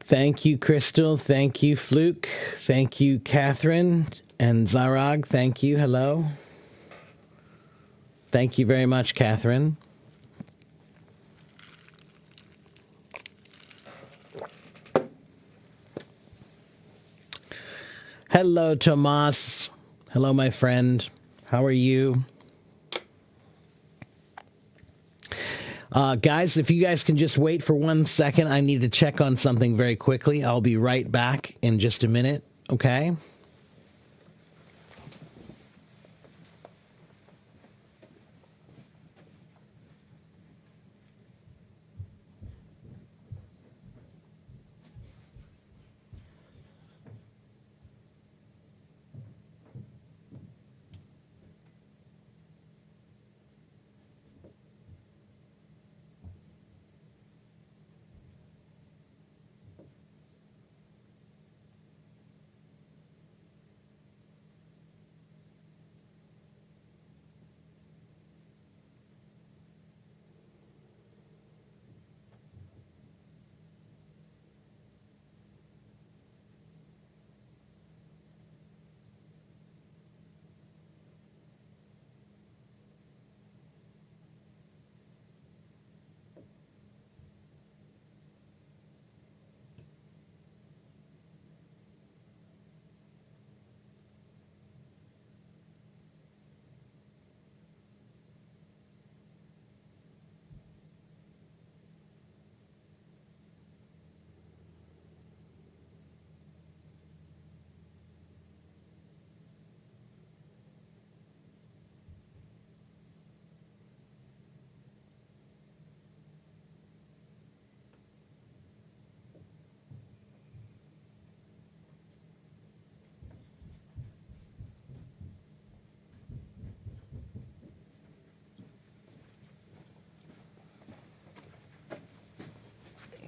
Thank you, Crystal. Thank you, Fluke. Thank you, Catherine. And Zarag, thank you. Hello. Thank you very much, Catherine. Hello, Tomas. Hello, my friend. How are you? Guys, if you guys can just wait for 1 second, I need to check on something very quickly. I'll be right back in just a minute, okay?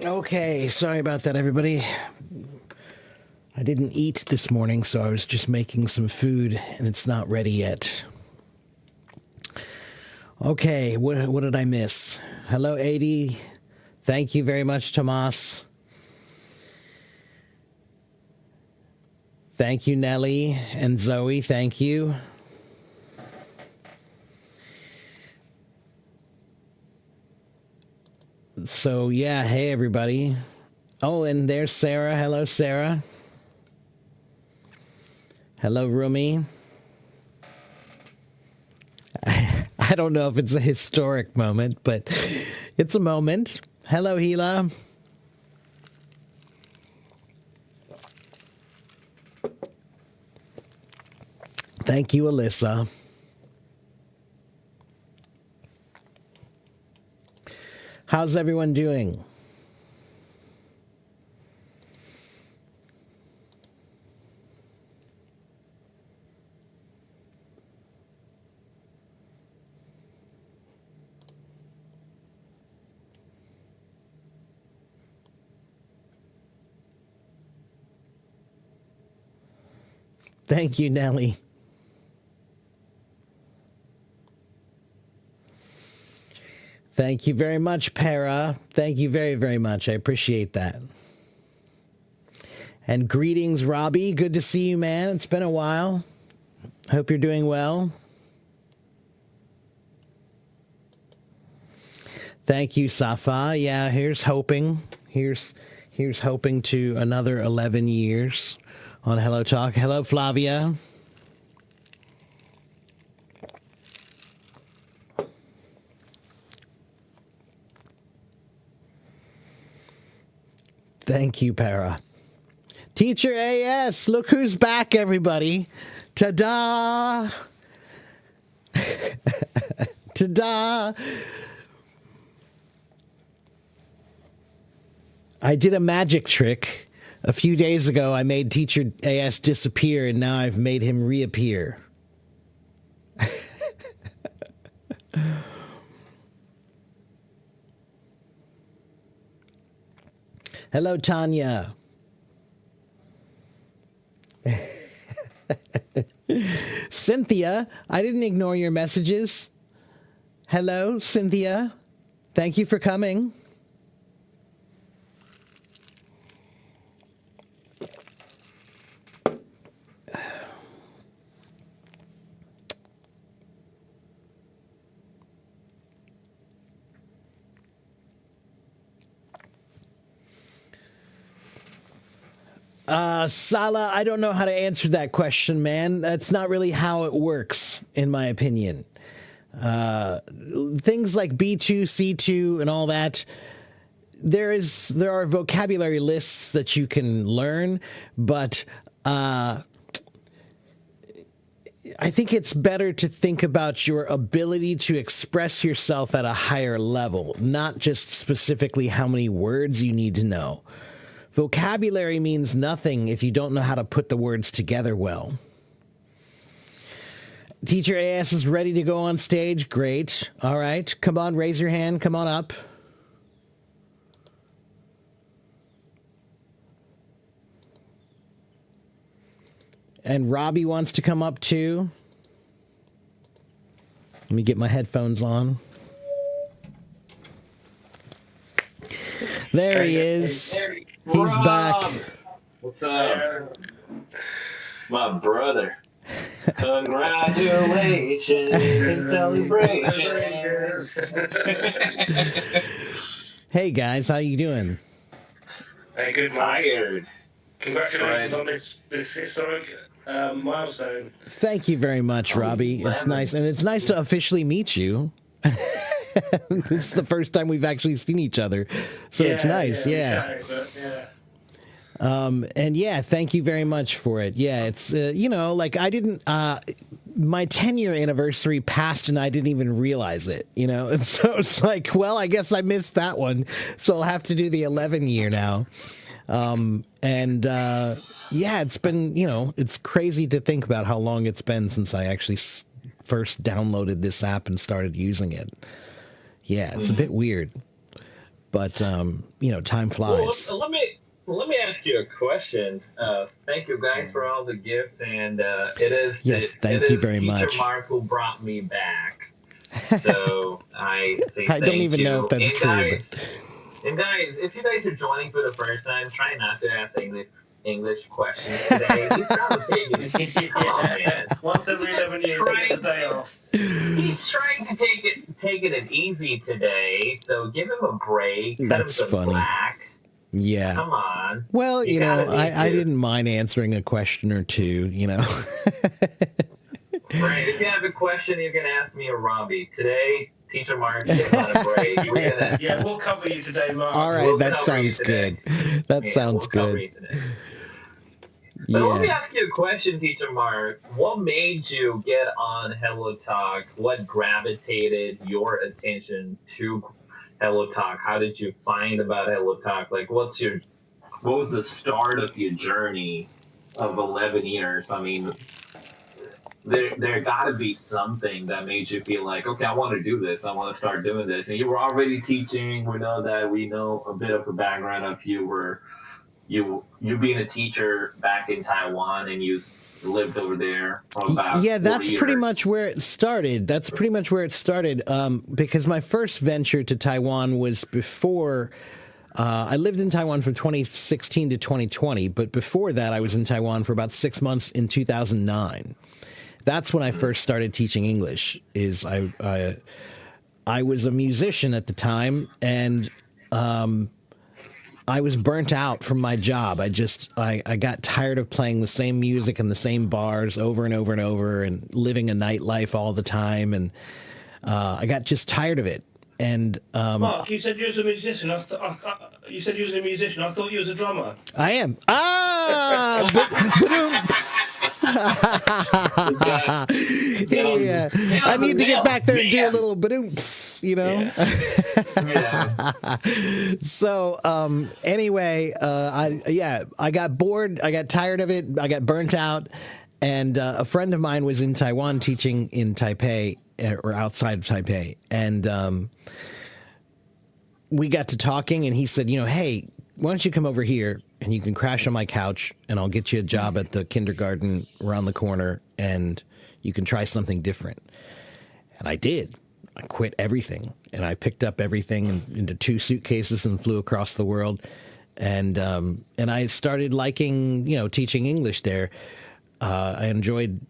Okay, sorry about that, everybody. I didn't eat this morning, so I was just making some food, and it's not ready yet. Okay, what did I miss? Hello, 80. Thank you very much, Tomas. Thank you, Nelly and Zoe. Thank you. So, yeah, hey, everybody. Oh, and there's Sarah. Hello, Sarah. Hello, Rumi. I don't know if it's a historic moment, but it's a moment. Hello, Gila. Thank you, Alyssa. How's everyone doing? Thank you, Nelly. Thank you very much, Para. Thank you very, very much. I appreciate that. And greetings, Robbie. Good to see you, man. It's been a while. Hope you're doing well. Thank you, Safa. Yeah, here's hoping. Here's hoping to another 11 years on Hello Talk. Hello, Flavia. Thank you, Para. Teacher AS, look who's back, everybody. Ta-da! Ta-da! I did a magic trick. A few days ago, I made Teacher AS disappear, and now I've made him reappear. Hello, Tanya. Cynthia, I didn't ignore your messages. Hello, Cynthia. Thank you for coming. Sala, I don't know how to answer that question, man. That's not really how it works, in my opinion. Things like B2, C2, and all that. There are vocabulary lists that you can learn, but I think it's better to think about your ability to express yourself at a higher level, not just specifically how many words you need to know. Vocabulary means nothing if you don't know how to put the words together well. Teacher AS is ready to go on stage. Great. All right. Come on, raise your hand. Come on up. And Robbie wants to come up too. Let me get my headphones on. There he is. He's back. What's up? My brother. Congratulations and celebrations. Hey guys, how you doing? Hey, good Tired. Congratulations on this historic milestone. Thank you very much, Robbie. It's nice, and it's nice to officially meet you. It's the first time we've actually seen each other, so it's nice. Yeah. And yeah, thank you very much for it. Yeah, it's like I didn't. My 10-year anniversary passed, and I didn't even realize it. And so it's like, well, I guess I missed that one, so I'll have to do the 11-year now. Yeah, it's been, it's crazy to think about how long it's been since I actually first downloaded this app and started using it. Yeah, it's a bit weird, but time flies. Well, let me ask you a question. Thank you guys for all the gifts, and thank you very much. Teacher Mark who brought me back. So I say I don't even know if that's true. And guys, if you guys are joining for the first time, try not to ask English questions today. He's trying to take it. Come on, man. Once every 11 years, he gets a day off. He's trying to take it easy today. So give him a break. That's cut him some funny. slack. Yeah. Come on. Well, I didn't mind answering a question or two. Right. If you have a question, you can ask me or Robbie. Today, Teacher Mark is on a break. We'll cover you today, Mark. All right, that sounds good. That sounds good. But let me ask you a question, Teacher Mark. What made you get on Hello Talk? What gravitated your attention to Hello Talk? How did you find about Hello Talk? Like, what was the start of your journey of 11 years? I mean, there got to be something that made you feel like, okay, I want to do this. I want to start doing this. And you were already teaching. We know a bit of the background of you being a teacher back in Taiwan, and you lived over there for about 40 that's years. pretty much where it started. Because my first venture to Taiwan was before. I lived in Taiwan from 2016 to 2020, but before that, I was in Taiwan for about 6 months in 2009. That's when I first started teaching English. I was a musician at the time, and I was burnt out from my job. I got tired of playing the same music in the same bars over and over and over, and living a nightlife all the time, and I got just tired of it. And Mark, you said you was a musician. You said you was a musician. I thought you was a drummer. I am. Yeah. I need to get back there and do a little badoomps, So anyway, I got bored. I got tired of it. I got burnt out. And a friend of mine was in Taiwan teaching in Taipei, or outside of Taipei. And we got to talking, and he said, hey, why don't you come over here and you can crash on my couch, and I'll get you a job at the kindergarten around the corner, and you can try something different. And I did. I quit everything, and I picked up everything into 2 suitcases and flew across the world. And I started liking, teaching English there. I enjoyed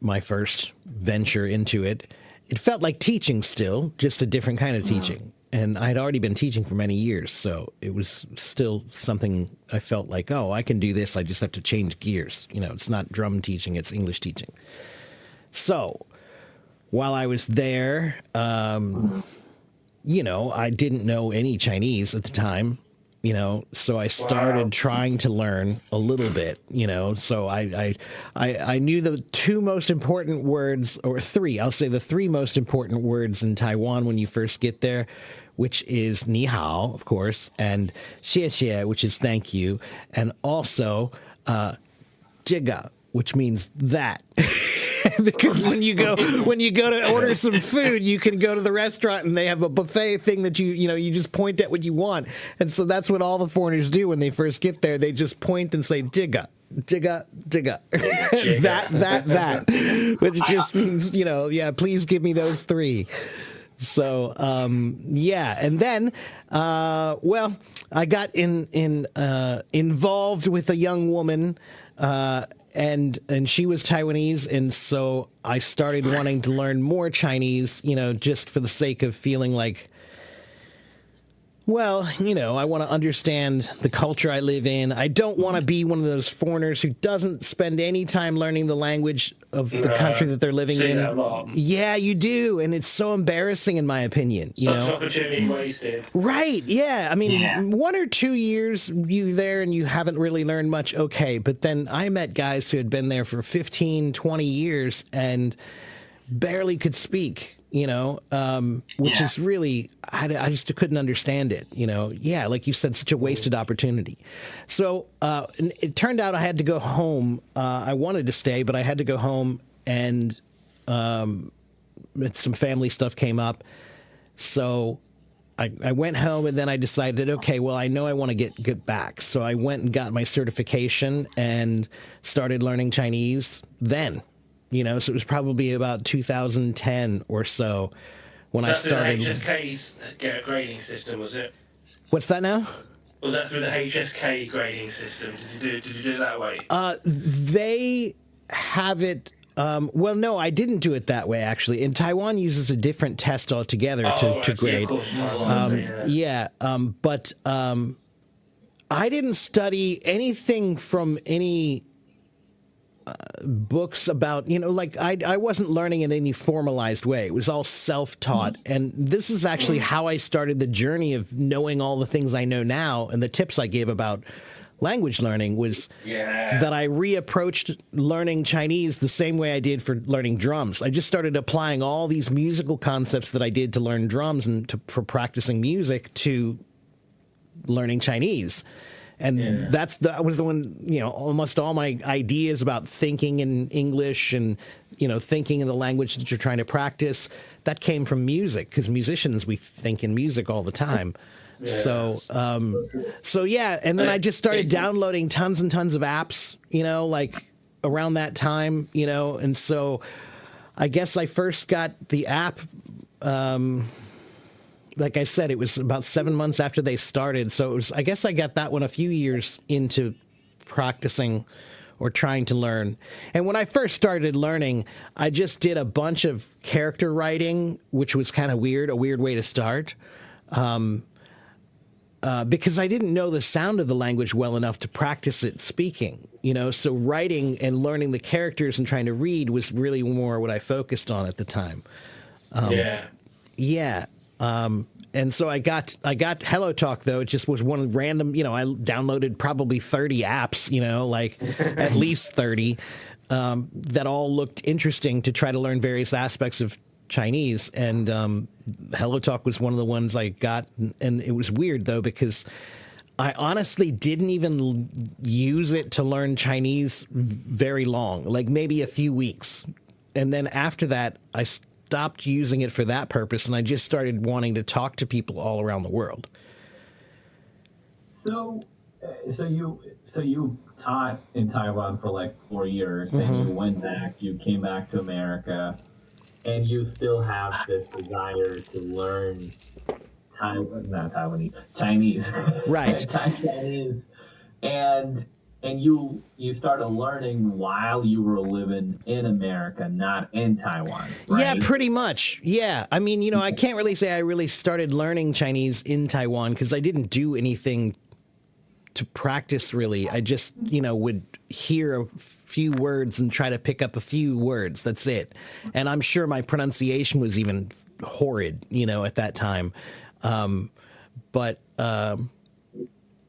my first venture into it. It felt like teaching still, just a different kind of teaching. and I'd already been teaching for many years, so it was still something I felt like, oh, I can do this. I just have to change gears. It's not drum teaching; it's English teaching. So while I was there, I didn't know any Chinese at the time. So I started trying to learn a little bit, so I knew the two most important words, or three, I'll say the three most important words in Taiwan when you first get there, which is ni hao, of course, and xie xie, which is thank you, and also jiga, which means that. Because when you go to order some food, you can go to the restaurant and they have a buffet thing that you just point at what you want, and so that's what all the foreigners do when they first get there. They just point and say "jigga, jigga, jigga," that, which just means please give me those three. So and then I got involved with a young woman. And she was Taiwanese, and so I started wanting to learn more Chinese, just for the sake of feeling like, well, I want to understand the culture I live in. I don't want to be one of those foreigners who doesn't spend any time learning the language of the country that they're living in. That a lot. Yeah, you do, and it's so embarrassing in my opinion. Such opportunity wasted. Right, yeah. I mean, 1 or 2 years you there and you haven't really learned much, okay. But then I met guys who had been there for 15, 20 years and barely could speak, which is really, I just couldn't understand it, Yeah, like you said, such a wasted opportunity. So it turned out I had to go home. I wanted to stay, but I had to go home, and some family stuff came up. So I went home, and then I decided, okay, well, I know I want to get back. So I went and got my certification and started learning Chinese then. So it was probably about 2010 or so when I started. The HSK grading system, was it? What's that now? Was that through the HSK grading system? Did you do it that way? They have it. Well, no, I didn't do it that way, actually. And Taiwan uses a different test altogether to grade. Yeah, but I didn't study anything from any books about, I wasn't learning in any formalized way. It was all self-taught. And this is actually how I started the journey of knowing all the things I know now, and the tips I gave about language learning was that I reapproached learning Chinese the same way I did for learning drums. I just started applying all these musical concepts that I did to learn drums and for practicing music to learning Chinese. And that was the one, almost all my ideas about thinking in English and, thinking in the language that you're trying to practice, that came from music, because musicians, we think in music all the time. Yeah. So yeah. And then I just started downloading tons and tons of apps, like around that time, and so I guess I first got the app, like I said, it was about 7 months after they started. So I guess I got that one a few years into practicing or trying to learn. And when I first started learning, I just did a bunch of character writing, which was kind of weird, a weird way to start. Because I didn't know the sound of the language well enough to practice it speaking, so writing and learning the characters and trying to read was really more what I focused on at the time. Yeah. And so I got HelloTalk, though. It just was one random, I downloaded probably 30 apps, like at least 30, that all looked interesting to try to learn various aspects of Chinese. And HelloTalk was one of the ones I got. And it was weird, though, because I honestly didn't even use it to learn Chinese very long, like maybe a few weeks. And then after that, I stopped using it for that purpose, and I just started wanting to talk to people all around the world. So you taught in Taiwan for like 4 years, and you went back. You came back to America, and you still have this desire to learn Chinese, right? Chinese, and and you started learning while you were living in America, not in Taiwan, right? Yeah, pretty much. Yeah. I mean, I can't really say I really started learning Chinese in Taiwan because I didn't do anything to practice really. I just, would hear a few words and try to pick up a few words. That's it. And I'm sure my pronunciation was even horrid, at that time. But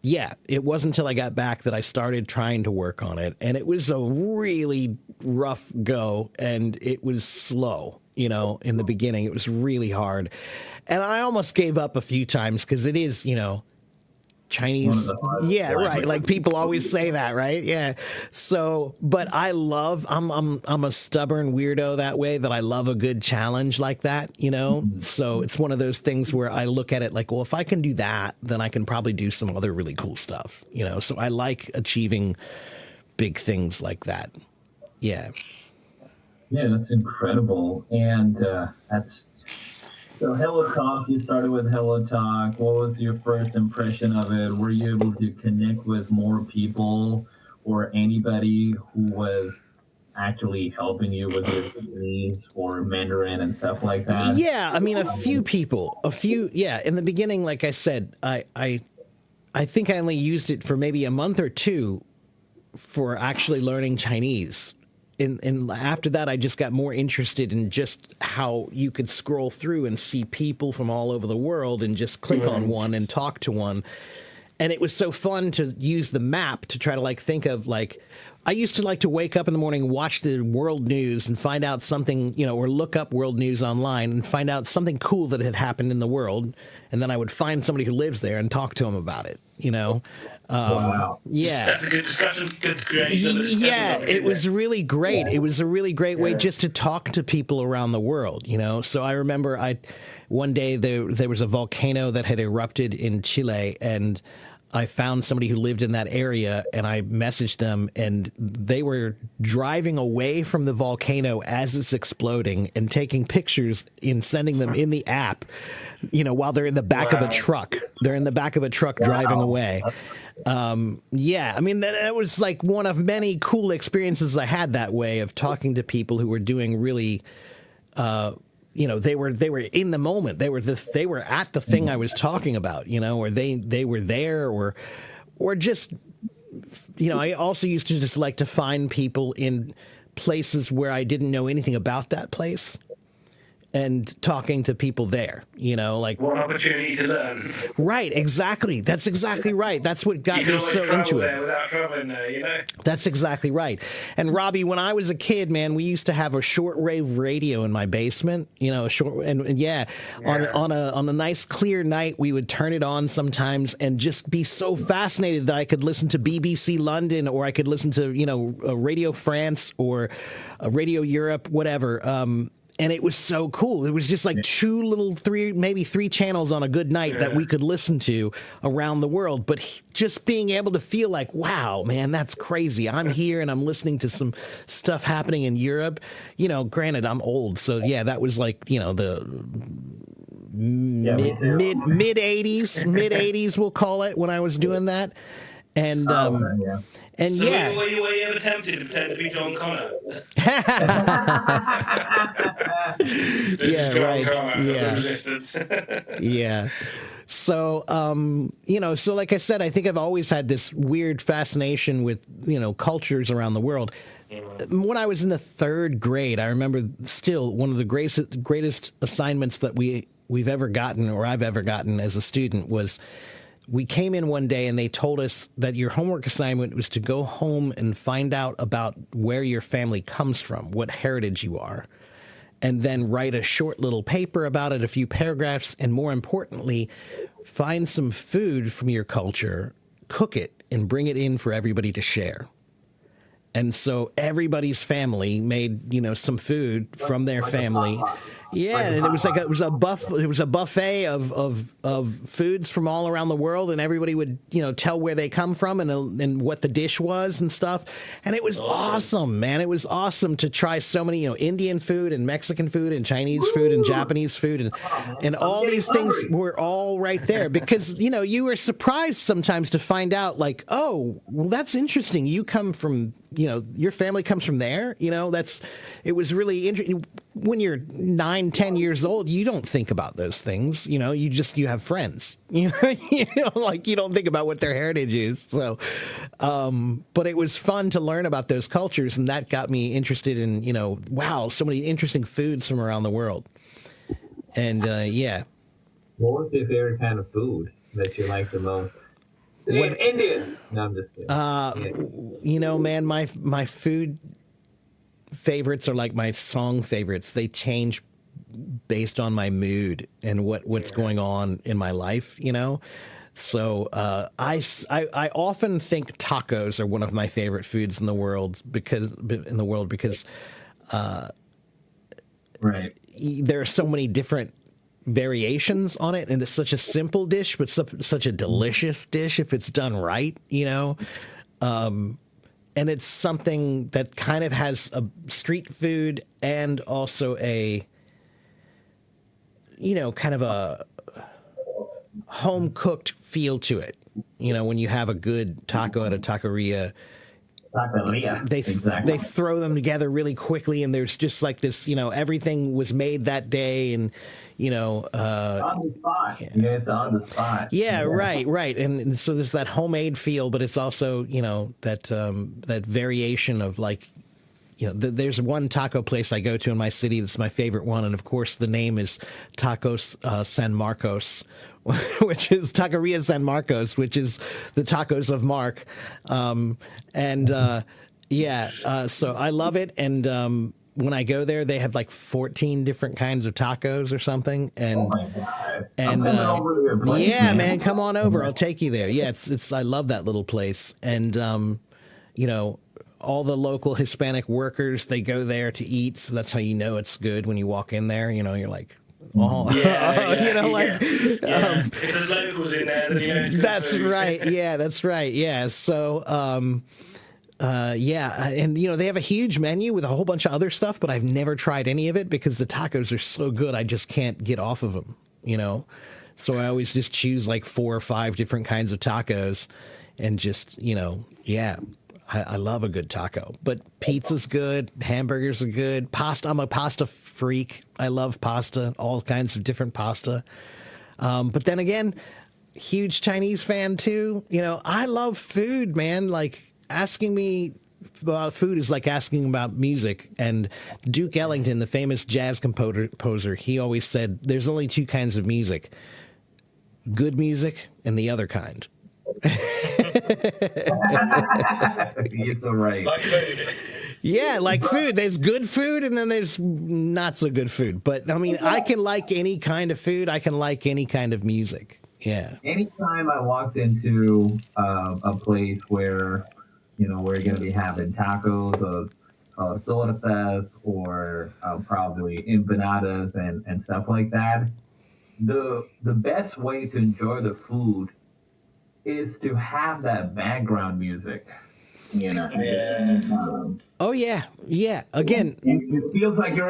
yeah, it wasn't until I got back that I started trying to work on it. And it was a really rough go, and it was slow, in the beginning. It was really hard. And I almost gave up a few times because it is, Chinese. Yeah, right. Like people always say that, right? Yeah. So, but I'm a stubborn weirdo that way, that I love a good challenge like that, So it's one of those things where I look at it like, well, if I can do that, then I can probably do some other really cool stuff, So I like achieving big things like that. Yeah. Yeah, that's incredible. And so Hello Talk, you started with Hello Talk. What was your first impression of it? Were you able to connect with more people or anybody who was actually helping you with your Chinese or Mandarin and stuff like that? Yeah, I mean, a few people. Yeah. In the beginning, like I said, I think I only used it for maybe a month or two for actually learning Chinese. And after that, I just got more interested in just how you could scroll through and see people from all over the world and just click on one and talk to one. And it was so fun to use the map to try to think of I used to like to wake up in the morning, watch the world news and find out something, or look up world news online and find out something cool that had happened in the world. And then I would find somebody who lives there and talk to them about it, Wow. Yeah. That's a good discussion. Good creation. Yeah, it was really great. It was a really great way just to talk to people around the world, So I remember one day there was a volcano that had erupted in Chile, and I found somebody who lived in that area, and I messaged them, and they were driving away from the volcano as it's exploding and taking pictures and sending them in the app, while they're in the back of a truck. They're in the back of a truck driving away. Yeah, I mean, that was one of many cool experiences I had that way of talking to people who were doing really, they were in the moment. They were at the thing I was talking about, or they were there, or just, I also used to just like to find people in places where I didn't know anything about that place. And talking to people there, What opportunity to learn. Right, exactly. That's exactly right. That's what got me so into it. Without traveling there, That's exactly right. And Robbie, when I was a kid, man, we used to have a shortwave radio in my basement. On a nice clear night, we would turn it on sometimes and just be so fascinated that I could listen to BBC London, or I could listen to Radio France or Radio Europe, whatever. And it was so cool. It was just maybe three channels on a good night that we could listen to around the world. But just being able to feel like, wow, man, that's crazy. I'm here and I'm listening to some stuff happening in Europe. Granted, I'm old. So, yeah, that was the mid 80s, we'll call it, when I was doing that. And and so yeah, were you ever tempted to pretend to be John Connor? Yeah, right. Yeah. Yeah. So, so like I said, I think I've always had this weird fascination with, cultures around the world. When I was in the third grade, I remember still one of the greatest assignments that we've ever gotten, or I've ever gotten as a student, was we came in one day and they told us that your homework assignment was to go home and find out about where your family comes from, what heritage you are, and then write a short little paper about it, a few paragraphs, and more importantly, find some food from your culture, cook it, and bring it in for everybody to share. And so everybody's family made, some food from their family, Yeah, and it was a buffet of foods from all around the world, and everybody would tell where they come from and what the dish was and stuff, and it was awesome, man. It was awesome to try so many Indian food and Mexican food and Chinese food and Japanese food and all these things were all right there because you were surprised sometimes to find out like, oh, well, that's interesting. You come from your family comes from there. It was really interesting. When you're 9, 10 years old, you don't think about those things. You have friends. Like you don't think about what their heritage is. So, but it was fun to learn about those cultures, and that got me interested in wow, so many interesting foods from around the world. And yeah. What was your favorite kind of food that you like the most? Indian. No, I'm just kidding. Man, my food favorites are like my song favorites. They change based on my mood and what's going on in my life, So I often think tacos are one of my favorite foods in the world because right. There are so many different variations on it, and it's such a simple dish, but such a delicious dish if it's done right, and it's something that kind of has a street food and also a, kind of a home cooked feel to it. When you have a good taco at a taqueria, they throw them together really quickly, and there's just like this, everything was made that day, and on the spot. Yeah, it's on the spot. Yeah, right. And so there's that homemade feel, but it's also that variation of like there's one taco place I go to in my city that's my favorite one, and of course the name is Tacos San Marcos, which is Taqueria San Marcos, which is the tacos of Mark, so I love it, and when I go there, they have like 14 different kinds of tacos or something, and oh my God. and place, man, come on over, I'll take you there. Yeah, it's I love that little place, and all the local Hispanic workers, they go there to eat, so that's how it's good when you walk in there. You're like, oh, if there's locals in there, that's right. Yeah, that's right. Yeah, so. And they have a huge menu with a whole bunch of other stuff, but I've never tried any of it because the tacos are so good. I just can't get off of them, So I always just choose like 4 or 5 different kinds of tacos and just, I love a good taco, but pizza's good. Hamburgers are good. Pasta. I'm a pasta freak. I love pasta, all kinds of different pasta. But then again, huge Chinese fan too. I love food, man. Like, asking me about food is like asking about music. And Duke Ellington, the famous jazz composer, he always said there's only 2 kinds of music: good music and the other kind. It's all right. Like food. Yeah, like food. There's good food and then there's not so good food. But I mean, I can like any kind of food. I can like any kind of music. Yeah. Anytime I walked into a place where we're going to be having tacos of tortas or probably empanadas and stuff like that, the best way to enjoy the food is to have that background music, Yeah. Oh yeah, yeah. Again, it feels like you're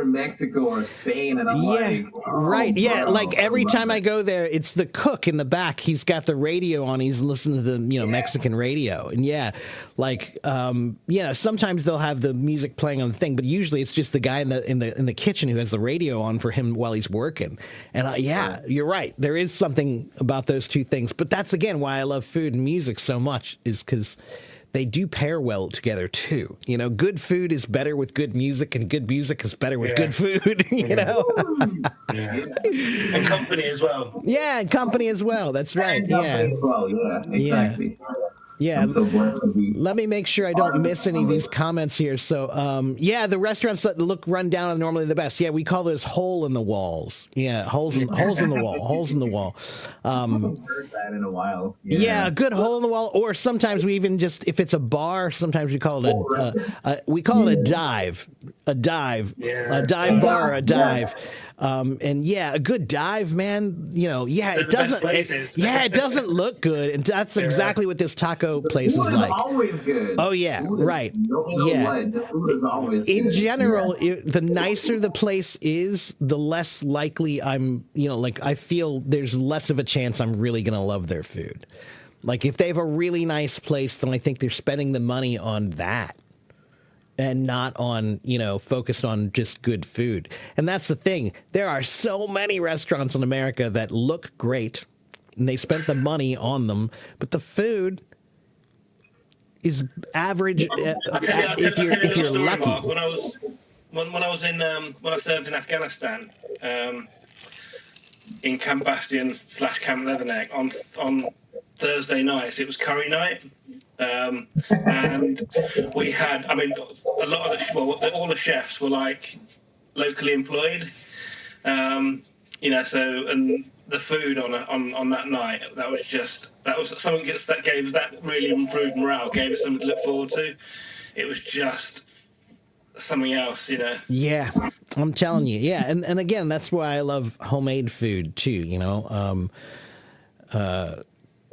in Mexico or Spain, and I'm like, oh, right, yeah. bro, Like every time I go there, it's the cook in the back. He's got the radio on. He's listening to the Mexican radio, and sometimes they'll have the music playing on the thing, but usually it's just the guy in the kitchen who has the radio on for him while he's working. And you're right. There is something about those 2 things, but that's again why I love food and music so much, is because they do pair well together too. Good food is better with good music, and good music is better with good food. Yeah. And company as well. Yeah, and company as well. That's right. And company as well, yeah, exactly. Yeah. I'm so blessed to be. Let me make sure I don't miss any of these comments here. So, yeah, the restaurants that look run down are normally the best. Yeah, we call those hole in the walls. Yeah, holes in the wall, holes in the wall. I haven't heard that in a while. Yeah, a good hole in the wall. Or sometimes we even just, if it's a bar, sometimes we call it a dive, a dive bar, or a dive. And yeah, a good dive, man. You know, yeah, it doesn't look good, and that's exactly what this taco place is like. Always good. Oh yeah, right. Yeah, the food is always in good. general, the nicer the place is, the less likely I'm, like I feel there's less of a chance I'm really going to love their food. Like if they have a really nice place, then I think they're spending the money on that and not on, focused on just good food. And that's the thing. There are so many restaurants in America that look great and they spent the money on them, but the food is average if you're lucky. Mark, when I served in Afghanistan, in Camp Bastion / Camp Leatherneck on Thursday nights, it was curry night, and we had. I mean, a lot of all the chefs were like locally employed, So and the food on that night, that was something that gave us that really improved morale, gave us something to look forward to. It was just something else, Yeah, I'm telling you. Yeah, and again, that's why I love homemade food too.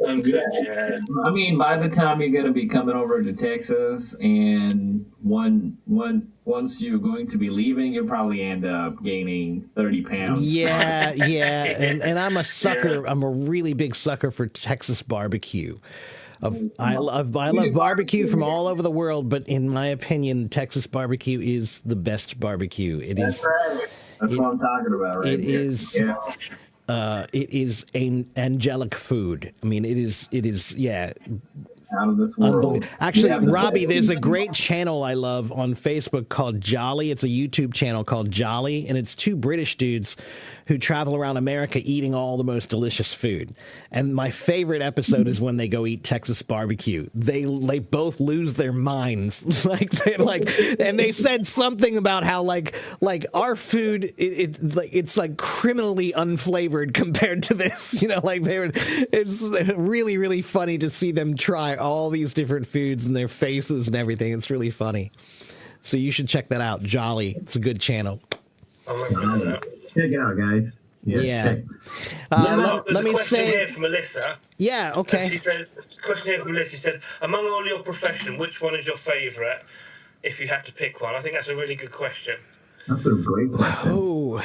I'm good. Yeah. I mean, by the time you're gonna be coming over to Texas, and once you're going to be leaving, you'll probably end up gaining 30 pounds. Yeah, and I'm a sucker. I'm a really big sucker for Texas barbecue. I love barbecue from all over the world, but in my opinion, Texas barbecue is the best barbecue. That's right. That's what I'm talking about, right? It is. Yeah. It is an angelic food. I mean, it is. Yeah. Out of this world. Actually, Robbie, there's a great channel I love on Facebook called Jolly. It's a YouTube channel called Jolly, and it's two British dudes who travel around America eating all the most delicious food. And my favorite episode is when they go eat Texas barbecue. They both lose their minds, and they said something about how like our food it's like criminally unflavored compared to this. It's really really funny to see them try all these different foods and their faces and everything. It's really funny. So you should check that out. Jolly. It's a good channel. Check it out, guys. Yeah. Let me say here from Melissa. Yeah. Okay. She said, question here from Melissa. She said, among all your profession, which one is your favourite? If you had to pick one, I think that's a really good question. That's a great question. Oh,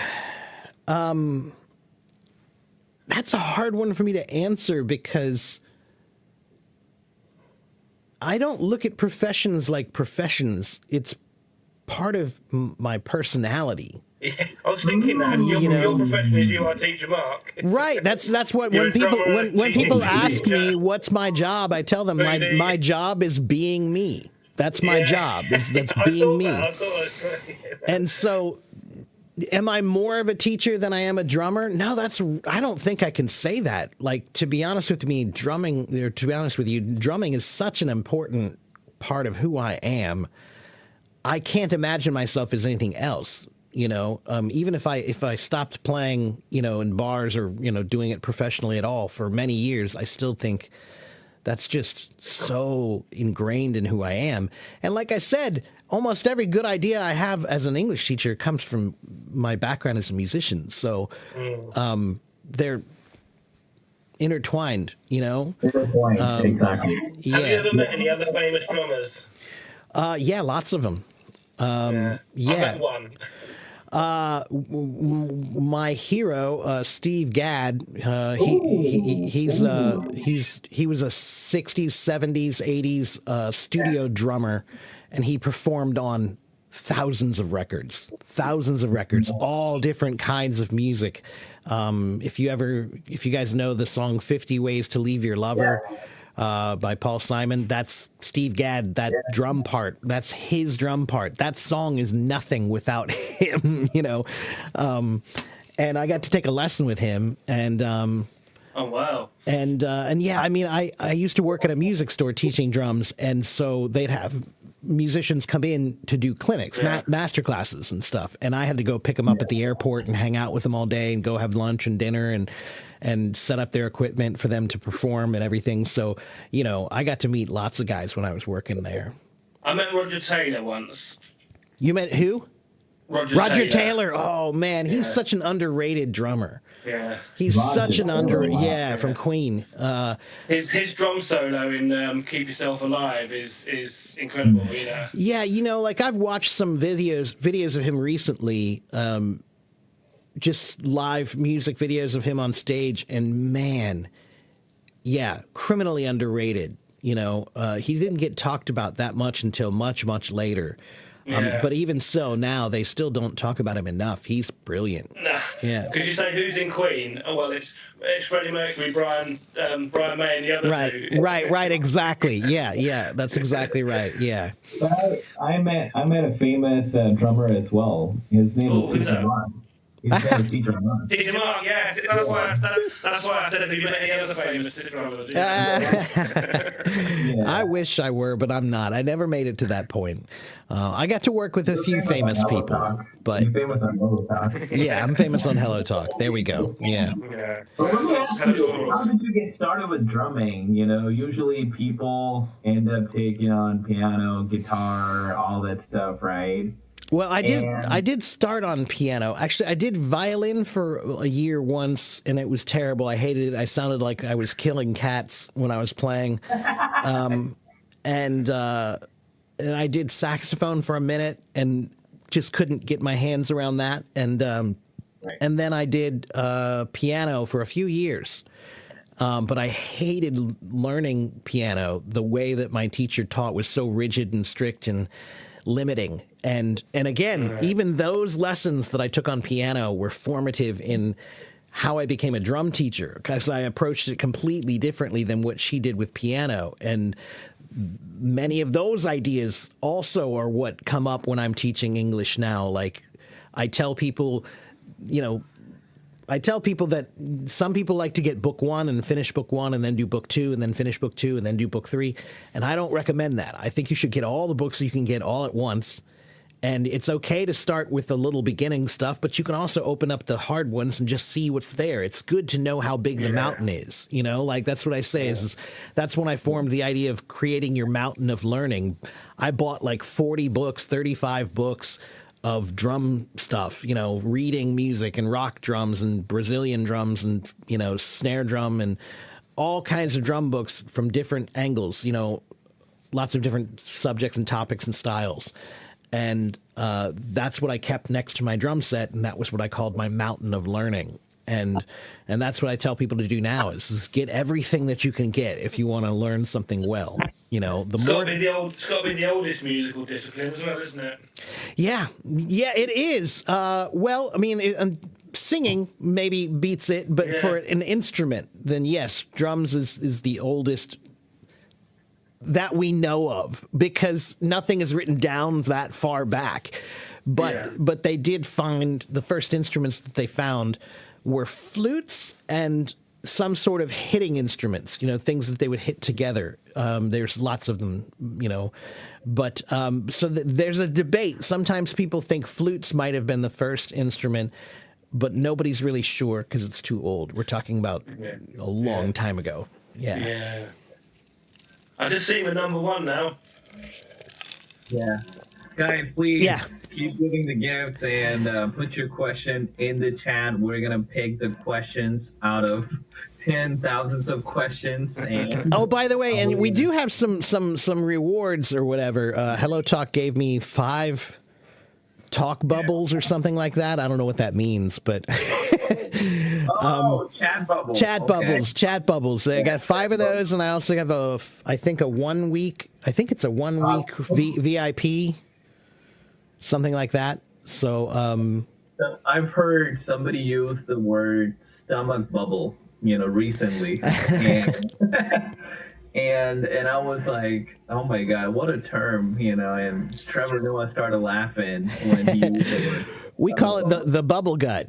that's a hard one for me to answer because I don't look at professions like professions. It's part of my personality. Yeah, I was thinking that your profession is you are teacher Mark. Right. That's what when people ask me what's my job, I tell them my job is being me. That's my job. That's being me. I thought that was great. And so, am I more of a teacher than I am a drummer? No, I don't think I can say that. Like, to be honest with you, drumming is such an important part of who I am. I can't imagine myself as anything else. Even if I stopped playing, in bars or, doing it professionally at all for many years, I still think that's just so ingrained in who I am. And like I said, almost every good idea I have as an English teacher comes from my background as a musician. So they're intertwined, Exactly. Yeah. Have you ever met any other famous drummers? Yeah, lots of them. I met one. My hero, Steve Gadd, he was a 60s, 70s, 80s studio drummer, and he performed on thousands of records, all different kinds of music. If you guys know the song 50 Ways to Leave Your Lover, by Paul Simon, that's Steve Gadd, that drum part, that's his drum part. That song is nothing without him, and I got to take a lesson with him, and Oh wow. And yeah, I mean, I used to work at a music store teaching drums, and so they'd have musicians come in to do clinics, master classes and stuff, and I had to go pick them up at the airport and hang out with them all day and go have lunch and dinner and set up their equipment for them to perform and everything. So, you know, I got to meet lots of guys when I was working there. I met Roger Taylor once. You met who? Roger Taylor. Oh man, he's such an underrated drummer. Yeah. He's Roger such an Taylor, from Queen. His drum solo in "Keep Yourself Alive" is incredible. You know. Yeah, you know, like I've watched some videos of him recently, just live music videos of him on stage, and man, yeah, criminally underrated. You know, he didn't get talked about that much until much, much later. But even so, now they still don't talk about him enough. He's brilliant. Nah. Yeah. Could you say who's in Queen? Oh, well, it's Freddie Mercury, Brian May, and the other two. Right. Exactly. Yeah. That's exactly right. Yeah. But I met a famous drummer as well. His name is Peter Mark. He's a teacher Mark. Peter Mark, yeah. That's why I said, have you met any other famous drummers? I wish I were, but I'm not. I never made it to that point. I got to work with a few famous people, but You're famous on Hello Talk. yeah, I'm famous on Hello Talk. There we go. Yeah. But let me ask you, how did you get started with drumming? You know, usually people end up taking on piano, guitar, all that stuff, right? Well, I did start on piano. Actually, I did violin for a year once, and it was terrible. I hated it. I sounded like I was killing cats when I was playing. And I did saxophone for a minute and just couldn't get my hands around that. And then I did piano for a few years. But I hated learning piano. The way that my teacher taught was so rigid and strict and limiting. And again, even those lessons that I took on piano were formative in how I became a drum teacher, because I approached it completely differently than what she did with piano. And many of those ideas also are what come up when I'm teaching English now. Like I tell people, that some people like to get book one and finish book one and then do book two and then finish book two and then do book three. And I don't recommend that. I think you should get all the books you can get all at once. And it's okay to start with the little beginning stuff, but you can also open up the hard ones and just see what's there. It's good to know how big the mountain is. You know, like that's what I say is that's when I formed the idea of creating your mountain of learning. I bought like 40 books, 35 books of drum stuff, reading music and rock drums and Brazilian drums and, snare drum and all kinds of drum books from different angles, lots of different subjects and topics and styles. And that's what I kept next to my drum set, and that was what I called my mountain of learning. And that's what I tell people to do now is get everything that you can get if you want to learn something well. It's got to be the oldest musical discipline as well, isn't it? Yeah, it is. Well, I mean, singing maybe beats it, but for an instrument, then yes, drums is the oldest that we know of, because nothing is written down that far back. But they did find the first instruments that they found were flutes and some sort of hitting instruments, things that they would hit together. There's lots of them, but so there's a debate. Sometimes people think flutes might have been the first instrument, but nobody's really sure because it's too old. We're talking about a long time ago. Yeah. I just see we're number one now. Yeah. Guys, please keep giving the gifts and put your question in the chat. We're going to pick the questions out of 10,000s of questions. And oh, by the way, and we do have some rewards or whatever. Hello Talk gave me 5 talk bubbles or something like that. I don't know what that means, but chat bubbles. Chat bubbles. I got 5 of those, and I also have it's a 1 week VIP, something like that. So I've heard somebody use the word stomach bubble, recently, and I was like, oh my god, what a term, and Trevor Noah started laughing when he used the word. We call it the bubble gut.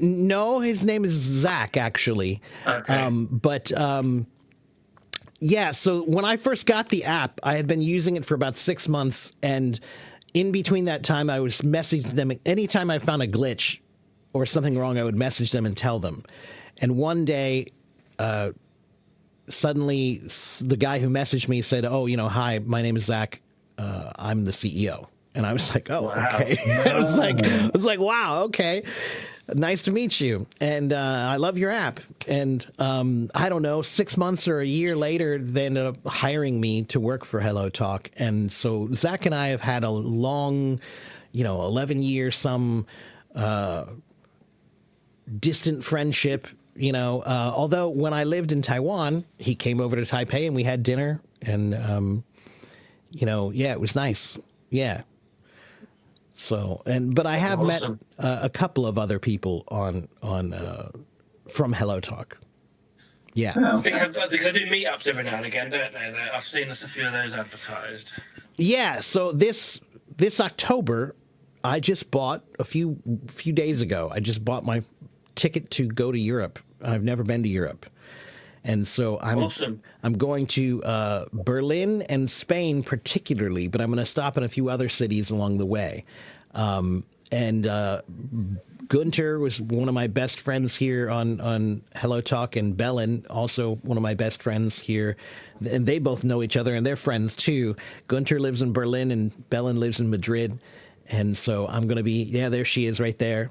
No, his name is Zach, actually. Okay. Yeah, so when I first got the app, I had been using it for about 6 months, and in between that time, I was messaging them. Anytime I found a glitch or something wrong, I would message them and tell them. And one day, suddenly, the guy who messaged me said, "Oh, hi, my name is Zach. I'm the CEO." And I was like, "Oh, Wow. okay." I was like, "Wow, okay." Nice to meet you, and I love your app. And I don't know, 6 months or a year later, they ended up hiring me to work for Hello Talk. And so Zach and I have had a long, 11-year, some distant friendship. Although when I lived in Taiwan, he came over to Taipei and we had dinner, and it was nice. Yeah. So, but I have Awesome. met a couple of other people on from Hello Talk. Yeah. Oh, I think they do meetups every now and again, don't they? I've seen a few of those advertised. Yeah. So this October, I just bought a few days ago. I just bought my ticket to go to Europe. I've never been to Europe. And so Awesome. I'm going to Berlin and Spain particularly, but I'm going to stop in a few other cities along the way. And Gunter was one of my best friends here on Hello Talk, and Bellin, also one of my best friends here. And they both know each other, and they're friends too. Gunter lives in Berlin, and Bellin lives in Madrid. And so I'm going to be, there she is right there.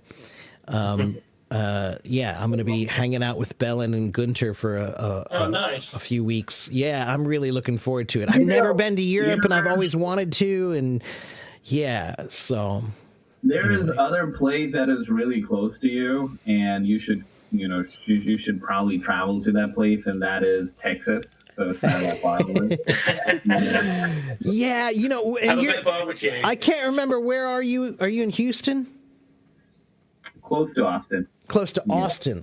I'm going to be hanging out with Bellin and Gunter for Nice. a few weeks. Yeah, I'm really looking forward to it. I've never been to Europe, and I've always wanted to. And so there is other place that is really close to you, and you should probably travel to that place, and that is Texas. So it's not that far away. yeah, and Have a bit of barbecue. I can't remember, where are you? Are you in Houston? Close to Austin. Close to Austin.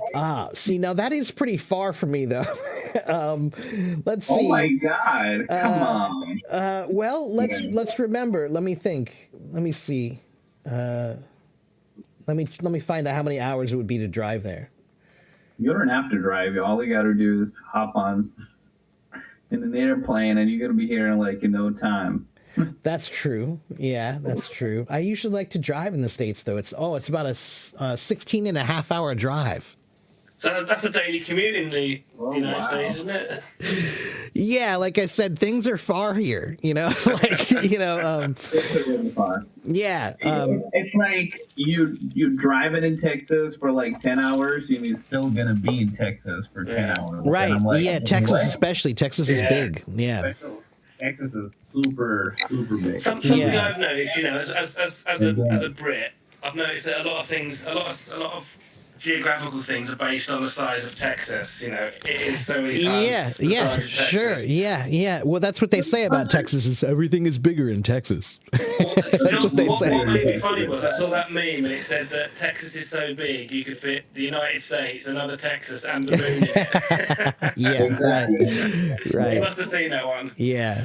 See, now that is pretty far from me, though. Let's see. Oh my God! Come on. Well, let's remember. Let me think. Let me see. Let me find out how many hours it would be to drive there. You don't have to drive. All you got to do is hop on in an airplane, and you're gonna be here in no time. That's true. Yeah, that's true. I usually like to drive in the States, though. It's about a 16 and a half hour drive. So that's a daily commute in the United States, isn't it? Yeah, like I said, things are far here, It's really far. yeah. It's like you driving in Texas for 10 hours, and you're still gonna be in Texas for 10 hours. Right. And I'm like, Yeah, Texas especially. Texas is big. Yeah. Texas is super big. Something Yeah. I've noticed, as a Brit, I've noticed that a lot of things, a lot of geographical things are based on the size of Texas. It is so many times the size of Sure. Texas. Yeah. Well, that's what they say about Texas, is everything is bigger in Texas. That's what they say. What made me funny was I saw that meme and it said that Texas is so big you could fit the United States, another Texas, and the moon in it. Yeah, You right. must have seen that one. Yeah.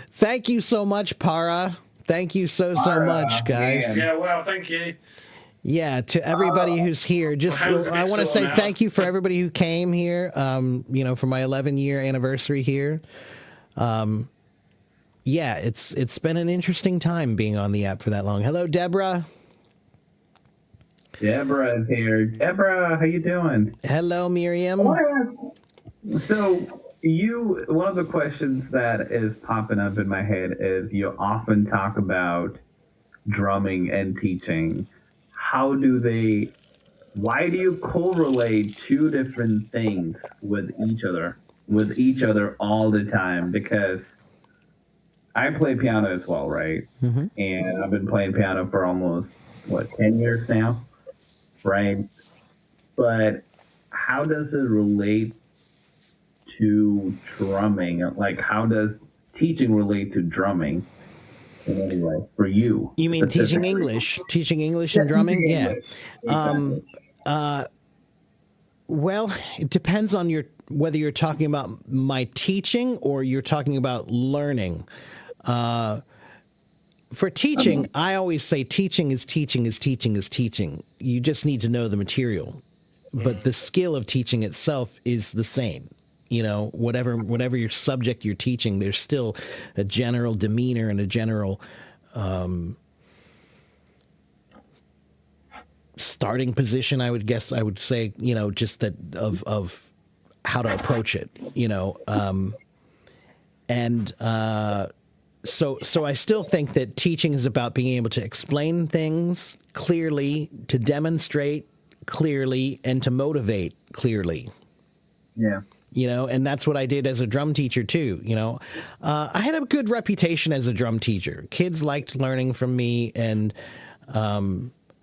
Thank you so much, Para. Thank you so much, guys. Yeah, well, thank you. Yeah, to everybody who's here, I want to say thank you for everybody who came here, for my 11-year anniversary here. It's been an interesting time being on the app for that long. Hello, Deborah. Deborah is here. Deborah, how you doing? Hello, Miriam. So one of the questions that is popping up in my head is you often talk about drumming and teaching. Why do you correlate two different things with each other all the time? Because I play piano as well, right? Mm-hmm. And I've been playing piano for almost, 10 years now, right? But how does it relate to drumming? Like, how does teaching relate to drumming in any way for you? You mean teaching English? Teaching English and drumming? Yeah. Exactly. Well, it depends on whether you're talking about my teaching or you're talking about learning. for teaching, I always say teaching is teaching is teaching is teaching. You just need to know the material. But the skill of teaching itself is the same. You know, whatever your subject you're teaching, there's still a general demeanor and a general starting position, I would say, you know, just that of how to approach it, you know. So I still think that teaching is about being able to explain things clearly, to demonstrate clearly, and to motivate clearly. Yeah. You know, and that's what I did as a drum teacher too. You know, I had a good reputation as a drum teacher. Kids liked learning from me, and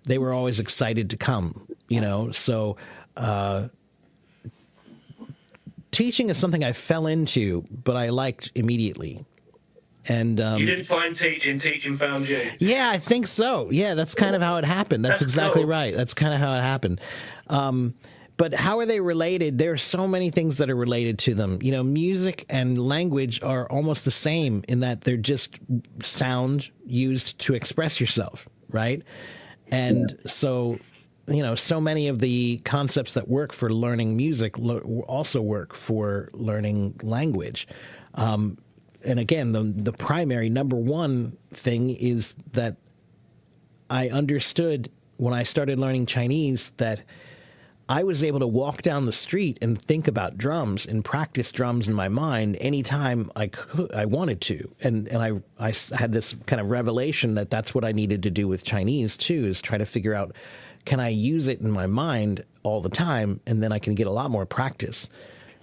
they were always excited to come. You know, so teaching is something I fell into, but I liked immediately. And you didn't find teaching found you. Yeah, I think so. Yeah, that's kind of how it happened. That's exactly cool. right. That's kind of how it happened. But how are they related? There are so many things that are related to them. You know, music and language are almost the same in that they're just sound used to express yourself, right? And so, you know, so many of the concepts that work for learning music also work for learning language. And again, the primary number one thing is that I understood when I started learning Chinese that I was able to walk down the street and think about drums and practice drums in my mind anytime I wanted to. And I had this kind of revelation that that's what I needed to do with Chinese too, is try to figure out, can I use it in my mind all the time? And then I can get a lot more practice.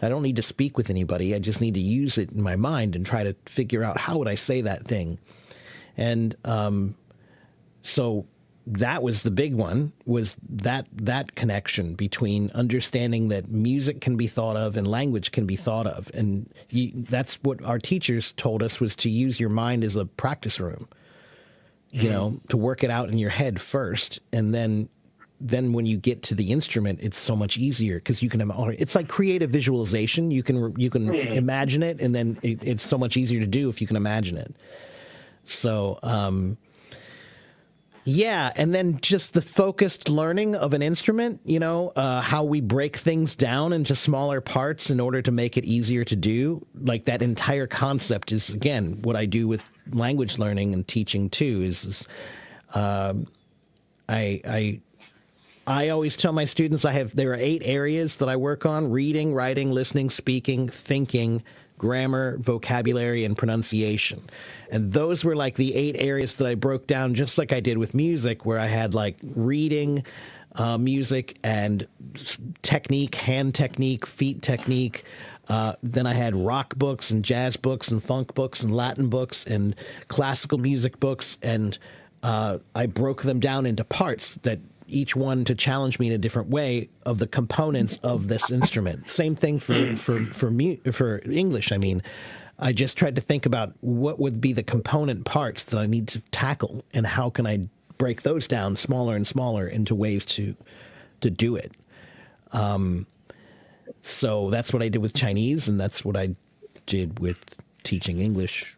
I don't need to speak with anybody. I just need to use it in my mind and try to figure out how would I say that thing. And so that was the big one, was that connection between understanding that music can be thought of and language can be thought of. And that's what our teachers told us, was to use your mind as a practice room, you know, to work it out in your head first. And then when you get to the instrument, it's so much easier because you can, it's like creative visualization. You can imagine it, and then it's so much easier to do if you can imagine it. So, yeah, and then just the focused learning of an instrument, you know, how we break things down into smaller parts in order to make it easier to do. Like that entire concept is, again, what I do with language learning and teaching too, I always tell my students there are 8 areas that I work on: reading, writing, listening, speaking, thinking, grammar, vocabulary, and pronunciation. And those were like the 8 areas that I broke down, just like I did with music, where I had like reading, music, and technique, hand technique, feet technique. Then I had rock books and jazz books and funk books and Latin books and classical music books. And I broke them down into parts, that each one to challenge me in a different way, of the components of this instrument. Same thing for English. I mean, I just tried to think about what would be the component parts that I need to tackle, and how can I break those down smaller and smaller into ways to do it. So that's what I did with Chinese, and that's what I did with teaching English.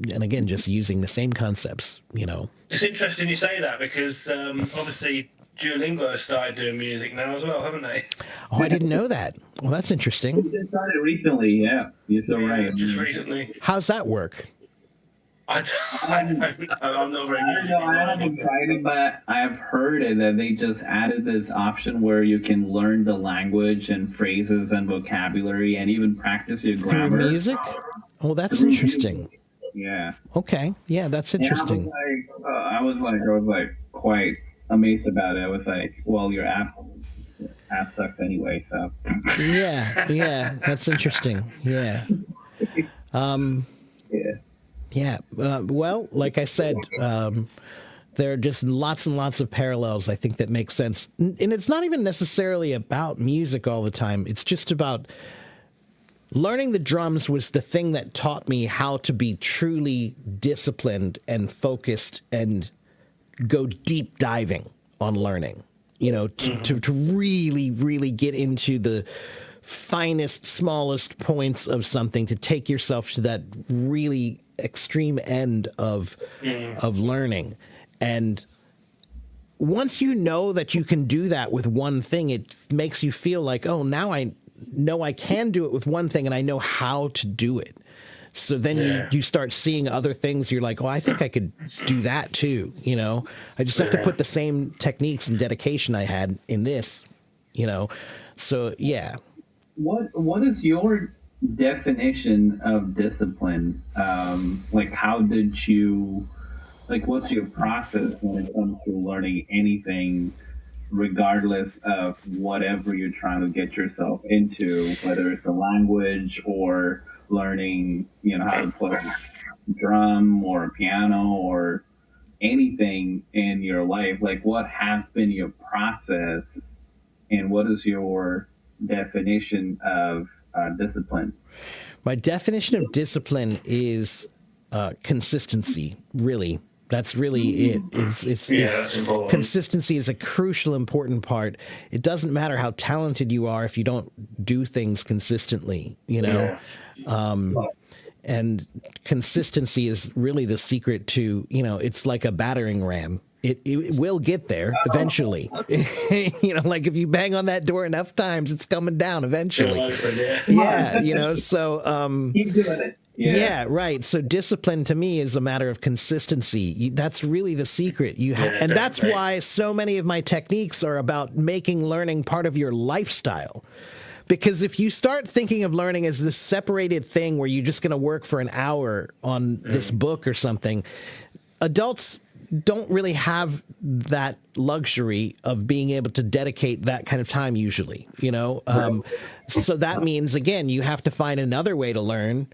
And again, just using the same concepts, you know. It's interesting you say that, because obviously Duolingo has started doing music now as well, haven't they? Oh, I didn't know that. Well, that's interesting. It started recently, yeah. You're so right. Just recently. How's that work? I don't know. I'm not very I don't know. I haven't tried it, but I've heard it that they just added this option where you can learn the language and phrases and vocabulary and even practice your grammar. Through music? Oh, that's interesting. Yeah. Okay. Yeah, that's interesting. Yeah, I was like quite amazed about it. I was like, well, your app sucks anyway, so. Yeah, that's interesting. Yeah. Yeah. Well, like I said, there are just lots and lots of parallels, I think, that make sense. And it's not even necessarily about music all the time. It's just about learning the drums was the thing that taught me how to be truly disciplined and focused and go deep diving on learning, you know, to really, really get into the finest, smallest points of something, to take yourself to that really extreme end of learning. And once you know that you can do that with one thing, it makes you feel like, oh, now I know I can do it with one thing and I know how to do it. So then you start seeing other things. You're like, oh, I think I could do that too. You know, I just have to put the same techniques and dedication I had in this, you know? So, yeah. What is your definition of discipline? Like, how did you, like, what's your process when it comes to learning anything, regardless of whatever you're trying to get yourself into, whether it's a language or learning, you know, how to play a drum or a piano or anything in your life? Like, what has been your process, and what is your definition of discipline? My definition of discipline is consistency, really. That's really it. That's important. Consistency is a crucial, important part. It doesn't matter how talented you are if you don't do things consistently, you know? And consistency is really the secret to, you know, it's like a battering ram. It will get there eventually. You know, like if you bang on that door enough times, it's coming down eventually. Yeah, you know, so... Keep doing it. Yeah, right. So discipline to me is a matter of consistency. That's really the secret. And that's why so many of my techniques are about making learning part of your lifestyle. Because if you start thinking of learning as this separated thing where you're just going to work for an hour on this book or something, adults don't really have that luxury of being able to dedicate that kind of time usually, you know? So that means, again, you have to find another way to learn.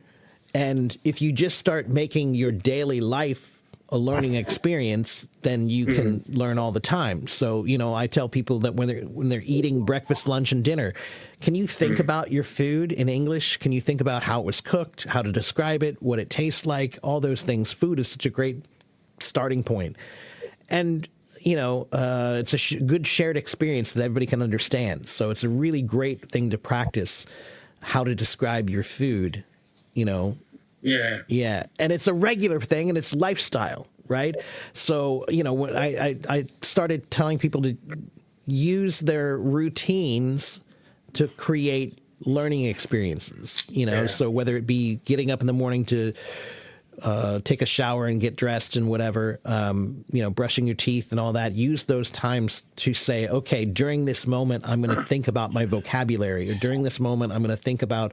And if you just start making your daily life a learning experience, then you can learn all the time. So, you know, I tell people that when they're eating breakfast, lunch, and dinner, can you think about your food in English? Can you think about how it was cooked, how to describe it, what it tastes like, all those things? Food is such a great starting point. And, you know, it's a good shared experience that everybody can understand. So it's a really great thing to practice how to describe your food, you know. Yeah. And it's a regular thing and it's lifestyle, right? So, you know, when I started telling people to use their routines to create learning experiences, you know, so whether it be getting up in the morning to take a shower and get dressed and whatever, you know, brushing your teeth and all that, use those times to say, okay, during this moment, I'm going to think about my vocabulary, or during this moment, I'm going to think about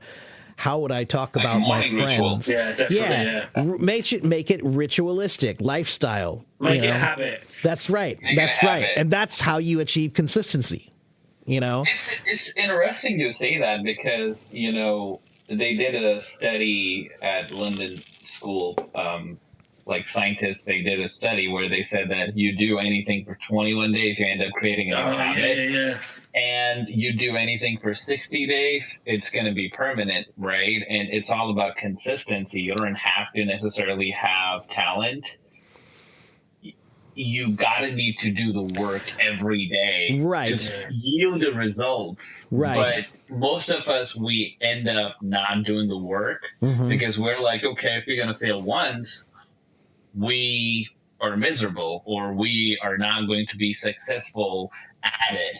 how would I talk about my friends? Yeah, definitely. Make it ritualistic, lifestyle. Make it a habit. That's right. That's right. And that's how you achieve consistency. You know, it's interesting to say that because, you know, they did a study at London School, like scientists, they did a study where they said that you do anything for 21 days, you end up creating a habit. And you do anything for 60 days, it's going to be permanent, right? And it's all about consistency. You don't have to necessarily have talent. You gotta need to do the work every day, right, to yield the results, right? But most of us, we end up not doing the work because we're like, okay, if you're gonna fail once, we are miserable, or we are not going to be successful at it.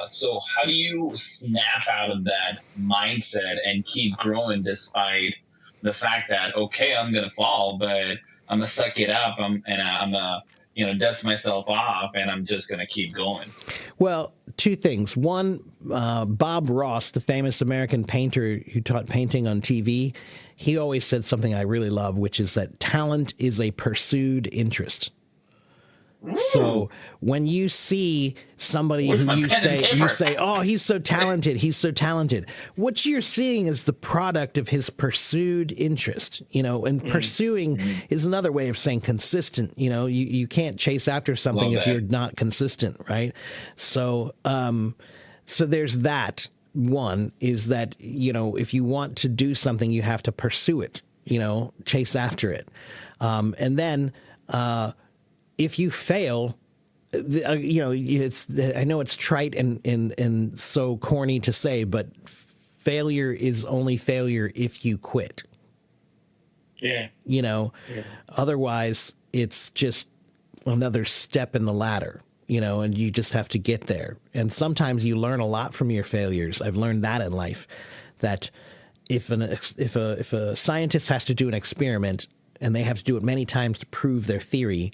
So how do you snap out of that mindset and keep growing despite the fact that, okay, I'm gonna fall, but I'm gonna suck it up, I'm gonna, you know, dust myself off, and I'm just going to keep going? Well, two things. One, Bob Ross, the famous American painter who taught painting on TV, he always said something I really love, which is that talent is a pursued interest. So when you see somebody who you say, oh, he's so talented, what you're seeing is the product of his pursued interest, you know, and pursuing is another way of saying consistent. You know, you can't chase after something if you're not consistent, right? So, so there's that. One is that, you know, if you want to do something, you have to pursue it, you know, chase after it. And then, if you fail, you know, I know it's trite and so corny to say, but failure is only failure if you quit. Yeah. You know, otherwise it's just another step in the ladder, you know, and you just have to get there. And sometimes you learn a lot from your failures. I've learned that in life, that if a scientist has to do an experiment and they have to do it many times to prove their theory,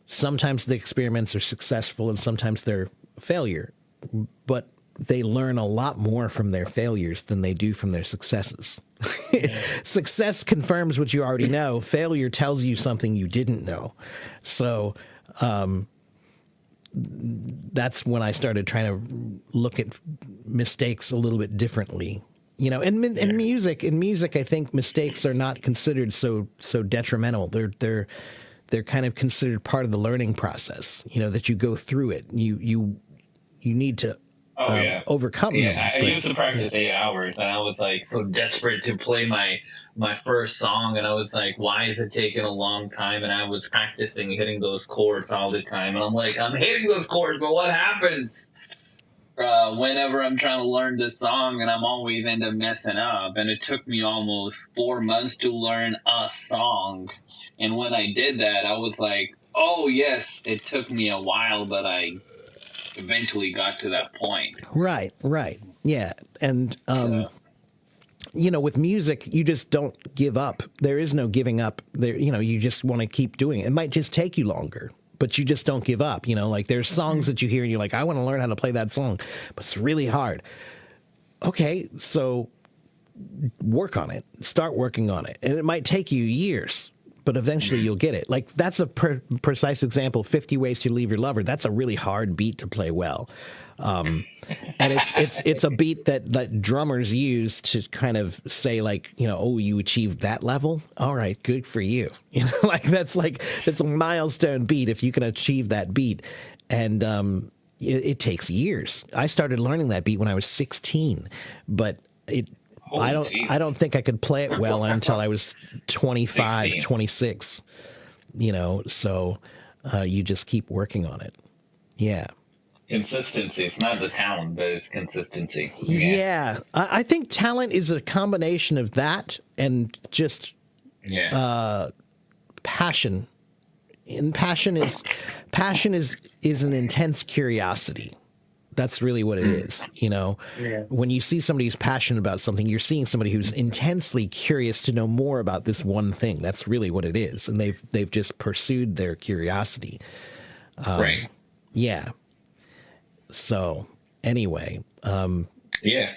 sometimes the experiments are successful and sometimes they're a failure. But they learn a lot more from their failures than they do from their successes. Success confirms what you already know. Failure tells you something you didn't know. So that's when I started trying to look at mistakes a little bit differently. You know, in music, I think mistakes are not considered so detrimental. They're kind of considered part of the learning process. You know, that you go through it. You need to overcome them. I used to practice 8 hours, and I was like so desperate to play my first song, and I was like, why is it taking a long time? And I was practicing hitting those chords all the time, and I'm like, I'm hitting those chords, but what happens whenever I'm trying to learn this song? And I'm always end up messing up, and it took me almost 4 months to learn a song. And when I did that, I was like, oh yes, it took me a while, but I eventually got to that point. Right. Yeah. And, you know, with music, you just don't give up. There is no giving up there. You know, you just want to keep doing it. It might just take you longer, but you just don't give up. You know, like there's songs that you hear and you're like, I want to learn how to play that song, but it's really hard. Okay. So work on it, start working on it. And it might take you years, but eventually you'll get it. Like that's a precise example. 50 Ways to Leave Your Lover. That's a really hard beat to play well, and it's a beat that drummers use to kind of say like, you know, oh, you achieved that level. All right, good for you. You know, that's a milestone beat if you can achieve that beat, and it takes years. I started learning that beat when I was 16, but I don't think I could play it well until I was 25, 16. 26, you know, so you just keep working on it. Yeah. Consistency. It's not the talent, but it's consistency. Yeah. I think talent is a combination of that and just passion. And passion is an intense curiosity. That's really what it is, you know. Yeah. When you see somebody who's passionate about something, you're seeing somebody who's intensely curious to know more about this one thing. That's really what it is, and they've just pursued their curiosity. Right. Yeah. So anyway. Yeah.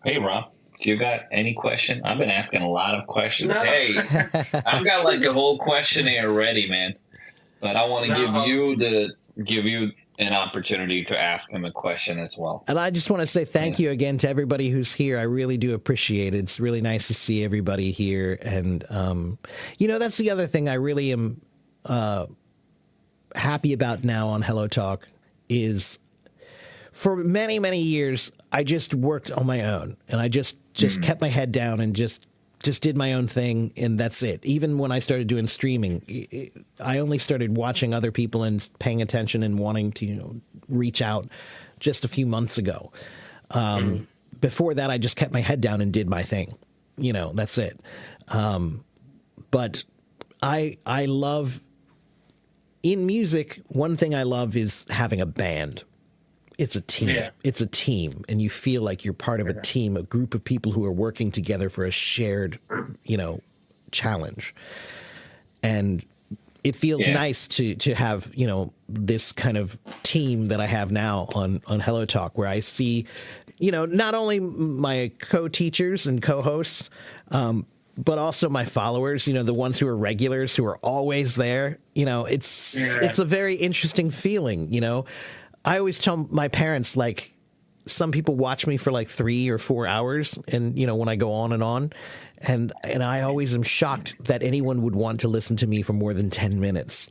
Hey, Rob. Do you got any question? I've been asking a lot of questions. No. Hey, I've got like a whole questionnaire ready, man. But I want to give you an opportunity to ask him a question as well. And I just want to say thank you again to everybody who's here. I really do appreciate it. It's really nice to see everybody here. And, you know, that's the other thing I really am happy about now on Hello Talk is for many, many years, I just worked on my own. And I just kept my head down and just did my own thing, and that's it. Even when I started doing streaming, I only started watching other people and paying attention and wanting to, you know, reach out just a few months ago. Before that, I just kept my head down and did my thing. You know, that's it. But I love, in music, one thing I love is having a band. It's a team. Yeah. It's a team, and you feel like you're part of a team, a group of people who are working together for a shared, you know, challenge. And it feels nice to have, you know, this kind of team that I have now on Hello Talk, where I see, you know, not only my co-teachers and co-hosts, but also my followers, you know, the ones who are regulars, who are always there. You know, it's a very interesting feeling, you know. I always tell my parents, like, some people watch me for like 3 or 4 hours, and you know, when I go on, and I always am shocked that anyone would want to listen to me for more than 10 minutes.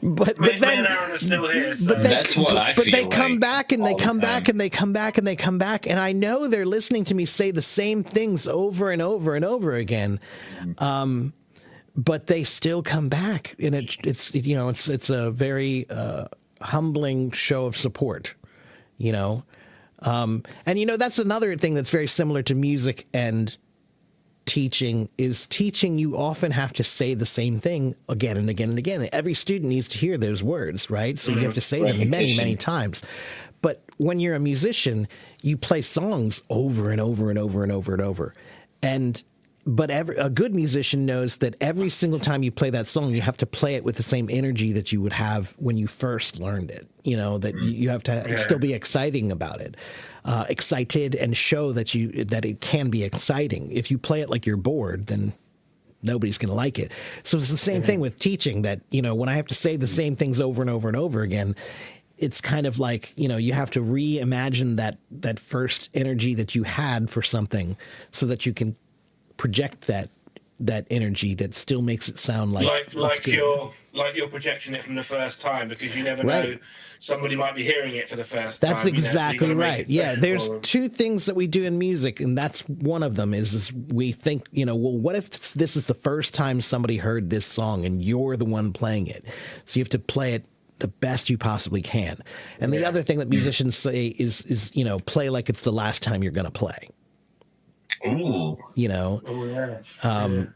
but then that's what I feel. But they come back and they come back and they come back and they come back, and I know they're listening to me say the same things over and over and over again. But they still come back, and it's you know, it's a very humbling show of support, you know. And you know, that's another thing that's very similar to music and teaching is teaching. You often have to say the same thing again and again and again. Every student needs to hear those words, right? So you have to say them many, many times. But when you're a musician, you play songs over and over and over and over and over. But a good musician knows that every single time you play that song, you have to play it with the same energy that you would have when you first learned it. You know, that you have to still be exciting about it, excited, and show that it can be exciting. If you play it like you're bored, then nobody's going to like it. So it's the same thing with teaching, that, you know, when I have to say the same things over and over and over again, it's kind of like, you know, you have to reimagine that first energy that you had for something so that you can project that energy that still makes it sound like you're projecting it from the first time, because you never know, somebody might be hearing it for the first time. That's exactly right. Yeah, there's two things that we do in music, and that's one of them is we think, you know, well, what if this is the first time somebody heard this song and you're the one playing it? So you have to play it the best you possibly can. And the other thing that musicians say is, you know, play like it's the last time you're going to play. Ooh. You know,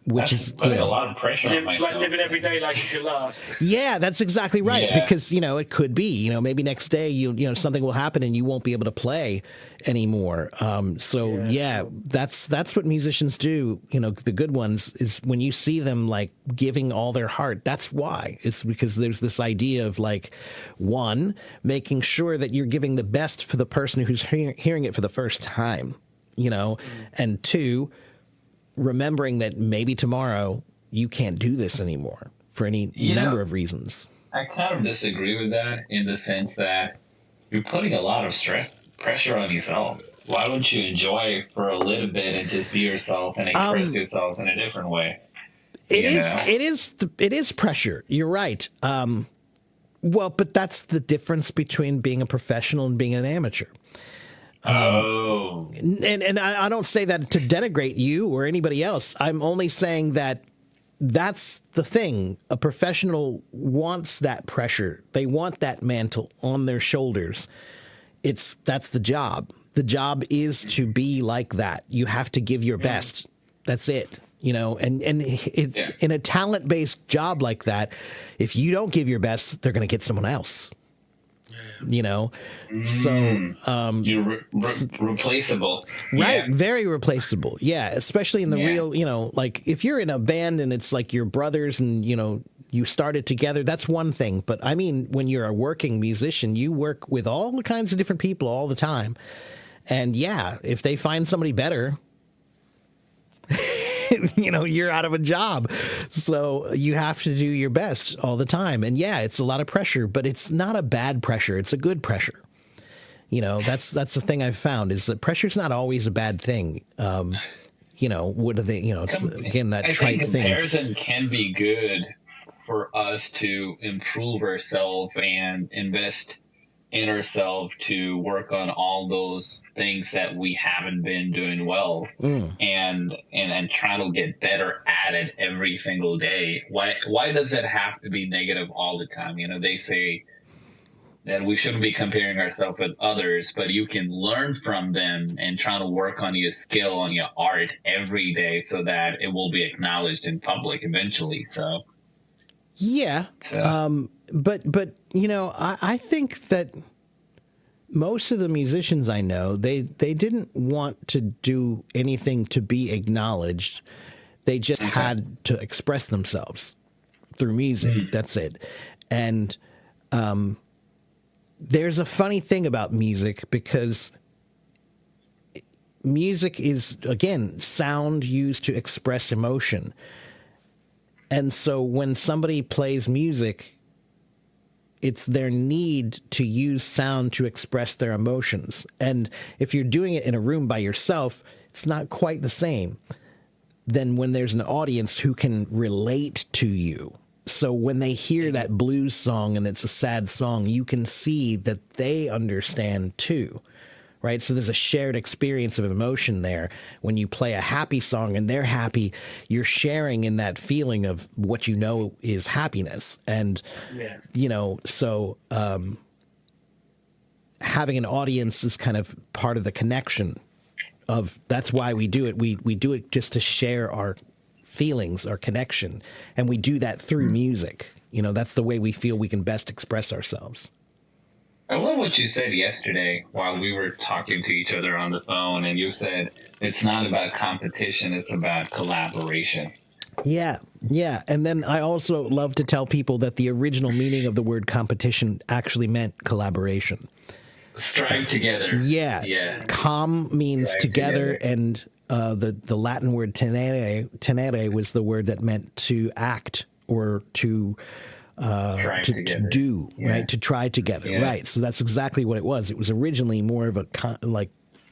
which is putting a lot of pressure on myself. It's like living every day like it's your last. Yeah, that's exactly right. Yeah. Because, you know, it could be, you know, maybe next day, you know, something will happen and you won't be able to play anymore. That's what musicians do. You know, the good ones is when you see them like giving all their heart. That's why. It's because there's this idea of like, one, making sure that you're giving the best for the person who's hearing it for the first time. You know, and two, remembering that maybe tomorrow you can't do this anymore for any number of reasons. I kind of disagree with that in the sense that you're putting a lot of pressure on yourself. Why wouldn't you enjoy for a little bit and just be yourself and express yourself in a different way? It is pressure. You're right. Well, but that's the difference between being a professional and being an amateur. And I don't say that to denigrate you or anybody else. I'm only saying that that's the thing. A professional wants that pressure. They want that mantle on their shoulders. That's the job. The job is to be like that. You have to give your best. That's it. You know, and in a talent-based job like that, if you don't give your best, they're going to get someone else. You know, so you're replaceable, right? Very replaceable. Yeah, especially in the real, you know, like if you're in a band and it's like your brothers and, you know, you started together, that's one thing. But I mean, when you're a working musician, you work with all kinds of different people all the time. And yeah, if they find somebody better, you know, you're out of a job. So you have to do your best all the time. And yeah, it's a lot of pressure, but it's not a bad pressure. It's a good pressure. You know, that's the thing I've found is that pressure's not always a bad thing. You know, what are they, you know, it's again, that trite thing. Comparison can be good for us to improve ourselves and invest in ourselves to work on all those things that we haven't been doing well and try to get better at it every single day. Why does it have to be negative all the time? You know, they say that we shouldn't be comparing ourselves with others, but you can learn from them and try to work on your skill, on your art every day so that it will be acknowledged in public eventually. So yeah. But you know, I think that most of the musicians I know, they didn't want to do anything to be acknowledged. They just had to express themselves through music. That's it. And there's a funny thing about music because music is, again, sound used to express emotion. And so when somebody plays music, it's their need to use sound to express their emotions. And if you're doing it in a room by yourself, it's not quite the same than when there's an audience who can relate to you. So when they hear that blues song and it's a sad song, you can see that they understand too. Right? So there's a shared experience of emotion there. When you play a happy song and they're happy, you're sharing in that feeling of what you know is happiness. And, you know, so having an audience is kind of part of the connection that's why we do it. We do it just to share our feelings, our connection, and we do that through music. You know, that's the way we feel we can best express ourselves. I love what you said yesterday while we were talking to each other on the phone, and you said it's not about competition, it's about collaboration. Yeah, yeah. And then I also love to tell people that the original meaning of the word competition actually meant collaboration. Strive together. Yeah. Yeah. Com means Strive together, together. and the Latin word tenere was the word that meant to act or to to do, right? To try together, right? So that's exactly what it was. It was originally more of a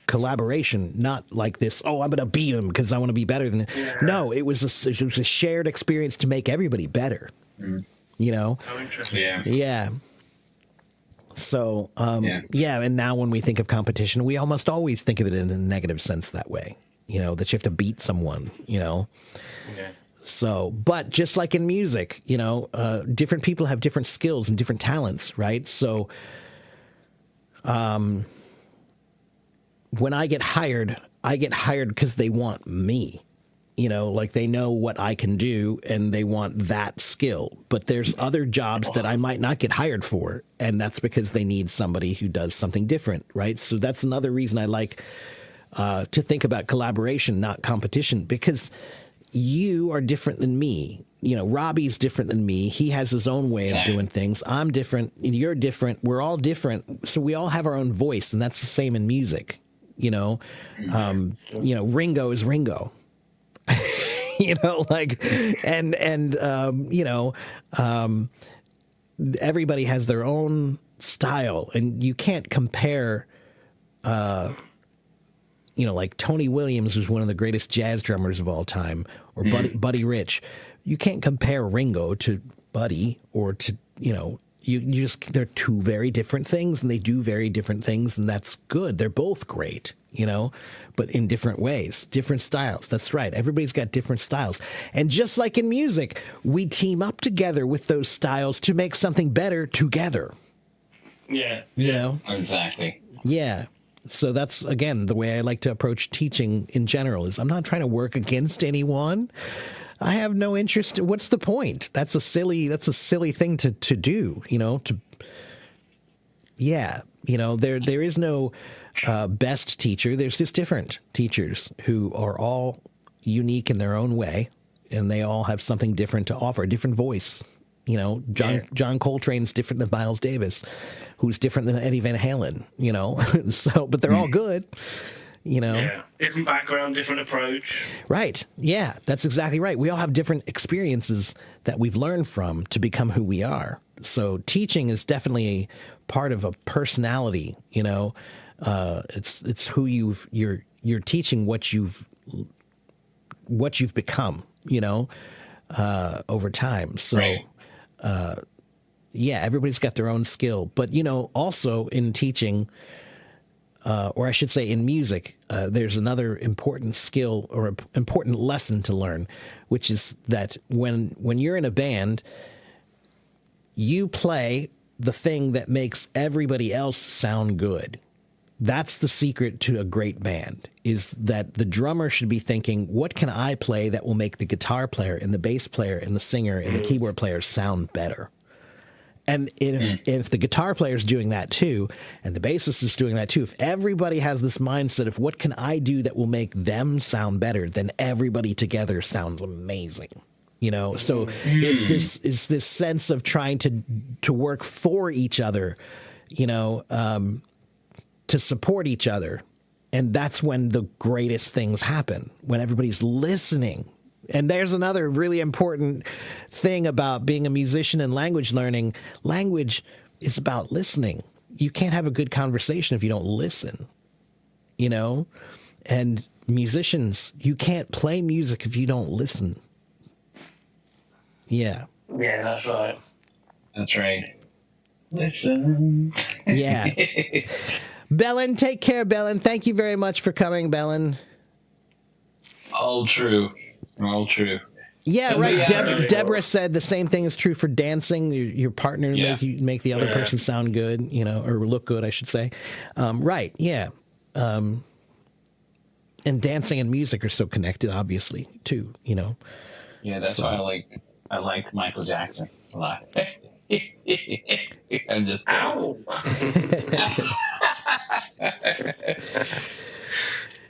collaboration, not like this. Oh, I'm going to beat him because I want to be better than him. Yeah. No, it was a shared experience to make everybody better. You know? How interesting. Yeah. Yeah. So, yeah, and now when we think of competition, we almost always think of it in a negative sense that way. You know, that you have to beat someone. You know. Yeah. So, but just like in music, you know, different people have different skills and different talents, right? So, when I get hired because they want me, you know, like they know what I can do and they want that skill. But there's other jobs that I might not get hired for, and that's because they need somebody who does something different, right? So that's another reason I like to think about collaboration, not competition, because you are different than me. You know, Robbie's different than me. He has his own way of doing things. I'm different. You're different. We're all different. So we all have our own voice, and that's the same in music. You know, Ringo is Ringo. You know, like, and you know, everybody has their own style, and you can't compare. You know, like Tony Williams was one of the greatest jazz drummers of all time, or Buddy Rich. You can't compare Ringo to Buddy or to, you know, you just, they're two very different things and they do very different things, and that's good. They're both great, you know, but in different ways, different styles. That's right. Everybody's got different styles. And just like in music, we team up together with those styles to make something better together. Yeah. You know? Exactly. Yeah. So that's, again, the way I like to approach teaching in general is I'm not trying to work against anyone. I have no interest. What's the point? That's a silly thing to do, you know, you know, there is no best teacher. There's just different teachers who are all unique in their own way, and they all have something different to offer, a different voice. You know, John Coltrane's different than Miles Davis, who's different than Eddie Van Halen, you know. So, but they're all good, you know. Yeah. Different background, different approach. Right. Yeah, that's exactly right. We all have different experiences that we've learned from to become who we are. So teaching is definitely part of a personality, you know. It's who you're teaching what you've become, you know, over time. So right. Yeah, everybody's got their own skill. But, you know, also in teaching, or I should say in music, there's another important skill or important lesson to learn, which is that when you're in a band, you play the thing that makes everybody else sound good. That's the secret to a great band, is that the drummer should be thinking, what can I play that will make the guitar player and the bass player and the singer and the keyboard player sound better? And if the guitar player is doing that too, and the bassist is doing that too, if everybody has this mindset of what can I do that will make them sound better, then everybody together sounds amazing. You know, so it's this sense of trying to work for each other, you know, to support each other. And that's when the greatest things happen, when everybody's listening. And there's another really important thing about being a musician and language learning. Language is about listening. You can't have a good conversation if you don't listen, you know? And musicians, you can't play music if you don't listen. Yeah. Yeah, that's right. That's right. Listen. Yeah. Belen, take care, Belen. Thank you very much for coming, Belen. All true. All true. Yeah, And right. we- Deborah said the same thing is true for dancing. Your partner make the other person sound good, you know, or look good, I should say. Right. Yeah. and dancing and music are so connected, obviously, too. Yeah, that's So- why I like Michael Jackson a lot. I'm just kidding. Ow!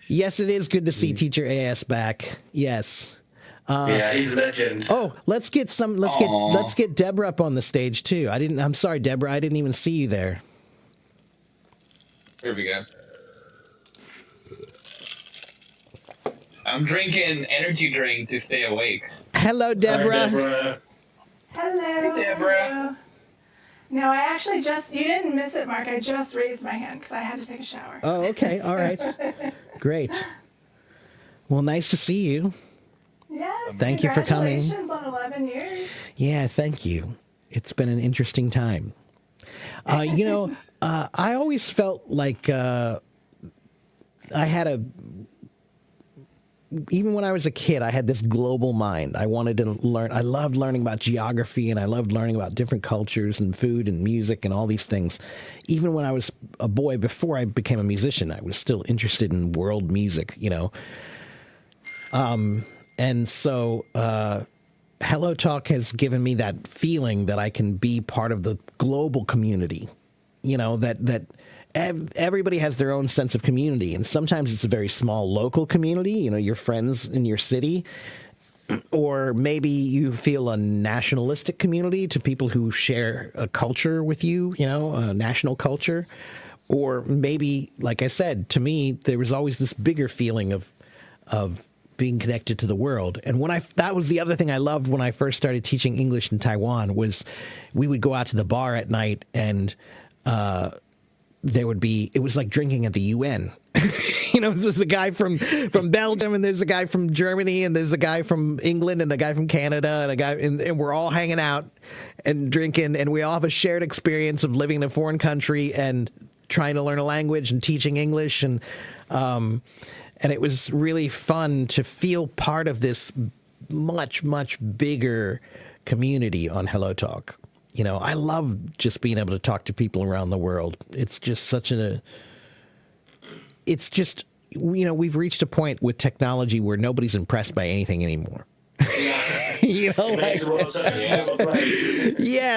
Yes, it is good to see Teacher AS back. Yes. Yeah, he's a legend. Oh, let's get Deborah up on the stage too. I'm sorry, Deborah, I didn't even see you there. Here we go. I'm drinking energy drink to stay awake. Hello, Deborah. Sorry, Deborah. Hello. Hey, Deborah. Hello. No, I actually you didn't miss it, Mark. I just raised my hand because I had to take a shower. Oh, okay. All right. Great. Well, nice to see you. Yes. Thank you for coming. Congratulations on 11 years. Yeah, thank you. It's been an interesting time. I always felt like I had even when I was a kid, I had this global mind. I wanted to learn. I loved learning about geography, and I loved learning about different cultures and food and music and all these things. Even when I was a boy, before I became a musician, I was still interested in world music, And so Hello Talk has given me that feeling that I can be part of the global community, that everybody has their own sense of community. And sometimes it's a very small local community, your friends in your city. Or maybe you feel a nationalistic community to people who share a culture with you, a national culture. Or maybe, like I said, to me, there was always this bigger feeling of being connected to the world. And that was the other thing I loved when I first started teaching English in Taiwan was we would go out to the bar at night and it was like drinking at the UN. There's a guy from Belgium and there's a guy from Germany and there's a guy from England and a guy from Canada and we're all hanging out and drinking, and we all have a shared experience of living in a foreign country and trying to learn a language and teaching English. And it was really fun to feel part of this much, much bigger community on Hello Talk. I love just being able to talk to people around the world. It's just we've reached a point with technology where nobody's impressed by anything anymore. Yeah,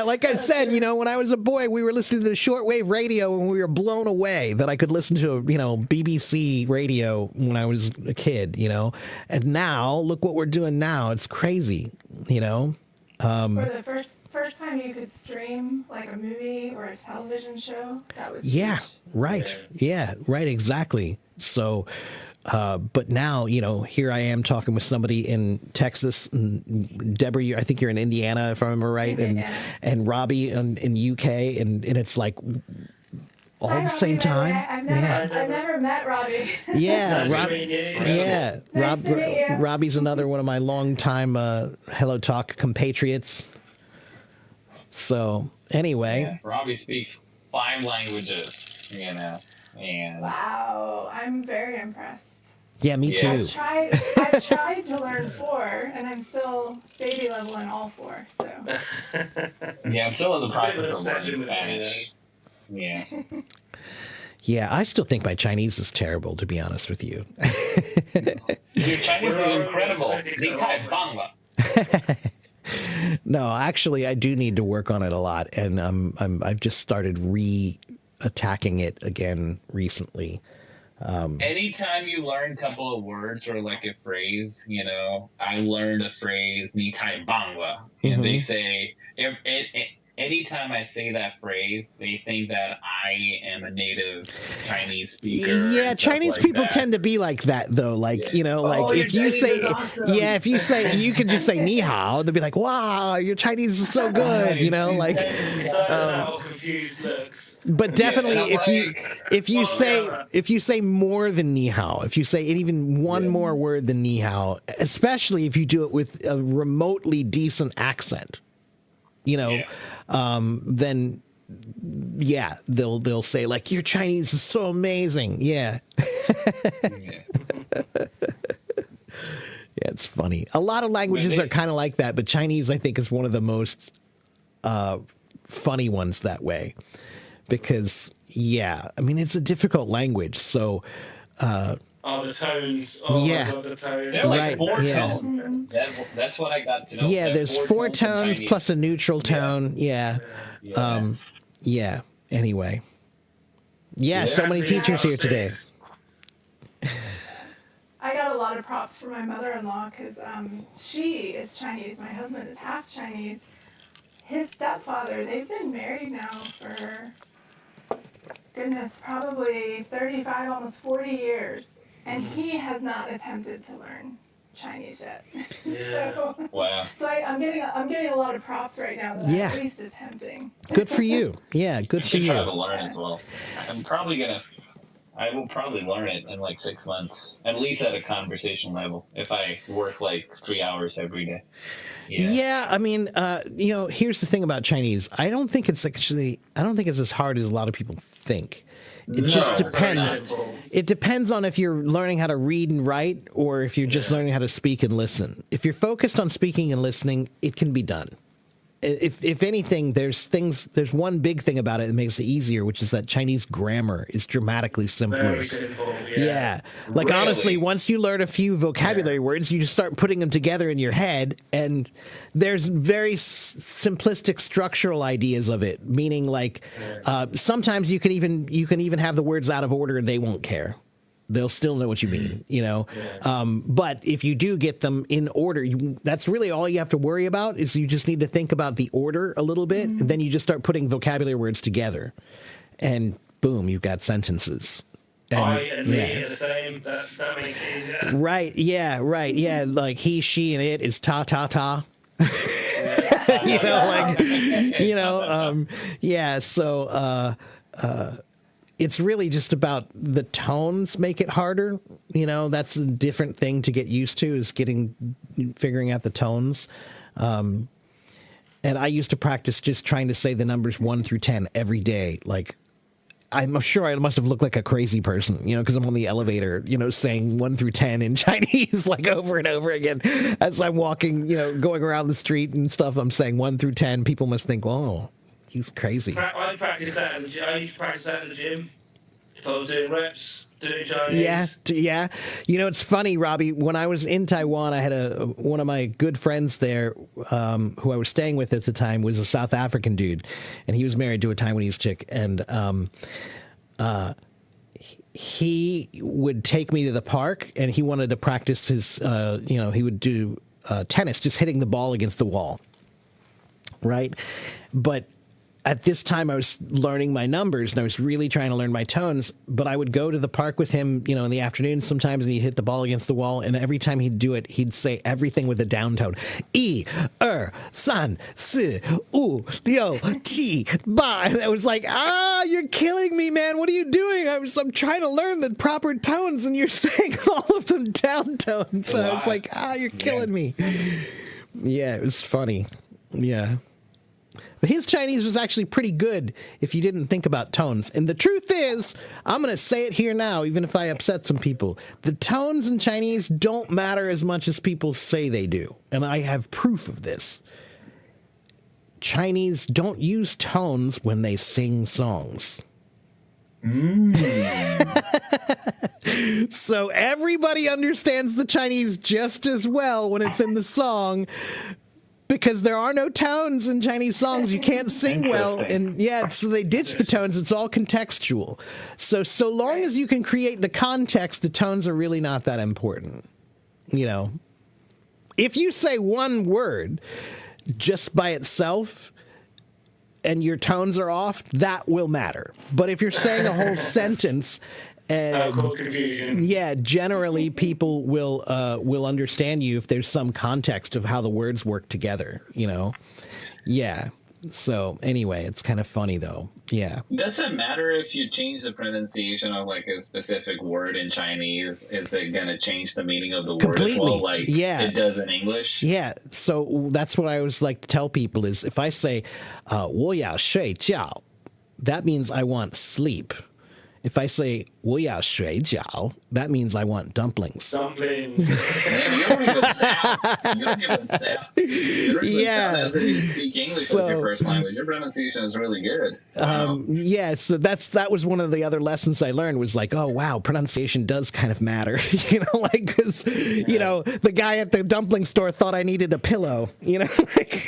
like I said, when I was a boy, we were listening to the shortwave radio and we were blown away that I could listen to, BBC radio when I was a kid, And now, look what we're doing now. It's crazy, For the first time you could stream like a movie or a television show, that was Yeah, huge. right. Yeah, right, exactly. So, but now, here I am talking with somebody in Texas, and Deborah, I think you're in Indiana, if I remember right, and Robbie in UK, and it's like all Hi, at the same Robbie, by the way. time. I've never met Robbie. Yeah, Nice to meet you. yeah. Nice to meet you. Robbie's another one of my longtime Hello Talk compatriots. So anyway, Yeah, Robbie speaks 5 languages, and Wow, I'm very impressed. yeah, me Yeah. too. I've tried to learn 4, and I'm still baby level in all 4. So yeah, I'm still in the process of obsession learning with Spanish. Yeah. Yeah, I still think my Chinese is terrible, to be honest with you. Your Chinese is incredible. Ni tai bang le. No, actually, I do need to work on it a lot, and I've just started attacking it again recently. Anytime you learn a couple of words or like a phrase, I learned a phrase, ni tai bang le. And they say, anytime I say that phrase, they think that I am a native Chinese speaker. Yeah, and stuff Chinese like people that. tend to be like that, though. Like, Oh, your if you Chinese say, is awesome. yeah, if you say, you can just say ni hao, they'll be like, wow, your Chinese is so good, like. Confused look. But definitely, Yeah, if you say more than ni hao, if you say even one more word than ni hao, especially if you do it with a remotely decent accent, then yeah, they'll say like your Chinese is so amazing. Yeah. Yeah. Yeah, it's funny. A lot of languages are kind of like that, but Chinese, I think, is one of the most funny ones that way. Because, yeah, I mean, it's a difficult language. So Oh, the tones. Oh Yeah. my god, the tones. There are like Right, 4 yeah. tones. That's what I got to know. Yeah, there's 4 tones in plus a neutral tone. Yeah. Yeah. Yeah. Anyway. Yeah, Yeah, so many Actually, teachers here today. I got a lot of props for my mother-in-law because she is Chinese. My husband is half Chinese. His stepfather, they've been married now for, goodness, probably 35, almost 40 years. And he has not attempted to learn Chinese yet. Yeah. Wow. So I'm getting a lot of props right now that I'm Yeah. at least attempting. Good for you. Yeah, good I for should try to you. learn as well. I will probably learn it in like 6 months, at least at a conversation level, if I work like 3 hours every day. Yeah, I mean, here's the thing about Chinese. I don't think it's as hard as a lot of people think. It just No, depends. simple. It depends on if you're learning how to read and write or if you're just learning how to speak and listen. If you're focused on speaking and listening, it can be done. If anything, there's one big thing about it that makes it easier, which is that Chinese grammar is dramatically simpler. Very simple. Yeah. Like, Really? honestly, once you learn a few vocabulary words, you just start putting them together in your head. And there's very simplistic structural ideas of it, meaning like sometimes you can even have the words out of order and they won't care. They'll still know what you mean, But if you do get them in order, that's really all you have to worry about is you just need to think about the order a little bit. And then you just start putting vocabulary words together. And boom, you've got sentences. And, I and me are the same. That makes it easier. Right. Yeah. Right. Yeah. Like he, she, and it is ta ta ta. Yeah. So it's really just about the tones make it harder. That's a different thing to get used to is figuring out the tones. And I used to practice just trying to say the numbers 1 through 10 every day. Like, I'm sure I must have looked like a crazy person, because I'm on the elevator, saying 1 through 10 in Chinese, like over and over again. As I'm walking, going around the street and stuff, I'm saying 1 through 10. People must think, whoa, he's crazy. I practice that in the gym. I used to practice that in the gym. If I was doing reps, doing Chinese. Yeah. It's funny, Robbie. When I was in Taiwan, I had one of my good friends there who I was staying with at the time was a South African dude, and he was married to a Taiwanese chick, and he would take me to the park, and he wanted to practice his, he would do tennis, just hitting the ball against the wall, right? But at this time, I was learning my numbers and I was really trying to learn my tones, but I would go to the park with him, in the afternoon sometimes, and he'd hit the ball against the wall. And every time he'd do it, he'd say everything with a down tone. 1, 2, 3, 4, 5, 6, 7, 8. And I was like, you're killing me, man. What are you doing? I'm trying to learn the proper tones and you're saying all of them down tones. And I was like, you're killing me. Yeah, it was funny. Yeah. But his Chinese was actually pretty good if you didn't think about tones. And the truth is, I'm going to say it here now, even if I upset some people. The tones in Chinese don't matter as much as people say they do. And I have proof of this. Chinese don't use tones when they sing songs. So everybody understands the Chinese just as well when it's in the song. Because there are no tones in Chinese songs. You can't sing well. And so they ditch the tones. It's all contextual. So long as you can create the context, the tones are really not that important. If you say one word just by itself and your tones are off, that will matter. But if you're saying a whole sentence, cause confusion. yeah, generally people will understand you if there's some context of how the words work together, Yeah. So anyway, it's kind of funny though. Yeah. Does it matter if you change the pronunciation of like a specific word in Chinese? Is it gonna change the meaning of the word as well, like it does in English? Yeah. So that's what I always like to tell people is if I say 我要睡觉, that means I want sleep. If I say 我要水饺, that means I want dumplings. Dumplings. Man, you don't even sound. You don't even sound. You don't even Yeah. sound as if you speak English So- as your first language. Your pronunciation is really good. Yeah, so that was one of the other lessons I learned was like, oh wow, pronunciation does kind of matter, you know, like because you know the guy at the dumpling store thought I needed a pillow, you know, like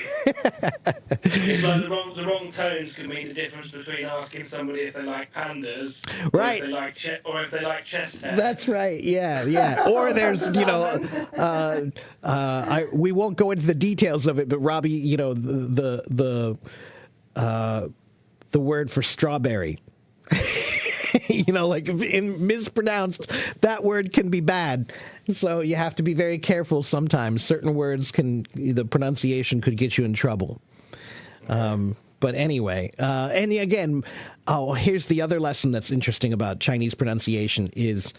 It's like the wrong tones can mean the difference between asking somebody if they like pandas, Right. or if they like or if they like chest hair. that's right, yeah. Or there's you know, we won't go into the details of it, but Robbie, you know the word for strawberry. You know, like if in mispronounced, that word can be bad. So you have to be very careful sometimes. Certain words the pronunciation could get you in trouble. But anyway, and again, here's the other lesson that's interesting about Chinese pronunciation is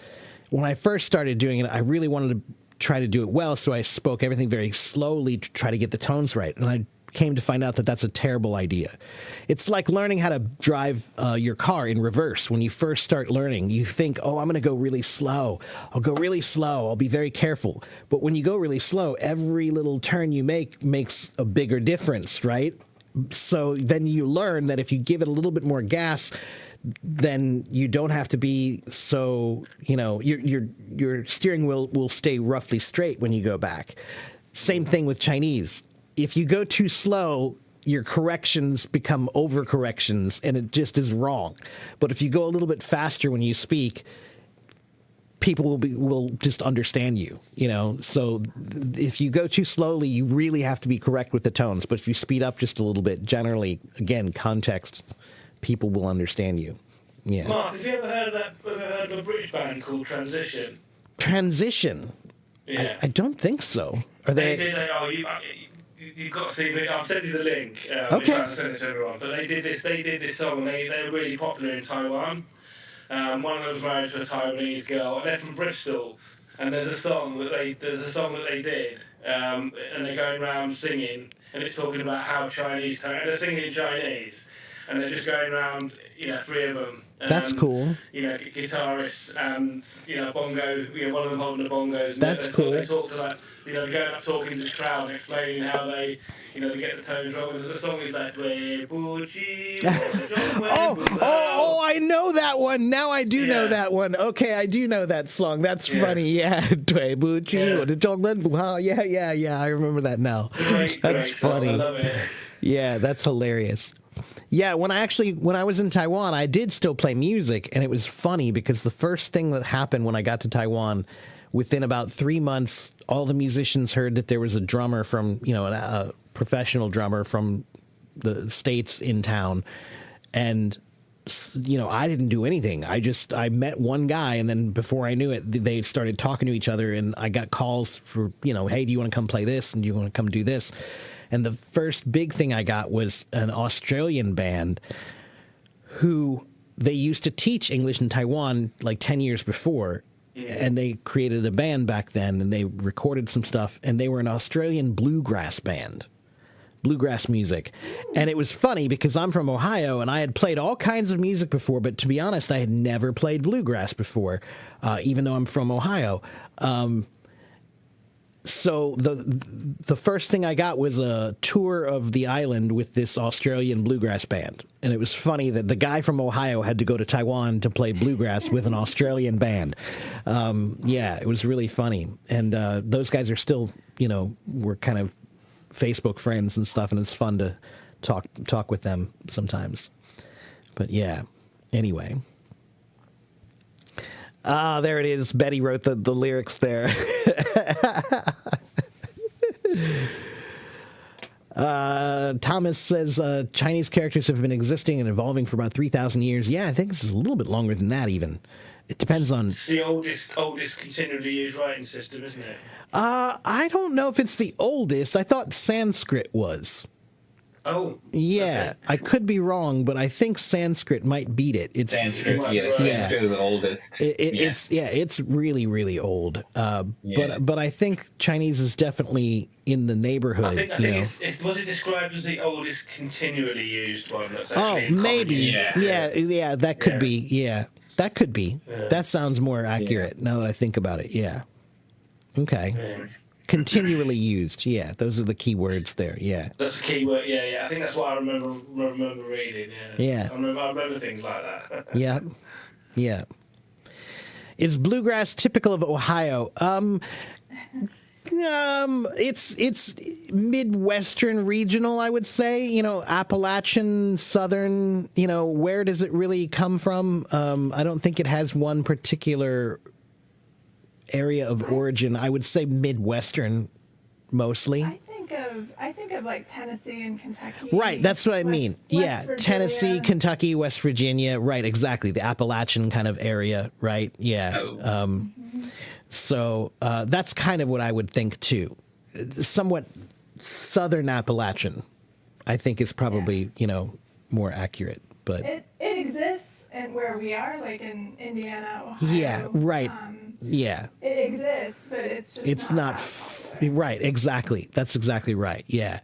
when I first started doing it, I really wanted to try to do it well. So I spoke everything very slowly to try to get the tones right. And I came to find out that that's a terrible idea. It's like learning how to drive your car in reverse. When you first start learning, you think, oh, I'm going to go really slow. I'll go really slow. I'll be very careful. But when you go really slow, every little turn you make makes a bigger difference, right? So then you learn that if you give it a little bit more gas, then you don't have to be so, you know, your steering wheel will stay roughly straight when you go back. Same thing with Chinese. If you go too slow, your corrections become overcorrections and it just is wrong. But if you go a little bit faster when you speak, people will just understand you, you know. So if you go too slowly, you really have to be correct with the tones. But if you speed up just a little bit, generally, again, context, people will understand you. Yeah. Mark, have you ever heard of a British band called Transition? Transition. Yeah. I don't think so. Are They they? did. You've got to see it. I'll send you the link. Okay. I'll send it to everyone. But they did this song, and they were really popular in Taiwan. One of them was married to a Taiwanese girl, and they're from Bristol. And there's a song that they did, and they're going around singing, and it's talking about how Chinese, and they're singing in Chinese, and they're just going around, you know, three of them. That's cool. You know, guitarist and, you know, bongo, you know, one of them holding the bongos. And That's cool. They talk to that, you know, going up talking to the crowd and explaining how they, you know, they get the tones wrong. And the song is like, I know that one. Now I do know Yeah. that one. Okay, I do know that song. That's Yeah. funny. Yeah. 对不起，我的中文不好. Yeah. I remember that now. That's great song, I funny. love it. Yeah, that's hilarious. Yeah, when I was in Taiwan, I did still play music, and it was funny because the first thing that happened when I got to Taiwan, within about 3 months, all the musicians heard that there was a drummer from, you know, a professional drummer from the States in town, and you know, I didn't do anything. I met one guy, and then before I knew it, they started talking to each other, and I got calls for, you know, hey, do you want to come play this, and do you want to come do this? And the first big thing I got was an Australian band who they used to teach English in Taiwan like 10 years before. And they created a band back then, and they recorded some stuff, and they were an Australian bluegrass band. Bluegrass music. And it was funny because I'm from Ohio and I had played all kinds of music before, but to be honest, I had never played bluegrass before, even though I'm from Ohio. So the first thing I got was a tour of the island with this Australian bluegrass band. And it was funny that the guy from Ohio had to go to Taiwan to play bluegrass with an Australian band. Yeah, it was really funny. And those guys are still, you know, we're kind of Facebook friends and stuff, and it's fun to talk with them sometimes. But yeah, anyway. There it is. Betty wrote the lyrics there. Thomas says Chinese characters have been existing and evolving for about 3,000 years. Yeah, I think this is a little bit longer than that even. It depends on... It's the oldest continually used writing system, isn't it? I don't know if it's the oldest. I thought Sanskrit was. Oh. Yeah, okay. I could be wrong, but I think Sanskrit might beat it. It's Sanskrit, it's- Sanskrit is the oldest. It's really, really old. Yeah. But I think Chinese is definitely in the neighborhood. I think you know. was it described as the oldest continually used one? That's Oh, actually in common maybe. use? Yeah, that could Yeah. be. Yeah, that could be. Yeah. That sounds more accurate now that I think about it. Yeah. Okay. Yeah. Continually used. Yeah, those are the key words there. Yeah. That's the key word. Yeah, yeah. I think that's what I remember reading. Yeah. Yeah. I remember things like that. Yeah. Yeah. Is bluegrass typical of Ohio? It's Midwestern regional, I would say. You know, Appalachian, Southern. You know, where does it really come from? I don't think it has one particular area of origin. I would say Midwestern, mostly. I think of like Tennessee and Kentucky. Right, that's what I mean. Yeah, Virginia. Tennessee, Kentucky, West Virginia. Right, exactly. The Appalachian kind of area. Right. Yeah. So that's kind of what I would think too. Somewhat Southern Appalachian, I think, is probably more accurate. But It exists and where we are, like in Indiana, Ohio. yeah, right. Yeah. It exists, but it's Not right. Exactly. That's exactly right. Yeah.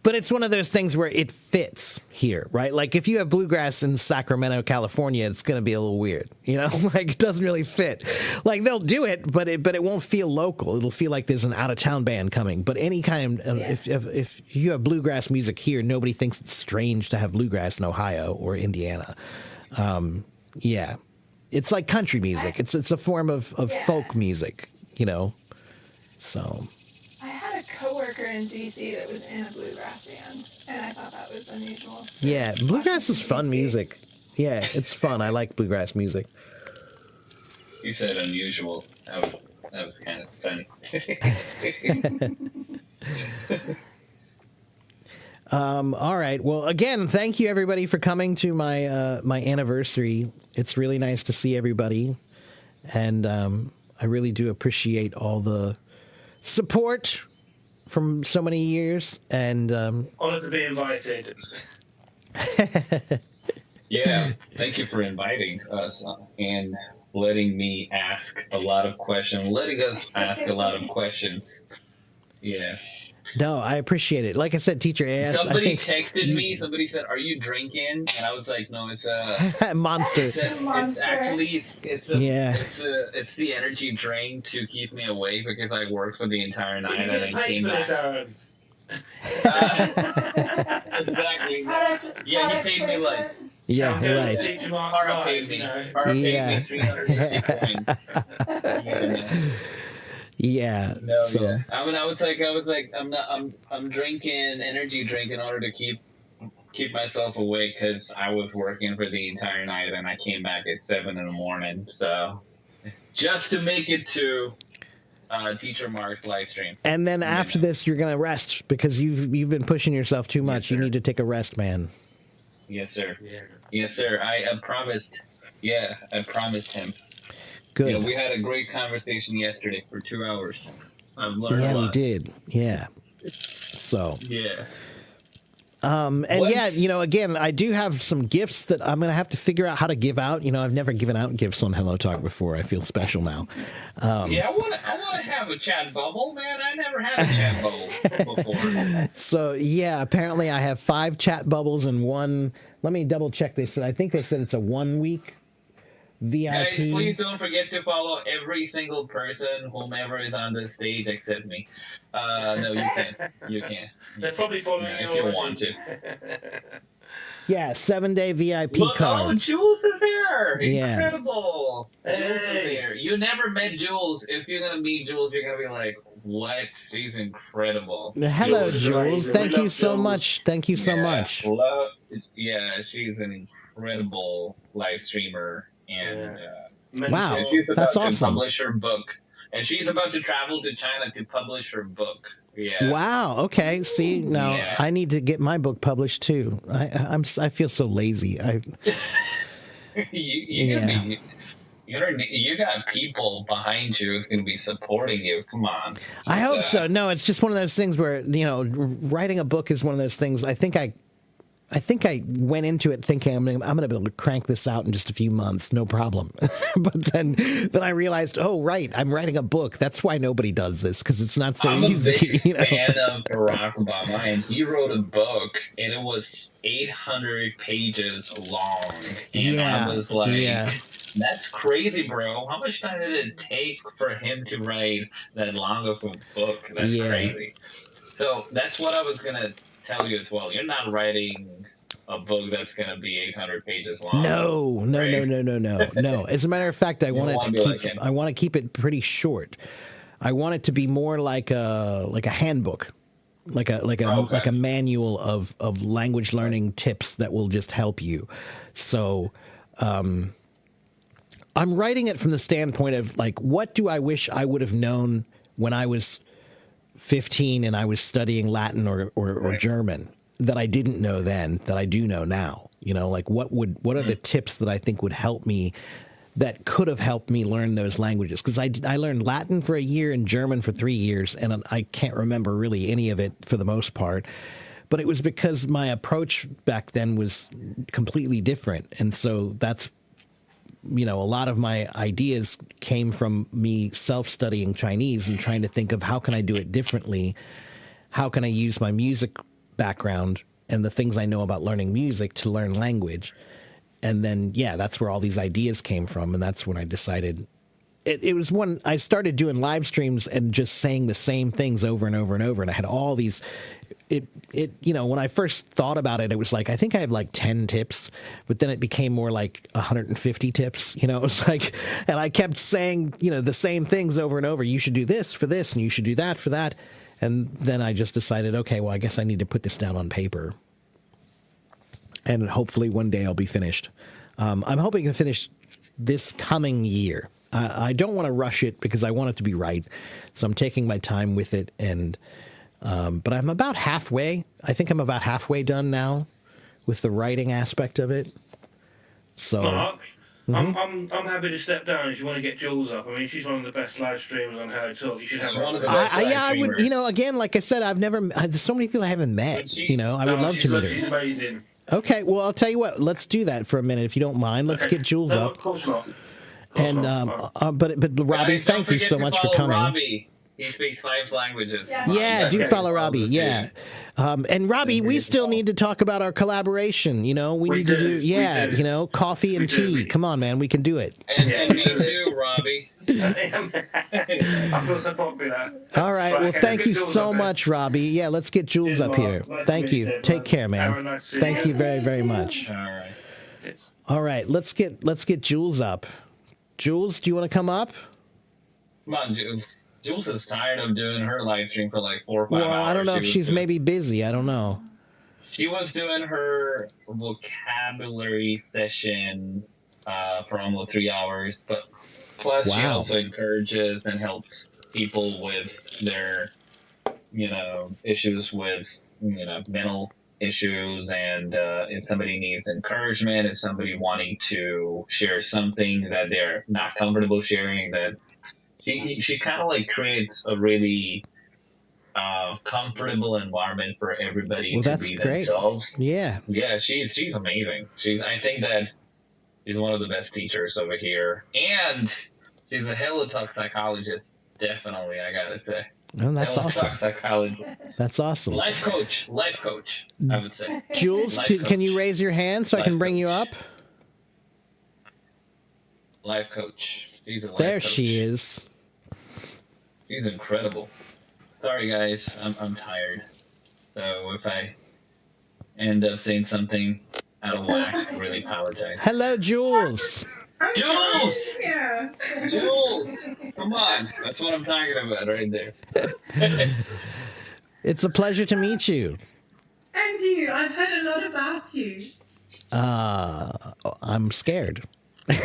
But it's one of those things where it fits here, right? Like if you have bluegrass in Sacramento, California, it's going to be a little weird, like it doesn't really fit. Like they'll do it, but it won't feel local. It'll feel like there's an out of town band coming. But any kind of, if you have bluegrass music here, nobody thinks it's strange to have bluegrass in Ohio or Indiana. Yeah. It's like country music. It's a form of folk music, So I had a coworker in DC that was in a bluegrass band, and I thought that was unusual. yeah, bluegrass is fun DC. music. Yeah, it's fun. I like bluegrass music. You said unusual. That was kind of funny. All right. Well, again, thank you everybody for coming to my my anniversary. It's really nice to see everybody, and I really do appreciate all the support from so many years. And Honored to be invited. Yeah, thank you for inviting us and letting me ask a lot of questions, letting us ask a lot of questions. Yeah. no, I appreciate it. Like I said, Teacher AS, Somebody I think texted me. Somebody said, "Are you drinking?" And I was like, "No, it's a." Monster. It's Monster. actually it's Yeah. it's the energy drink to keep me awake because I worked for the entire night and then Thank came you for this, back. Aaron. Exactly. Product Yeah, he paid me like placement. Yeah, I'm going to right. teach you Mark Para Live, paid you me. know. Para paid Yeah. me 350 points. Yeah. Yeah. No, so yeah. I mean, I was like, I'm drinking energy drink in order to keep myself awake because I was working for the entire night and I came back at 7 a.m. So just to make it to Teacher Mark's live stream. and then after this, you're gonna rest because you've been pushing yourself too much. You sir. need to take a rest, man. Yes, sir. Yeah. Yes, sir. I promised. Yeah, I promised him. Good. Yeah, we had a great conversation yesterday for 2 hours. I've learned a Yeah, lot. we did. Yeah. So, Yeah. and What's- yeah, again, I do have some gifts that I'm going to have to figure out how to give out. I've never given out gifts on Hello Talk before. I feel special now. Yeah, I want to have a chat bubble, man. I never had a chat bubble before. So, yeah, apparently I have 5 chat bubbles and one. Let me double check this. I think they said it's a 1 week VIP. Guys, please don't forget to follow every single person, whomever is on this stage except me. No, you can't. You can't. They're probably following Yeah, you if you already. want to. Yeah, 7-day VIP Look, oh, card. Jules is here! Yeah. Incredible! Jules is Hey. here. You never met Jules. If you're gonna meet Jules, you're gonna be like, "What? She's incredible." Hello, Jules, Jules. right. Thank We you love so Jules. much. Thank you so Yeah, much. Yeah, she's an incredible live streamer, and Wow. and she's about That's to awesome. publish her book. And she's about to travel to China to publish her book. Yeah. Wow. Okay. See, now Yeah. I need to get my book published too. I feel so lazy. You got people behind you who's going to be supporting you. Come on. I hope so. No, it's just one of those things where writing a book is one of those things. I think I went into it thinking I'm going to be able to crank this out in just a few months, no problem. But then I realized, oh right, I'm writing a book. That's why nobody does this because it's not so I'm a easy. big fan of Barack Obama, and he wrote a book, and it was 800 pages long. And Yeah, I was like, yeah. That's crazy, bro. How much time did it take for him to write that long of a book? That's Yeah. crazy. So that's what I was gonna tell you as well. You're not writing a book that's gonna be 800 pages long. No. As a matter of fact, I want wanna be like him. I want to keep it pretty short. I want it to be more like a handbook, like a manual of language learning tips that will just help you. So I'm writing it from the standpoint of like, what do I wish I would have known when I was 15 and I was studying Latin or German that I didn't know then that I do know now? You know, like what are the tips that I think would help me, that could have helped me learn those languages? Because I learned Latin for a year and German for 3 years, and I can't remember really any of it for the most part. But it was because my approach back then was completely different. And so that's, you know, a lot of my ideas came from me self-studying Chinese and trying to think of how can I do it differently? How can I use my music background and the things I know about learning music to learn language? And then, yeah, that's where all these ideas came from. And that's when I decided it was when I started doing live streams and just saying the same things over and over and over. And I had all these, you know, when I first thought about it, it was like, I think I have like 10 tips, but then it became more like 150 tips, you know, it was like, and I kept saying, you know, the same things over and over. You should do this for this and you should do that for that. And then I just decided, okay, well, I guess I need to put this down on paper. And hopefully one day I'll be finished. I'm hoping to finish this coming year. I don't want to rush it because I want it to be right. So I'm taking my time with it. And but I'm about halfway. I think I'm about halfway done now with the writing aspect of it. So Mark, I'm happy to step down if you want to get Jules up. I mean, she's one of the best live streamers on How to Talk. You should have She's her one on of the the best. I would, you know, again, like I said, there's so many people I haven't met. You know, I would love to meet her. She's amazing. Okay, well, I'll tell you what. Let's do that for a minute, if you don't mind. Let's get Jules No, up. Of course not. And but Robbie, Guys, don't thank you forget so to much for follow coming. Robbie. He speaks 5 languages. Yeah. Yeah, do Okay. follow Robbie. Yeah, and Robbie, we still need to talk about our collaboration. You know, we need to do. Yeah, do. you know, coffee and We do. tea. Come on, man, we can do it. And me too, Robbie. I feel so popular. All right. Right, Well, okay, thank get you Jules so up there. much, Robbie. Yeah, let's get Jules Cheers, up Mark. here. Nice to Thank meet you. you, Take bud. care, man. Aaron, nice to see Thank you. you very, very much. All right. All right, let's get Jules up. Jules, do you want to come up? Come on, Jules. Jules is tired of doing her live stream for like 4 or 5 hours. Well, I don't know if was she's doing- maybe busy. I don't know. She was doing her vocabulary session for almost 3 hours, but plus she Wow. also encourages and helps people with their, you know, issues with, you know, mental issues, and if somebody needs encouragement, if somebody wanting to share something that they're not comfortable sharing, that she kind of like creates a really comfortable environment for everybody Well, to that's be great. themselves. Yeah. Yeah, she's amazing. I think that she's one of the best teachers over here, and she's a Hello Talk psychologist. Definitely, I gotta say. Oh, that's Hello awesome. Talk psychologist, That's awesome. life coach, I would say. Jules, Life can you coach. raise your hand so I Life can bring you coach. up? Life coach. She's a life There coach. she is. She's incredible. Sorry, guys, I'm tired. So if I end up saying something out of whack, I really apologize. Hello, Jules. Jules! Yeah. Jules! Come on. That's what I'm talking about right there. It's a pleasure to meet you. And you, I've heard a lot about you. I'm scared. Me.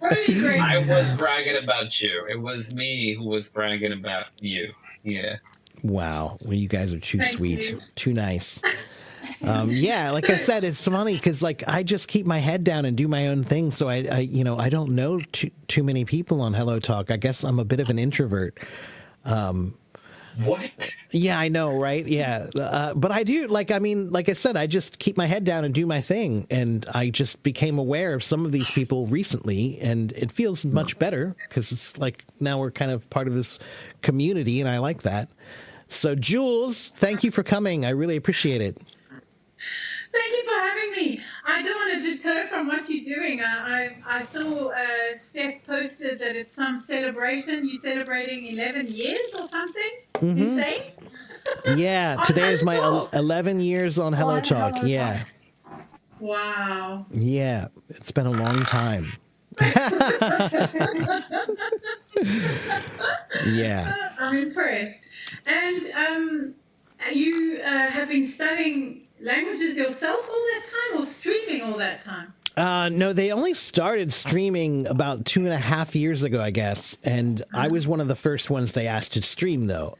Really great. I was bragging about you. It was me who was bragging about you. Yeah. Wow. Well, you guys are too Thank sweet, you. too nice. Yeah, like I said, it's funny because like I just keep my head down and do my own thing. So I you know, I don't know too many people on Hello Talk. I guess I'm a bit of an introvert. What? Yeah, I know, right? Yeah, but I do like I said, I just keep my head down and do my thing, and I just became aware of some of these people recently, and it feels much better because it's like now we're kind of part of this community, and I like that. So, Jules, thank you for coming. I really appreciate it. Thank you for having me. I don't want to deter from what you're doing. I saw Steph posted that it's some celebration. You're celebrating 11 years or something. Insane. Yeah, On today is my Hello Talk. 11 years on Hello On Talk. Hello Yeah. Wow. Yeah, it's been a long time. Yeah. I'm impressed. And you have been studying languages yourself all that time, or streaming all that time? No, they only started streaming about 2.5 years ago, I guess. And I was one of the first ones they asked to stream, though.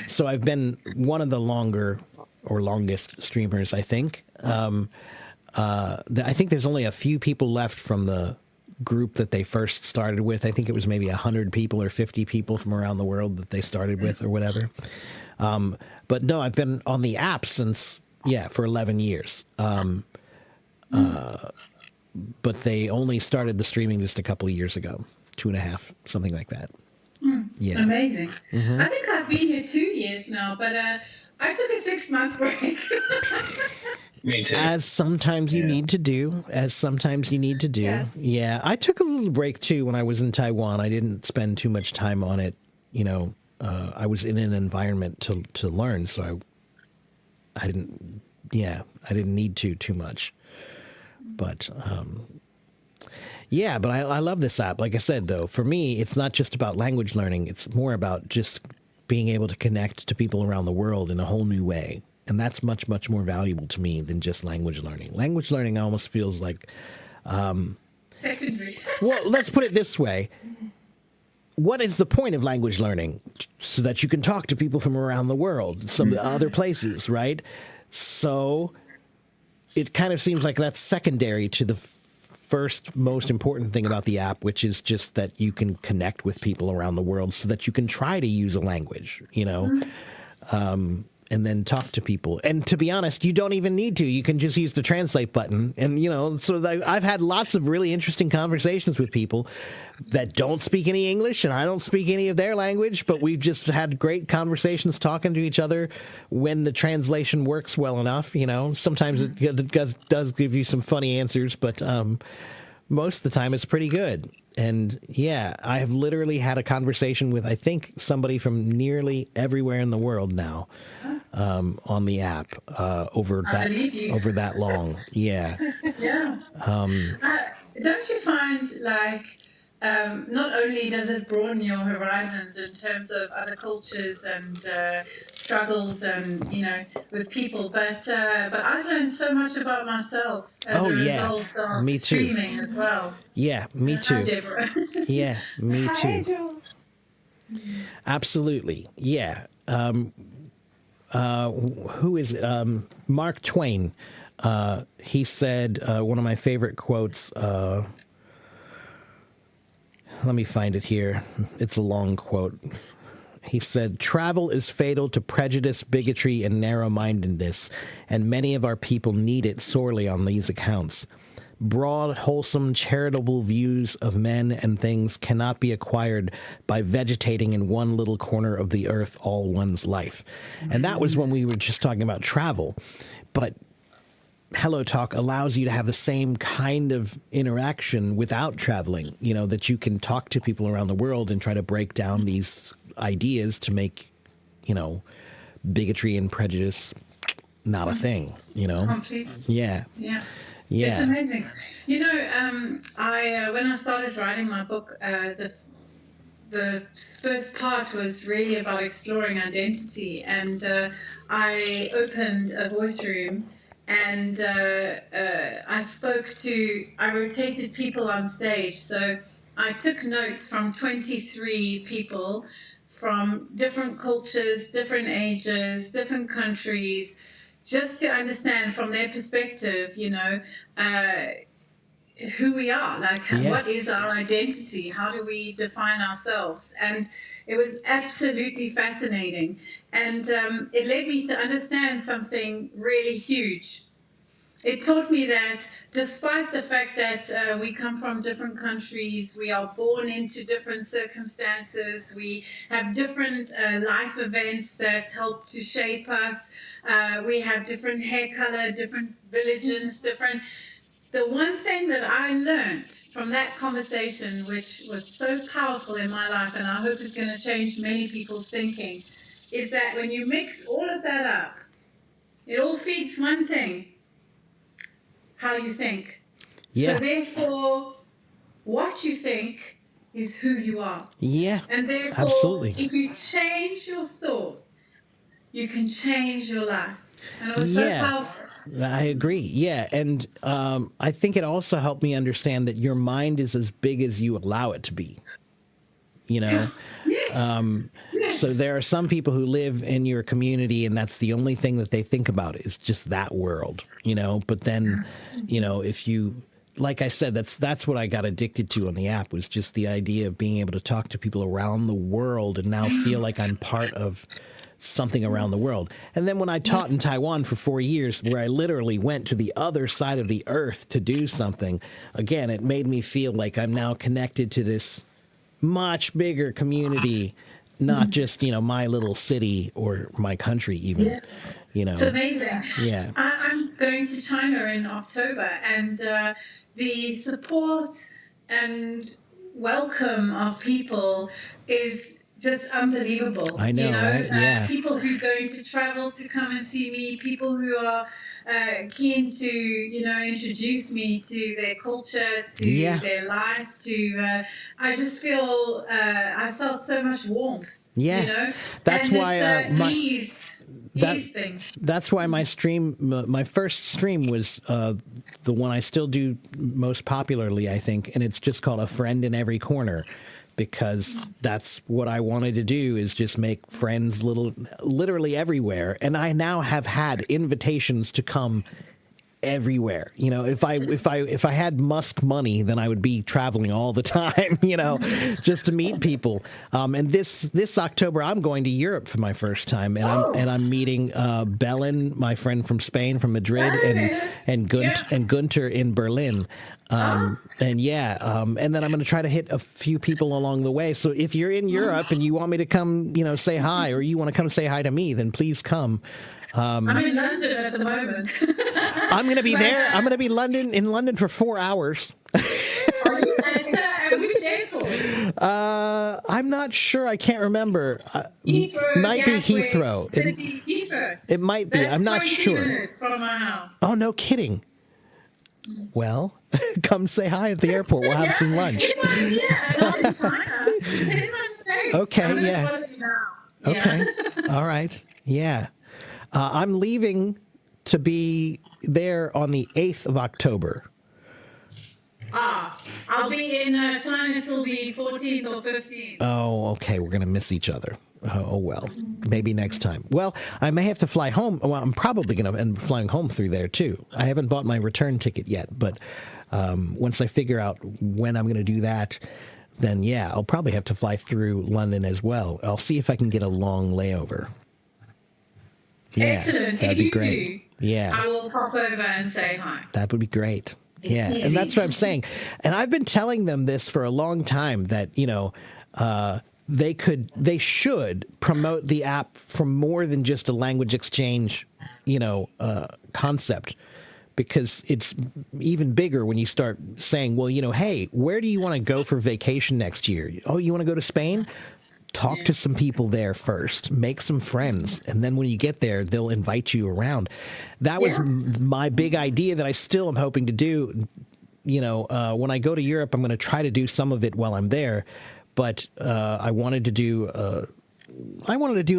So I've been one of the longest streamers, I think. I think there's only a few people left from the group that they first started with. I think it was maybe 100 people or 50 people from around the world that they started with or whatever. But no, I've been on the app since, for 11 years. But they only started the streaming just a couple of years ago, 2.5, something like that. Yeah. Amazing. I think I've been here 2 years now, but I took a 6-month break. Me too. As sometimes you need to do. Yes. Yeah. I took a little break too when I was in Taiwan. I didn't spend too much time on it. I was in an environment to learn, so I didn't need to too much. But but I love this app. Like I said, though, for me, it's not just about language learning. It's more about just being able to connect to people around the world in a whole new way. And that's much, much more valuable to me than just language learning. Language learning almost feels like, Secondary. well, let's put it this way. What is the point of language learning? So that you can talk to people from around the world, some other places, right? So it kind of seems like that's secondary to the first most important thing about the app, which is just that you can connect with people around the world so that you can try to use a language, and then talk to people. And to be honest, you don't even need to. You can just use the translate button. And, so I've had lots of really interesting conversations with people that don't speak any English, and I don't speak any of their language, but we've just had great conversations talking to each other when the translation works well enough. Sometimes it does give you some funny answers, but most of the time it's pretty good. And I have literally had a conversation with, I think, somebody from nearly everywhere in the world now on the app over that long. Yeah. Yeah. Don't you find not only does it broaden your horizons in terms of other cultures and struggles and with people, but I've learned so much about myself as a result of me too. streaming as well. Yeah, me too. Hi, Deborah. Yeah, me Hi, too. Jules. Absolutely. Yeah. Who is it? Mark Twain. He said one of my favorite quotes. Let me find it here. It's a long quote. He said, "Travel is fatal to prejudice, bigotry, and narrow-mindedness, and many of our people need it sorely on these accounts. Broad, wholesome, charitable views of men and things cannot be acquired by vegetating in one little corner of the earth all one's life." And that was when we were just talking about travel. But Hello Talk allows you to have the same kind of interaction without traveling, that you can talk to people around the world and try to break down these ideas to make, bigotry and prejudice not a thing, Completely. Yeah. Yeah. Yeah. It's amazing. I when I started writing my book, the first part was really about exploring identity, and I opened a voice room, and I rotated people on stage. So I took notes from 23 people from different cultures, different ages, different countries, just to understand from their perspective, who we are, what is our identity, how do we define ourselves. And it was absolutely fascinating. And it led me to understand something really huge. It taught me that despite the fact that we come from different countries, we are born into different circumstances, we have different life events that help to shape us, we have different hair color, different religions, different. The one thing that I learned from that conversation, which was so powerful in my life, and I hope is going to change many people's thinking, is that when you mix all of that up, it all feeds one thing: how you think. Yeah. So therefore, what you think is who you are. Yeah. And therefore, Absolutely. if you change your thoughts, you can change your life. And it was so Yeah. powerful. I agree. Yeah. And I think it also helped me understand that your mind is as big as you allow it to be. You know? Yes. So there are some people who live in your community and that's the only thing that they think about is just that world, you know? But then, you know, if you, like I said, that's what I got addicted to on the app, was just the idea of being able to talk to people around the world and now feel like I'm part of something around the world. And then when I taught in Taiwan for 4 years, where I literally went to the other side of the earth to do something, again, it made me feel like I'm now connected to this much bigger community, not just, you know, my little city or my country even. Yeah. You know. It's amazing. Yeah. I'm going to China in October, and the support and welcome of people is just unbelievable. I know, right? Yeah. People who are going to travel to come and see me, people who are keen to, you know, introduce me to their culture, to their life, to, I just feel, I felt so much warmth. Yeah. You know? That's and why these things. That's why my stream, my first stream was the one I still do most popularly, I think, and it's just called A Friend in Every Corner, because that's what I wanted to do, is just make friends literally everywhere. And I now have had invitations to come everywhere. You know, if I had Musk money, then I would be traveling all the time, you know, just to meet people. And this October, I'm going to Europe for my first time, and I'm meeting Belen, my friend from Spain, from Madrid, and Gunter in Berlin. And then I'm going to try to hit a few people along the way. So if you're in Europe and you want me to come, you know, say hi, or you want to come say hi to me, then please come. I'm in London at the moment. I'm going to be there. I'm going to be in London for 4 hours. At which airport? I'm not sure. I can't remember. Heathrow. Might be Heathrow. Heathrow. It might be. That's I'm not 20 sure. minutes from my house. Oh, no kidding. Well, come say hi at the airport. We'll have some lunch. Not in China. Okay, yeah. Okay. All right. Yeah. I'm leaving to be there on the 8th of October. I'll be in China until the 14th or 15th. Oh, okay. We're going to miss each other. Oh, well, maybe next time. Well, I may have to fly home. Well, I'm probably going to end up flying home through there, too. I haven't bought my return ticket yet, but once I figure out when I'm going to do that, then, yeah, I'll probably have to fly through London as well. I'll see if I can get a long layover. Yeah, Excellent. that'd If be you great. do, Yeah. I will pop over and say hi. That would be great. Yeah, and that's what I'm saying. And I've been telling them this for a long time, that, you know, they should promote the app for more than just a language exchange, you know, concept, because it's even bigger when you start saying, well, you know, hey, where do you want to go for vacation next year? Oh, you want to go to Spain? Talk to some people there first, make some friends, and then when you get there, they'll invite you around. That was my big idea that I still am hoping to do. You know, when I go to Europe, I'm going to try to do some of it while I'm there, but I wanted to do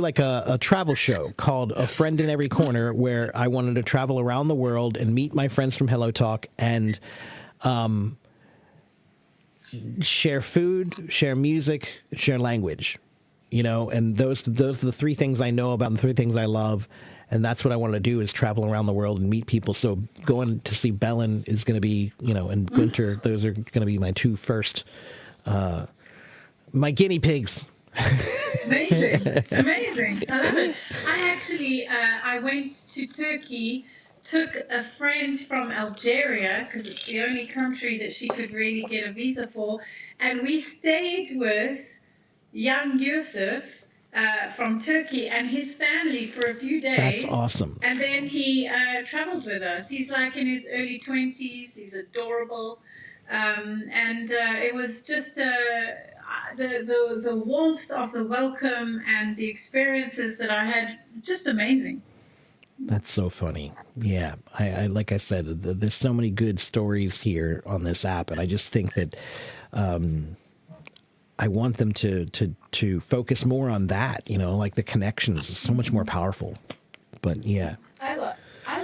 like a travel show called A Friend in Every Corner, where I wanted to travel around the world and meet my friends from Hello Talk and share food, share music, share language. You know, and those are the three things I know about and the three things I love. And that's what I want to do, is travel around the world and meet people. So going to see Belen is going to be, you know, and Gunter, those are going to be my two first, my guinea pigs. Amazing. I love it. I actually, I went to Turkey took a friend from Algeria, because it's the only country that she could really get a visa for, and we stayed with young Yusuf from Turkey and his family for a few days. That's awesome. And then he traveled with us. He's like in his early 20s. He's adorable. And it was just the warmth of the welcome and the experiences that I had, just amazing. That's so funny. Yeah, I like I said, there's so many good stories here on this app, and I just think that I want them to focus more on that. You know, like the connections is so much more powerful. But yeah, I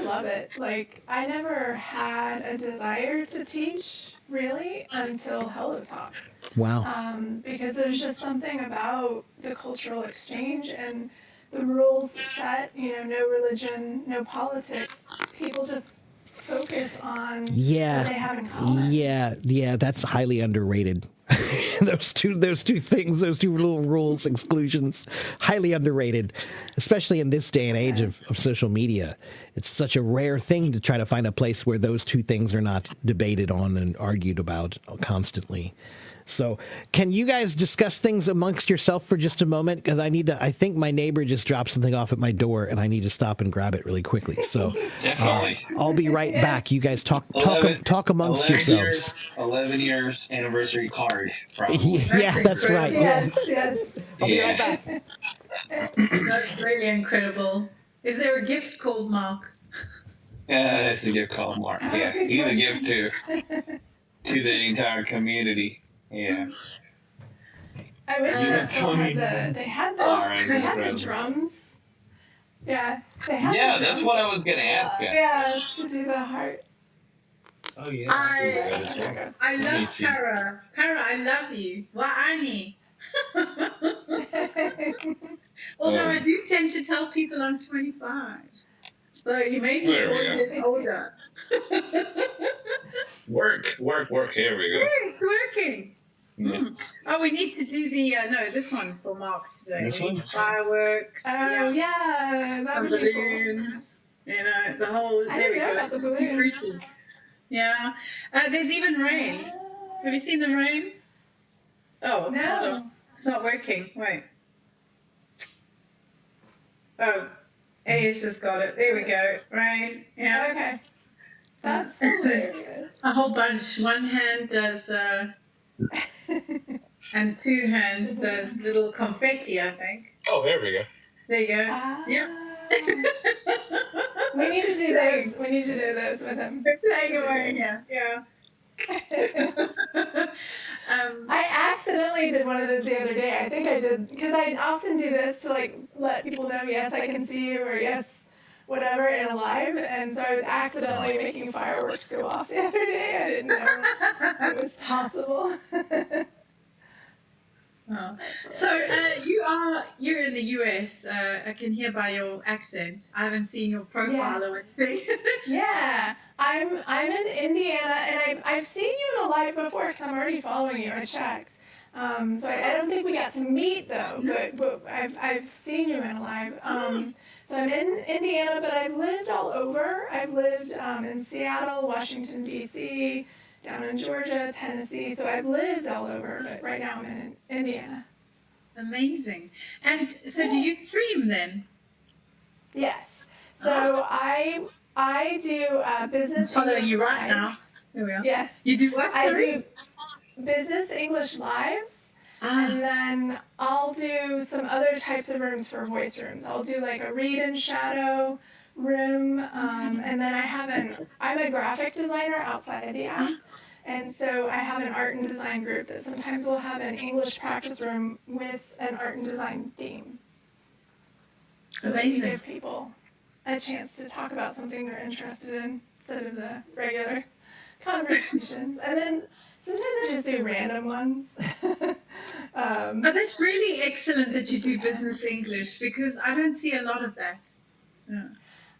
love it. Like, I never had a desire to teach really until Hello Talk. wow. Because there's just something about the cultural exchange and the rules set, you know, no religion, no politics. People just focus on what they have in common. Yeah, that's highly underrated. those two things, those two little rules, exclusions, highly underrated, especially in this day and age of social media. It's such a rare thing to try to find a place where those two things are not debated on and argued about constantly. So can you guys discuss things amongst yourself for just a moment? Because I think my neighbor just dropped something off at my door and I need to stop and grab it really quickly. So Definitely. I'll be right back. You guys talk amongst 11 yourselves. 11 years anniversary card. Probably. Yeah, that's right. Yes. I'll be right back. That's really incredible. Is there a gift called Mark? It's a gift called Mark. Yeah, he's a gift to the entire community. Yeah. I wish Yeah, they still had they had the drums. Yeah, they had Yeah, the that's drums. what I was gonna ask you. Yeah, to do the heart. Oh yeah. I love Kara. Kara, I love you. Wa'ani. Although I do tend to tell people I'm 25. So you made me There 4 we go. years older. Work. Here we go. Yeah, it's working. Yeah. Oh, we need to do the this one for Mark today. This We need one? fireworks. Oh yeah, that Some would be cool. balloons. You know, the whole. I There we didn't know go. about the It's too balloons. fruity. Yeah. There's even rain. Have you seen the rain? Oh hold No. on. It's not working. Wait. Oh, Ace has got it. There we go. Rain. Yeah. Okay. That's hilarious. A whole bunch. One hand does, and two hands does little confetti, I think. Oh, there we go. There you go. Ah. Yep. We need to do those. We need to do those with him. Playing away, yeah. I accidentally did one of those the other day. I think I did because I often do this to like let people know, yes, I can see you, or yes, whatever, in a live. And so I was accidentally making fireworks go off the other day. I didn't know it was possible. Oh. So you're in the US. I can hear by your accent. I haven't seen your profile Yes. or anything. Yeah, I'm in Indiana, and I've seen you in a live before because I'm already following you. I checked. So I don't think we got to meet though, but I've seen you in a live. So I'm in Indiana, but I've lived all over. I've lived in Seattle, Washington D.C., down in Georgia, Tennessee. So I've lived all over, but right now I'm in Indiana. Amazing. And so do you stream then? Yes. So I do business. I'm following English you right now. lives. Here we are. Yes. You do what? I sorry? do business English lives, Ah. and then I'll do some other types of rooms for voice rooms. I'll do like a read and shadow room, and then I'm a graphic designer outside the app, and so I have an art and design group that sometimes will have an English practice room with an art and design theme. So that you Amazing. give people a chance to talk about something they're interested in instead of the regular conversations. And then sometimes I just do random ones. But that's really excellent that you do business English because I don't see a lot of that. Yeah.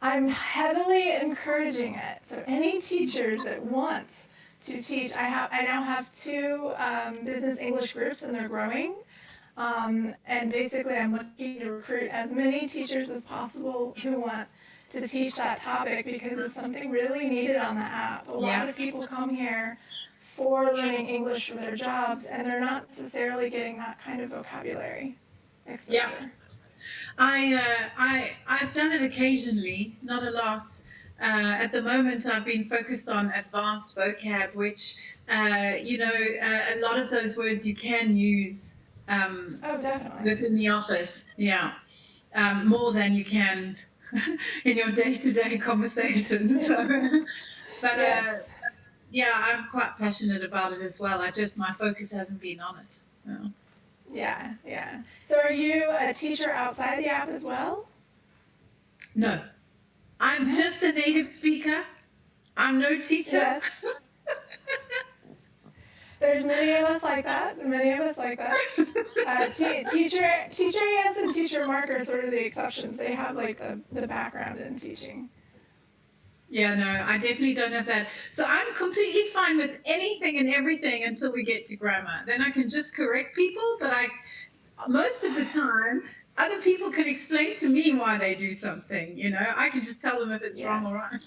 I'm heavily encouraging it. So any teachers that want to teach, I now have 2 business English groups, and they're growing. And basically I'm looking to recruit as many teachers as possible who want to teach that topic because it's something really needed on the app. A lot of people come here for learning English for their jobs, and they're not necessarily getting that kind of vocabulary exposure. Yeah. I've done it occasionally, not a lot. At the moment, I've been focused on advanced vocab, which, a lot of those words you can use Definitely. within the office, more than you can in your day-to-day conversations. But Yes. I'm quite passionate about it as well. My focus hasn't been on it. Yeah. So are you a teacher outside the app as well? No, I'm just a native speaker. I'm no teacher. Yes. There's many of us like that. Teacher Ants and Teacher Mark are sort of the exceptions. They have like the background in teaching. Yeah, no, I definitely don't have that. So I'm completely fine with anything and everything until we get to grammar. Then I can just correct people, but most of the time, other people can explain to me why they do something, I can just tell them if it's wrong or right.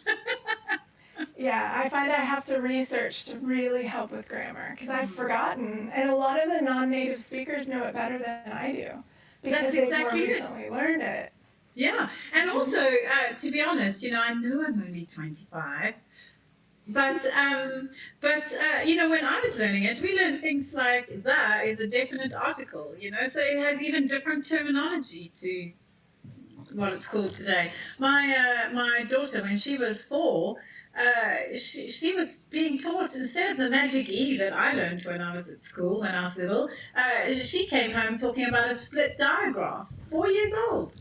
Yeah, I find I have to research to really help with grammar because I've forgotten, and a lot of the non-native speakers know it better than I do because That's they've exactly more it. recently learned it. Yeah, and also, to be honest, I know I'm only 25, but when I was learning it, we learned things like "the" is a definite article, so it has even different terminology to what it's called today. My daughter, when she was 4, she was being taught, instead of the magic E that I learned when I was at school, when I was little, she came home talking about a split diagraph, 4 years old.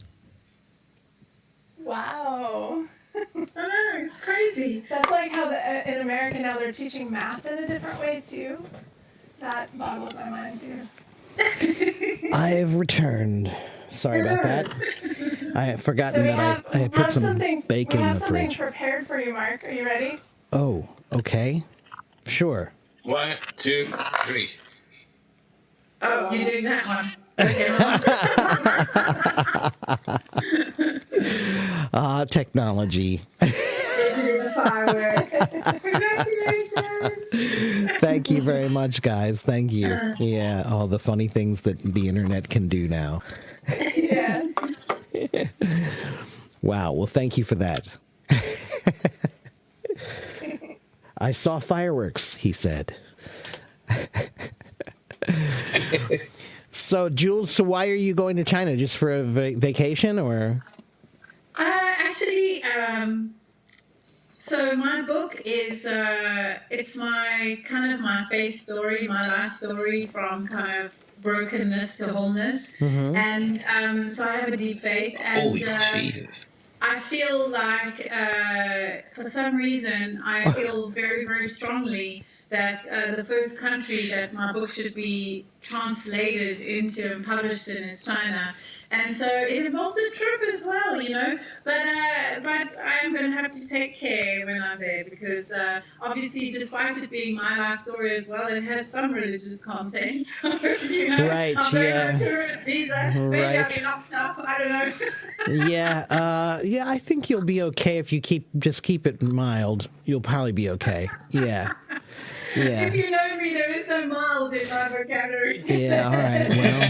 Wow. I know, it's crazy. That's like how in America now they're teaching math in a different way too. That boggles my mind too. I've returned. Sorry about that. I had forgotten So we that I had put some bacon in the something fridge. prepared for you, Mark. Are you ready? Oh, okay. Sure. 1, 2, 3. Oh, you're doing that one. Technology. Fireworks. Congratulations. Thank you very much, guys. Thank you. Yeah, all the funny things that the internet can do now. Yes. Wow. Well, thank you for that. I saw fireworks, he said. So, Jules, so why are you going to China? Just for a vacation or? Actually, so my book is, it's my faith story, my life story from kind of brokenness to wholeness. Mm-hmm. And so I have a deep faith. And Jesus. I feel like, for some reason, I feel very, very strongly that the first country that my book should be translated into and published in is China. And so it involves a trip as well, But I am going to have to take care when I'm there because obviously, despite it being my life story as well, it has some religious content. So, Right, I'm there on yeah. a tourist visa. Maybe I'll be locked up. I don't know. Yeah, I think you'll be okay if you keep it mild. You'll probably be okay. Yeah. If you know me, there is no mild in my vocabulary. Yeah, all right. Well,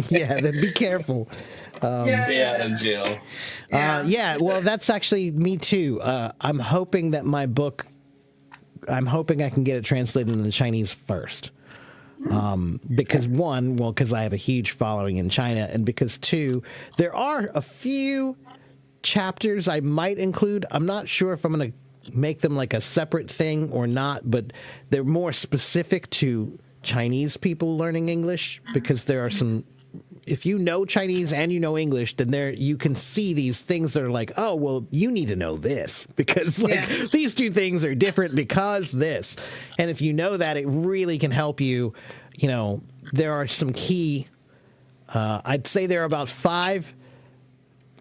yeah, then be careful. Stay out of jail. Yeah, well, that's actually me too. I'm hoping that my book, I can get it translated into Chinese first. Because because I have a huge following in China, and because 2, there are a few chapters I might include. I'm not sure if I'm going to make them like a separate thing or not, but they're more specific to Chinese people learning English because there are some, if you know Chinese and you know English, then you can see these things that are like, oh, well, you need to know this because these 2 things are different because this. And if you know that, it really can help you. There are some key, I'd say there are about 5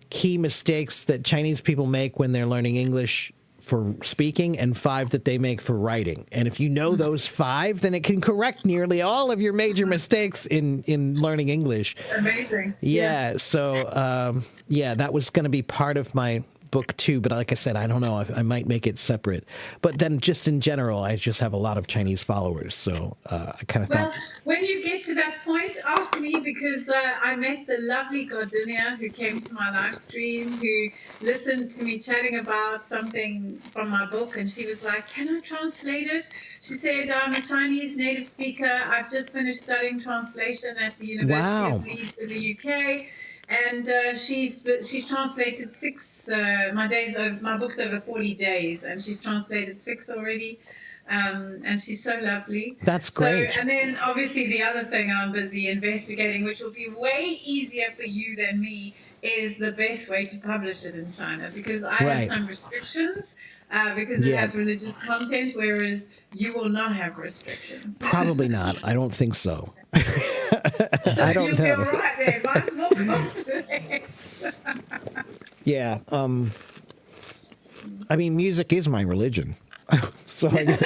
key mistakes that Chinese people make when they're learning English for speaking and 5 that they make for writing. And if you know those 5, then it can correct nearly all of your major mistakes in learning English. Amazing. Yeah. So, that was going to be part of my book too. But like I said, I don't know. I might make it separate. But then just in general, I just have a lot of Chinese followers. So I kind of Well, thought. when you get to that point, ask me, because I met the lovely Gordinia who came to my live stream, who listened to me chatting about something from my book, and she was like, "Can I translate it?" She said, "I'm a Chinese native speaker. I've just finished studying translation at the University Wow. of Leeds in the UK." And she's translated 6. My book's over 40 days, and she's translated 6 already. And she's so lovely. That's great. So, and then obviously the other thing I'm busy investigating, which will be way easier for you than me, is the best way to publish it in China, because I have Right. some restrictions. Because it Yeah. has religious content, whereas you will not have restrictions. Probably not. I don't think so. I don't You'll be all know. right there. Mine's more complex. Yeah. I mean, music is my religion. So, yeah.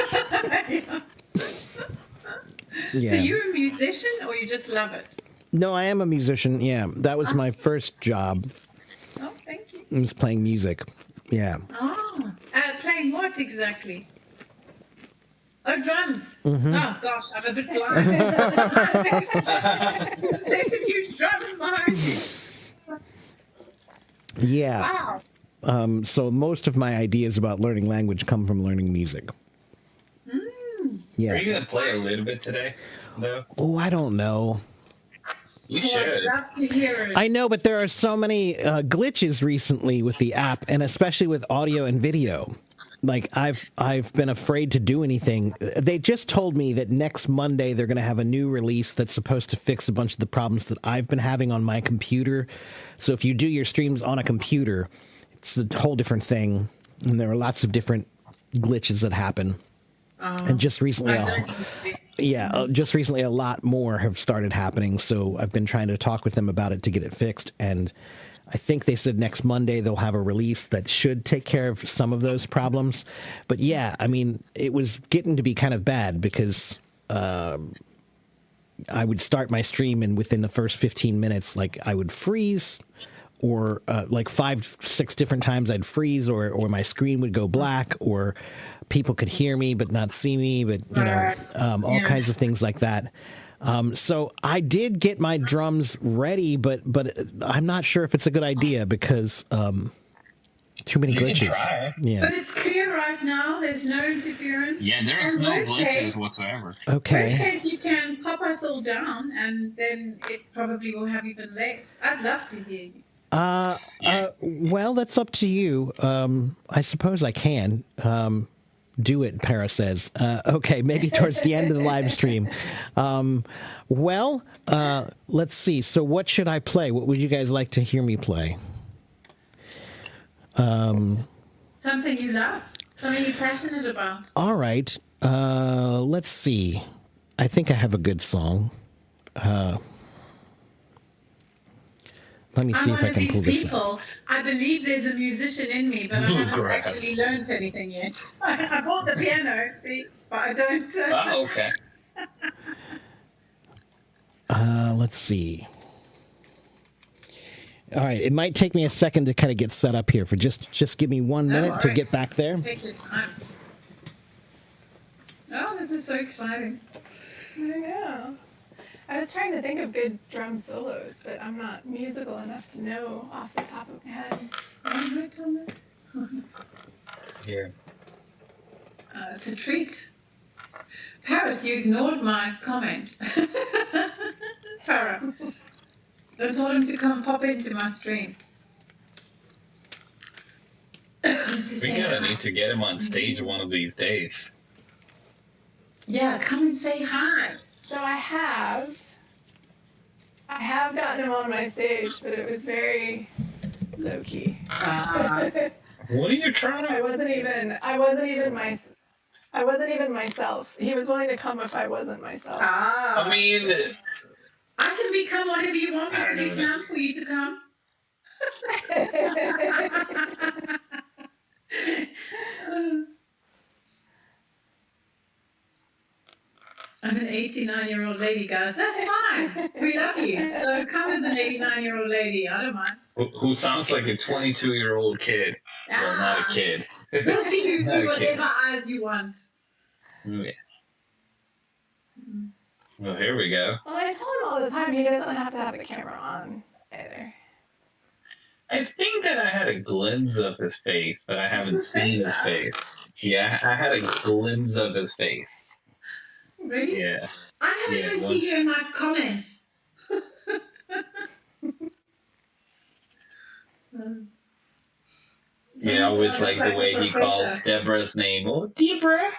So you're a musician, or you just love it? No, I am a musician. Yeah. That was my first job. Oh, thank you. I was playing music. Yeah. Oh, playing what exactly? Oh, drums. Mm-hmm. Oh gosh, I'm a bit blind. Set of huge drums behind you. Yeah. Wow. So most of my ideas about learning language come from learning music. Are Yeah. you gonna play a little bit today, though? Oh, I don't know. You Oh, I'd should. love to hear it. I know, but there are so many glitches recently with the app, and especially with audio and video. Like I've been afraid to do anything. They just told me that next Monday they're going to have a new release that's supposed to fix a bunch of the problems that I've been having on my computer. So if you do your streams on a computer, it's a whole different thing, and there are lots of different glitches that happen. And just recently, just recently, a lot more have started happening. So I've been trying to talk with them about it to get it fixed, and I think they said next Monday they'll have a release that should take care of some of those problems. But yeah, I mean, it was getting to be kind of bad because I would start my stream, and within the first 15 minutes, like I would freeze, or like 5-6 different times I'd freeze, or my screen would go black, or people could hear me but not see me, but all kinds of things like that. So I did get my drums ready, but I'm not sure if it's a good idea because too many You can glitches. try. Yeah. But it's clear right now. There's no interference. Yeah, there's And no worst glitches case- whatsoever. Worst Okay. case, you can pop us all down, and then it probably will have even less. I'd love to hear you. Well, that's up to you. I suppose I can. Do it, Para says. Okay, maybe towards the end of the live stream. Let's see. So what should I play? What would you guys like to hear me play? Something you love, something you're passionate about. All right. Let's see. I think I have a good song. Let me see I'm if one I of can these pull this up. people. I believe there's a musician in me, but I haven't Bluegrass. actually learned anything yet. I bought the piano, see, but I don't. Oh, okay. Let's see. All right. It might take me a second to kind of get set up here. For just give me 1 minute to worries. get back there. Take your time. Oh, this is so exciting. I know. I was trying to think of good drum solos, but I'm not musical enough to know off the top of my head. Oh, hi, Thomas. Here. It's a treat. Paris, you ignored my comment. Farah. I told him to come pop into my stream. We're gonna need to get him on stage one of these days. Yeah, come and say hi. So I have gotten him on my stage, but it was very low key. What are you trying I to? wasn't even myself. He was willing to come if I wasn't myself. I mean, I can become whatever you want me to become for you to come. 89-year-old lady, guys. That's fine. We love you. So come as an 89-year-old lady. I don't mind. Who sounds like a 22-year-old kid. Well, not a kid. We'll see you Not a through kid. whatever eyes you want. Yeah. Well, here we go. Well, I tell him all the time he doesn't have to have the camera on either. I think that I had a glimpse of his face, but I haven't seen his face. Yeah, I had a glimpse of his face. Really? Yeah. I haven't Yeah, even well- seen you in my comments. Yeah, I always like the way he calls Deborah's name. Oh, Deborah.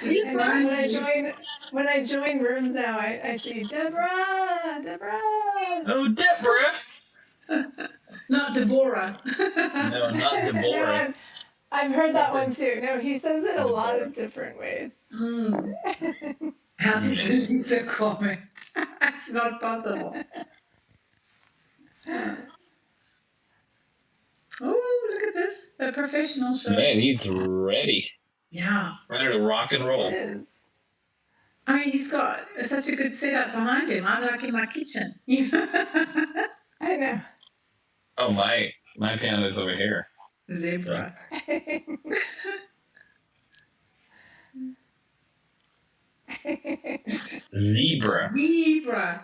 And when I join rooms now, I see Deborah. Oh, Deborah. Not Deborah. No, not No, Deborah. I've heard that one too. No, he says it a lot of different ways. How to delete the comment? It's not possible. Oh, look at this. A professional show. Man, he's ready. Yeah. Ready to rock and roll. It is. I mean, he's got such a good setup behind him. I'm like in my kitchen. I know. Oh, my piano's over here. Zebra. Zebra. Zebra.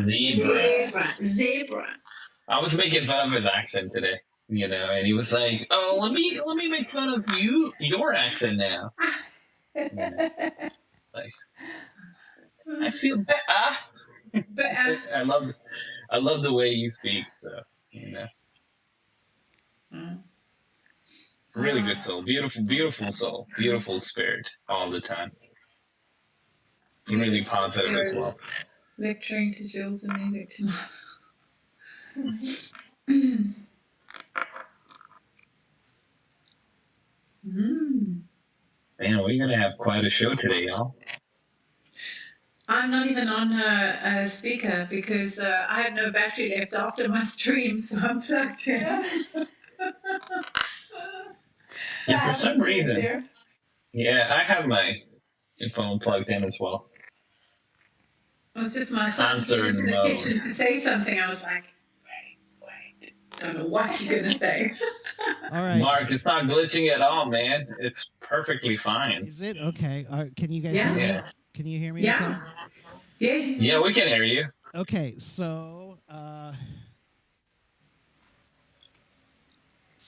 Zebra. Zebra. I was making fun of his accent today, and he was like, "Oh, let me make fun of your accent now." Like, I feel bad. But I love the way you speak, though. Really good soul, beautiful soul, beautiful spirit all the time. Really positive as well. lecturing to Jules the music tomorrow. Man, we're gonna have quite a show today, y'all. I'm not even on her speaker because I had no battery left after my stream, so I'm plugged in. Yeah, for some happens to me reason. too. Yeah, I have my phone plugged in as well. It was just my son Answer came into the no. kitchen to say something. I was like, wait, don't know what you're gonna say. All right. Mark, it's not glitching at all, man. It's perfectly fine. Is it okay? Can you guys Yeah. hear me? Yeah. Can you hear me? Yeah. Yes. Yeah, we can hear you. Okay, so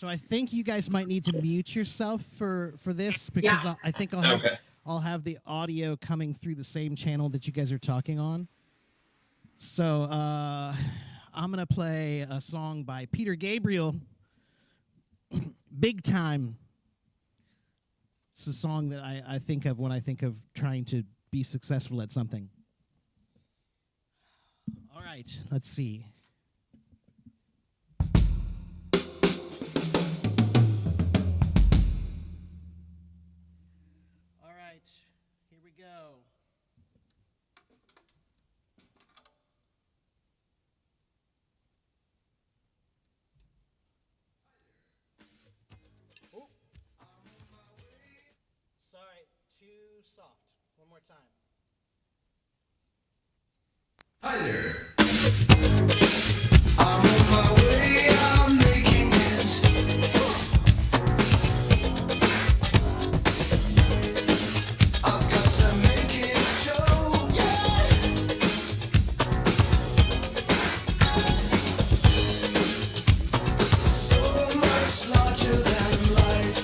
I think you guys might need to mute yourself for this because Yeah. I think Okay. I'll have the audio coming through the same channel that you guys are talking on. So I'm gonna play a song by Peter Gabriel, "Big Time." It's a song that I think of when I think of trying to be successful at something. All right, let's see. All right, here we go. Oh. Sorry, too soft. One more time. Hi there. I'm on my way, I'm making it. I've got to make it show, yeah. So much larger than life.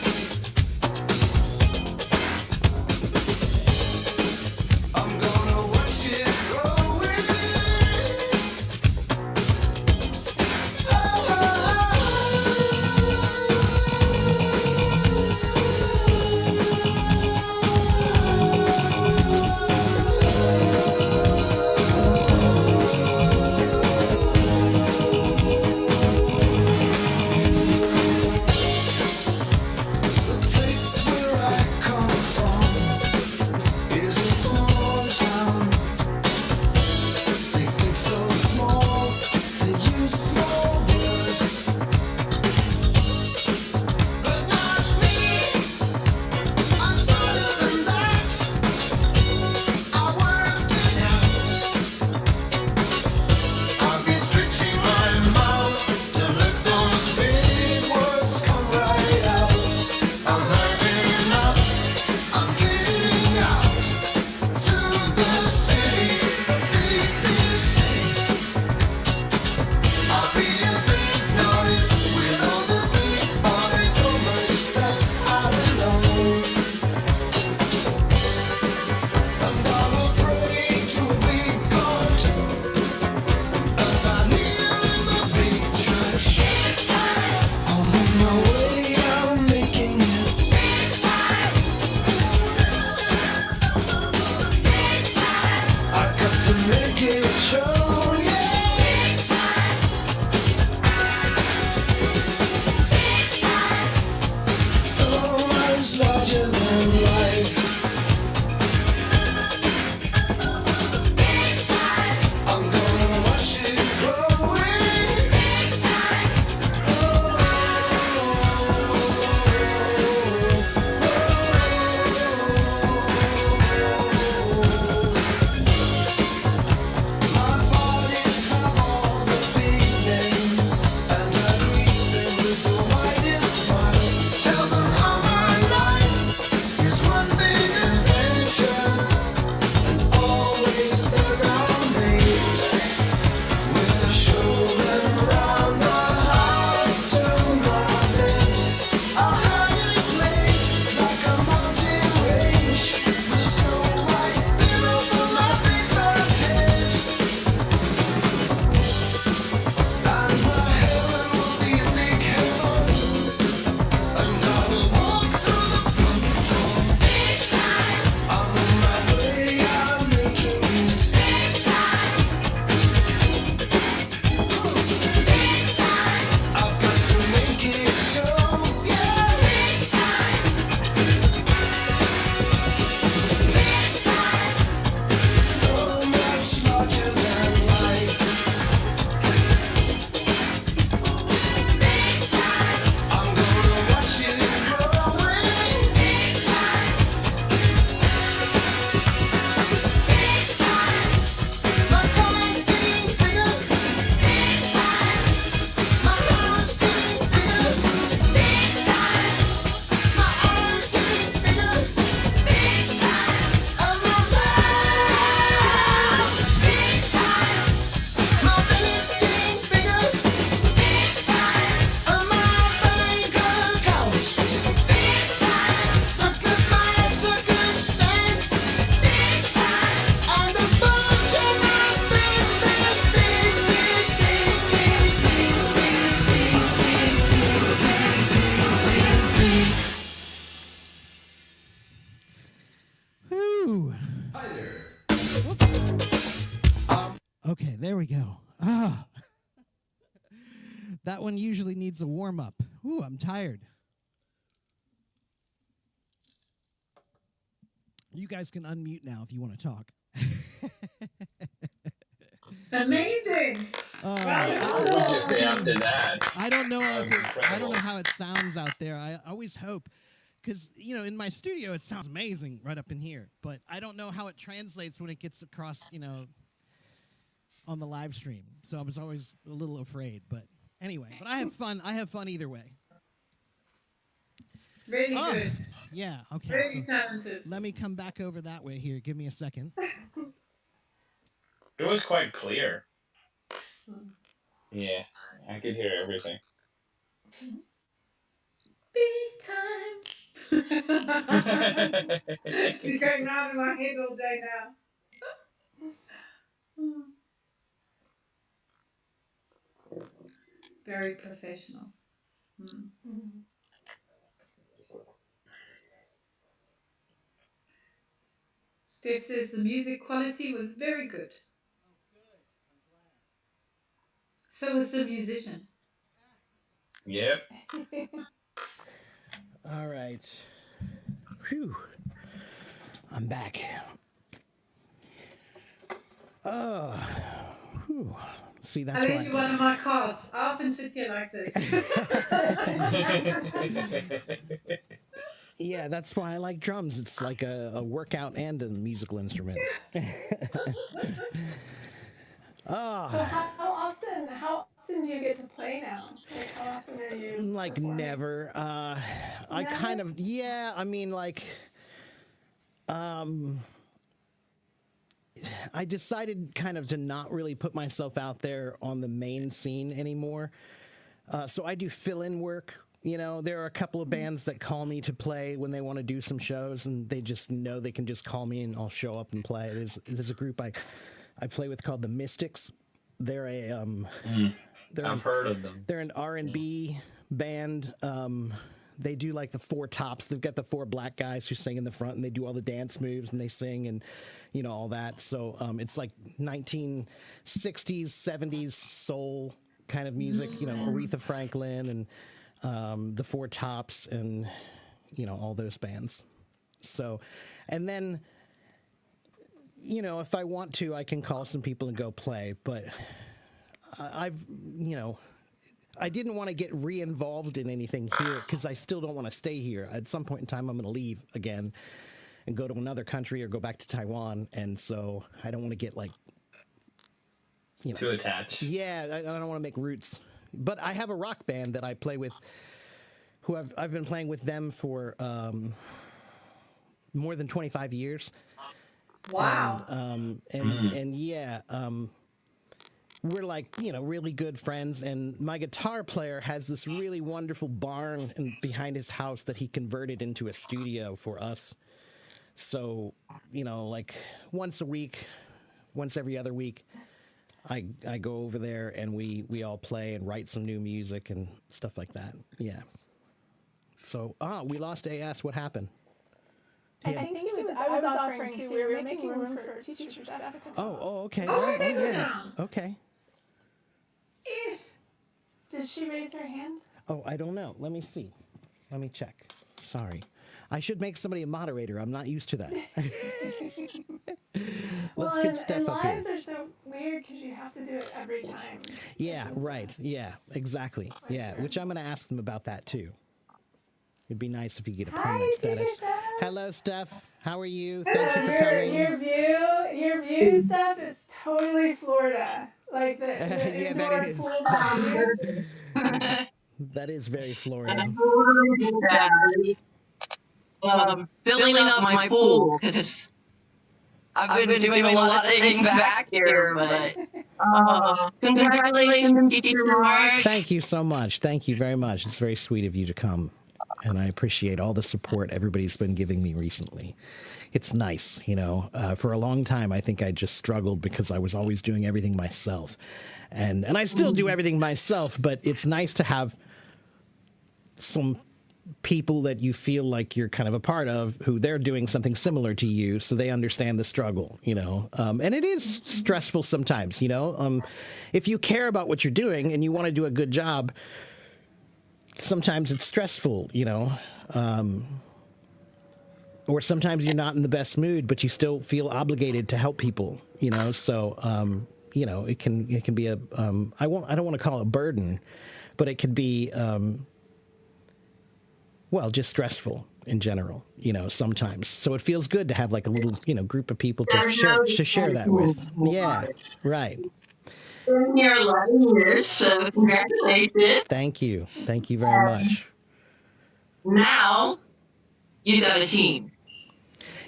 Okay, there we go. Ah. That one usually needs a warm up. Ooh, I'm tired. You guys can unmute now if you want to talk. Amazing. What would you say after that? I don't know. That was I don't incredible. know how it sounds out there. I always hope, because in my studio it sounds amazing right up in here, but I don't know how it translates when it gets across, on the live stream. So I was always a little afraid. But anyway, but I have fun. I have fun either way. Really Oh, good. yeah. Okay. Really So talented. let me come back over that way here. Give me a second. It was quite clear. Yeah, I could hear everything. Big time. She's going round in my head all day now. Very professional. Steph says the music quality was very good. So was the musician. Yep. All right. Whew. I'm back. Oh. Whew. See, I that's lent you why. one of my cards. I often sit here like this. Yeah, that's why I like drums. It's like a workout and a musical instrument. Oh, So how often do you get to play now? Like how often are you like performing? never. I Never? kind of, yeah, I mean, like, I decided kind of to not really put myself out there on the main scene anymore. So I do fill-in work. There are a couple of bands that call me to play when they want to do some shows, and they just know they can just call me and I'll show up and play. There's a group I play with called the Mystics. They're I've heard of them. they're an R&B band. They do like the four tops. They've got the four black guys who sing in the front, and they do all the dance moves and they sing and all that. So it's like 1960s, 70s soul kind of music. Aretha Franklin and the Four Tops and all those bands. So, and then if I want to, I can call some people and go play. But I didn't want to get re-involved in anything here because I still don't want to stay here. At some point in time, I'm going to leave again and go to another country or go back to Taiwan. And so I don't want to get Too attached. yeah, I don't want to make roots. But I have a rock band that I play with, who I've been playing with them for more than 25 years. Wow. And yeah, we're like, really good friends. And my guitar player has this really wonderful barn behind his house that he converted into a studio for us. So, like once a week, once every other week, I go over there and we all play and write some new music and stuff like that. Yeah. So, we lost AS. What happened? I think it was I was offering too. We were making room for teachers for staff to come. Oh, okay. Oh, I didn't yeah. know. Okay. Yes. Did she raise her hand? Oh, I don't know. Let me see. Let me check. Sorry. I should make somebody a moderator. I'm not used to that. Let's get Steph and up here. lives are so weird because you have to do it every time. Yeah, right. Yeah, exactly. Yeah, which I'm going to ask them about that too. It'd be nice if you get a Hi, permanent teacher status. Steph. Hello, Steph. How are you? Thank you for coming. Your view stuff is totally Florida. Like the Yeah, indoor that is. pool by you. That is very Florida. Filling up my pool because I've been doing a lot of things back here, but congratulations, Teacher Mark. Thank you so much. Thank you very much. It's very sweet of you to come. And I appreciate all the support everybody's been giving me recently. It's nice, For a long time, I think I just struggled because I was always doing everything myself. And I still do everything myself, but it's nice to have some people that you feel like you're kind of a part of who they're doing something similar to you, so they understand the struggle, and it is stressful sometimes, if you care about what you're doing and you want to do a good job, sometimes it's stressful, or sometimes you're not in the best mood, but you still feel obligated to help people, so it can be a I don't want to call it a burden, but it could be just stressful in general, sometimes. So it feels good to have like a little, group of people to share that with. Yeah, right. In your 11 years, so congratulations. Thank you very much. Now you got a team.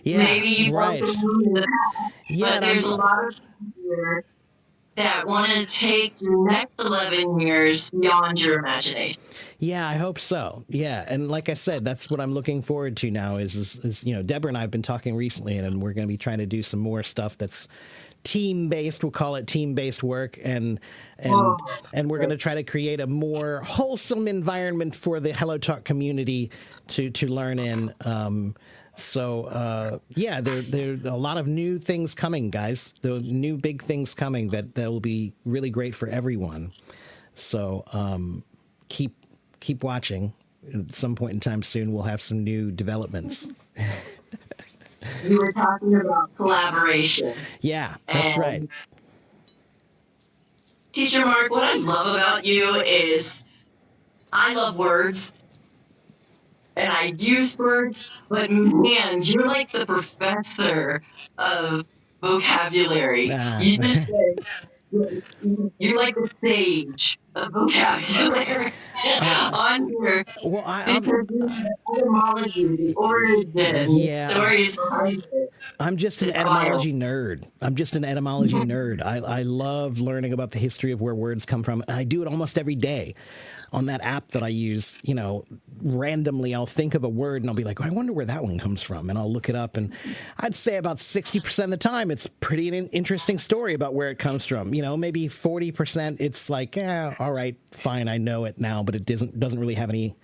Yeah, Maybe you right. both belong in the past, Yeah, but there's a lot of people here that want to take your next 11 years beyond your imagination. Yeah, I hope so. Yeah, and like I said, that's what I'm looking forward to now. Is Deborah and I have been talking recently, and we're going to be trying to do some more stuff that's team-based. We'll call it team-based work, and we're going to try to create a more wholesome environment for the Hello Talk community to learn in. There are a lot of new things coming, guys. There are new big things coming that will be really great for everyone. So keep watching. At some point in time soon, we'll have some new developments. You were talking about collaboration. Yeah, that's right. Teacher Mark, what I love about you is I love words. And I use words, but man, you're like the professor of vocabulary. You just you're like the sage of vocabulary on here. Well, because you have etymology, the origin, stories behind it. I'm just an etymology nerd. I love learning about the history of where words come from. I do it almost every day. On that app that I use, randomly I'll think of a word and I'll be like, I wonder where that one comes from. And I'll look it up. And I'd say about 60% of the time, it's pretty an interesting story about where it comes from. Maybe 40%, it's like, all right, fine, I know it now, but it doesn't really have any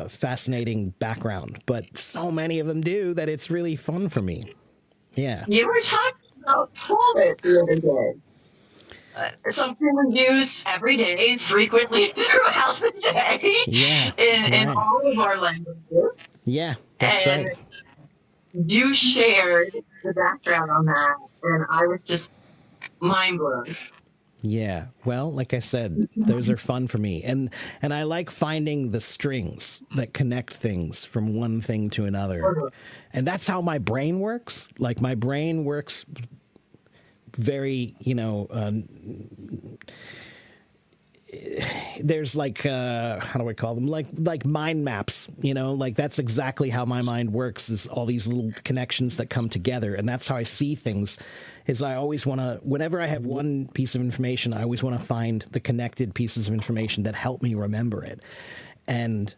fascinating background. But so many of them do that it's really fun for me. Yeah. You were talking about toilet the other day. Something we use every day, frequently throughout the day, in all of our languages. Yeah, that's right. You shared the background on that, and I was just mind blown. Yeah, well, like I said, those are fun for me, and I like finding the strings that connect things from one thing to another, and that's how my brain works. Like my brain works very, there's like how do I call them, like mind maps, like that's exactly how my mind works, is all these little connections that come together, and that's how I see things. Is I always want to, whenever I have one piece of information, I always want to find the connected pieces of information that help me remember it. And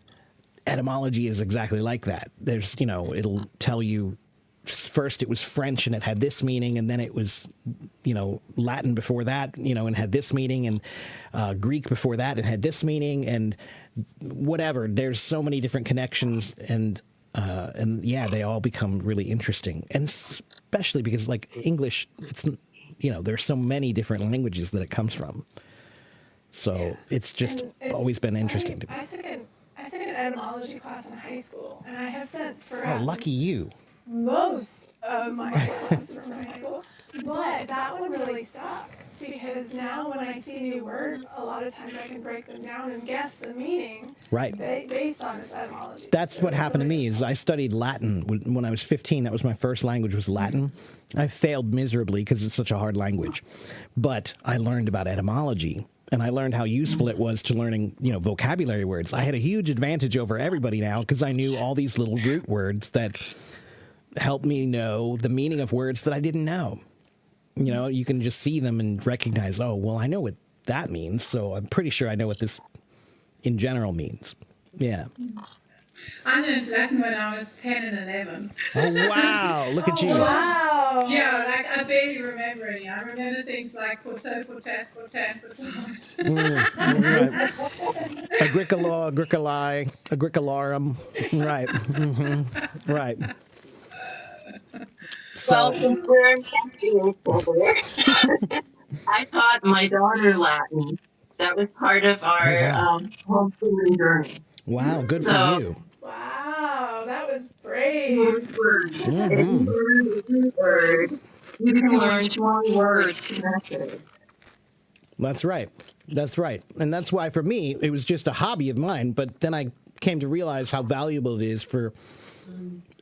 etymology is exactly like that. There's, it'll tell you first it was French and it had this meaning, and then it was, Latin before that, and had this meaning, and Greek before that and had this meaning, and whatever. There's so many different connections, and they all become really interesting, and especially because like English, it's there's so many different languages that it comes from. So it's just always been interesting to me. I took an etymology class in high school, and I have since forgotten. Oh, lucky you. Most of my classes from high school, but that one really stuck, because now when I see a new word, a lot of times I can break them down and guess the meaning based on its etymology. That's what happened to me. Is I studied Latin when I was 15. That was my first language, was Latin. I failed miserably because it's such a hard language, but I learned about etymology. And I learned how useful it was to learning, vocabulary words. I had a huge advantage over everybody now because I knew all these little root words that helped me know the meaning of words that I didn't know. You can just see them and recognize, oh, well, I know what that means, so I'm pretty sure I know what this in general means. Yeah. I learned Latin when I was 10 and 11. Oh, wow. Look at you. Wow. Oh. Yeah, like I barely remember any. I remember things like Porto, Fortes, Fortan, Fortas. Right. Agricola, Agricolae, Agricolarum. Right. Right. Well, So, since we're asking I taught my daughter Latin. That was part of our homeschooling journey. wow, good for So, you. Wow, that was English brave. words. If you learn a new word, you can learn 20 words connected. That's right. That's right. And that's why for me, it was just a hobby of mine. But then I came to realize how valuable it is for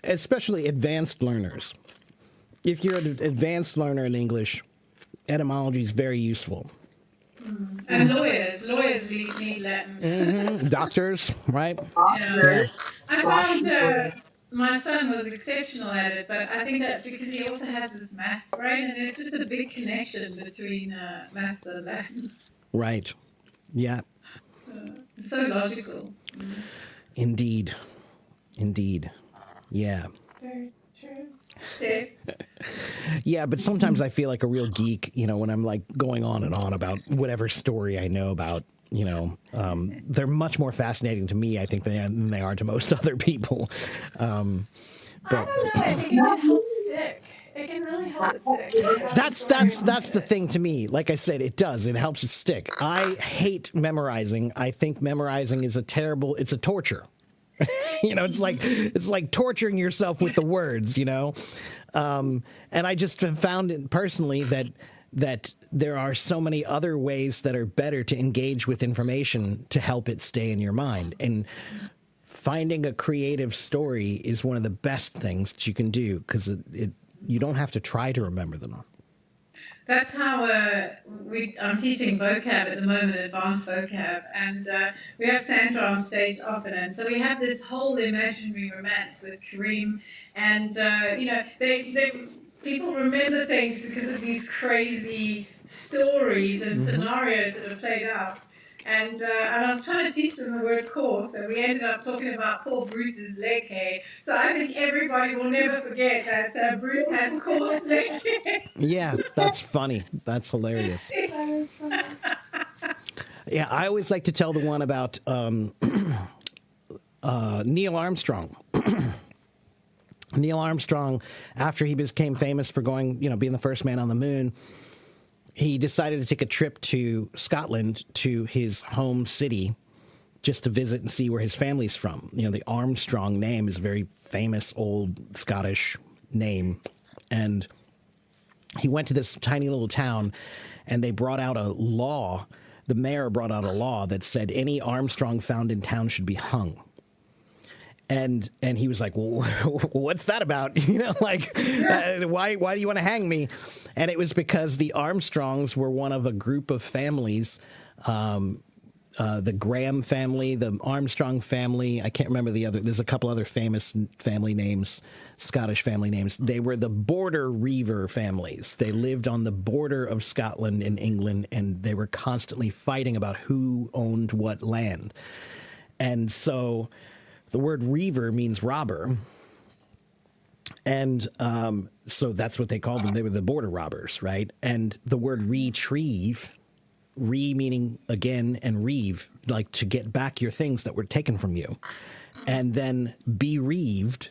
especially advanced learners. If you're an advanced learner in English, etymology is very useful. And lawyers need Latin. Doctors, right? Yeah. I found my son was exceptional at it, but I think that's because he also has this maths brain, and there's just a big connection between maths and Latin. Right. Yeah, It's so logical. indeed. Indeed. Yeah. Very true. Yeah. Yeah, but sometimes I feel like a real geek, when I'm like going on and on about whatever story I know about, they're much more fascinating to me, I think, than they are to most other people. I don't know. I think it can help stick. It can really help it stick. That's the thing to me. Like I said, it does. It helps it stick. I hate memorizing. I think memorizing is it's a torture. It's like torturing yourself with the words, and I just have found it personally that there are so many other ways that are better to engage with information to help it stay in your mind. And finding a creative story is one of the best things that you can do because you don't have to try to remember them. That's how I'm teaching vocab at the moment, advanced vocab, and we have Sandra on stage often, and so we have this whole imaginary romance with Kareem, and they people remember things because of these crazy stories and scenarios that are played out. And I was trying to teach them the word course, and we ended up talking about poor Bruce's leg hair. So I think everybody will never forget that Bruce has coarse leg hair. Yeah, that's funny. That's hilarious. That is funny. Yeah, I always like to tell the one about Neil Armstrong. Neil Armstrong, after he became famous for going, being the first man on the moon, he decided to take a trip to Scotland, to his home city, just to visit and see where his family's from. The Armstrong name is a very famous old Scottish name. And he went to this tiny little town, and they brought out a law. The mayor brought out a law that said any Armstrong found in town should be hung. And he was like, well, what's that about? Why do you want to hang me? And it was because the Armstrongs were one of a group of families, the Graham family, the Armstrong family. I can't remember the other. There's a couple other famous family names, Scottish family names. They were the border Reaver families. They lived on the border of Scotland and England, and they were constantly fighting about who owned what land. And so the word Reaver means robber. And so that's what they called them. They were the border robbers, right? And the word retrieve, meaning again, and reeve, like to get back your things that were taken from you. And then bereaved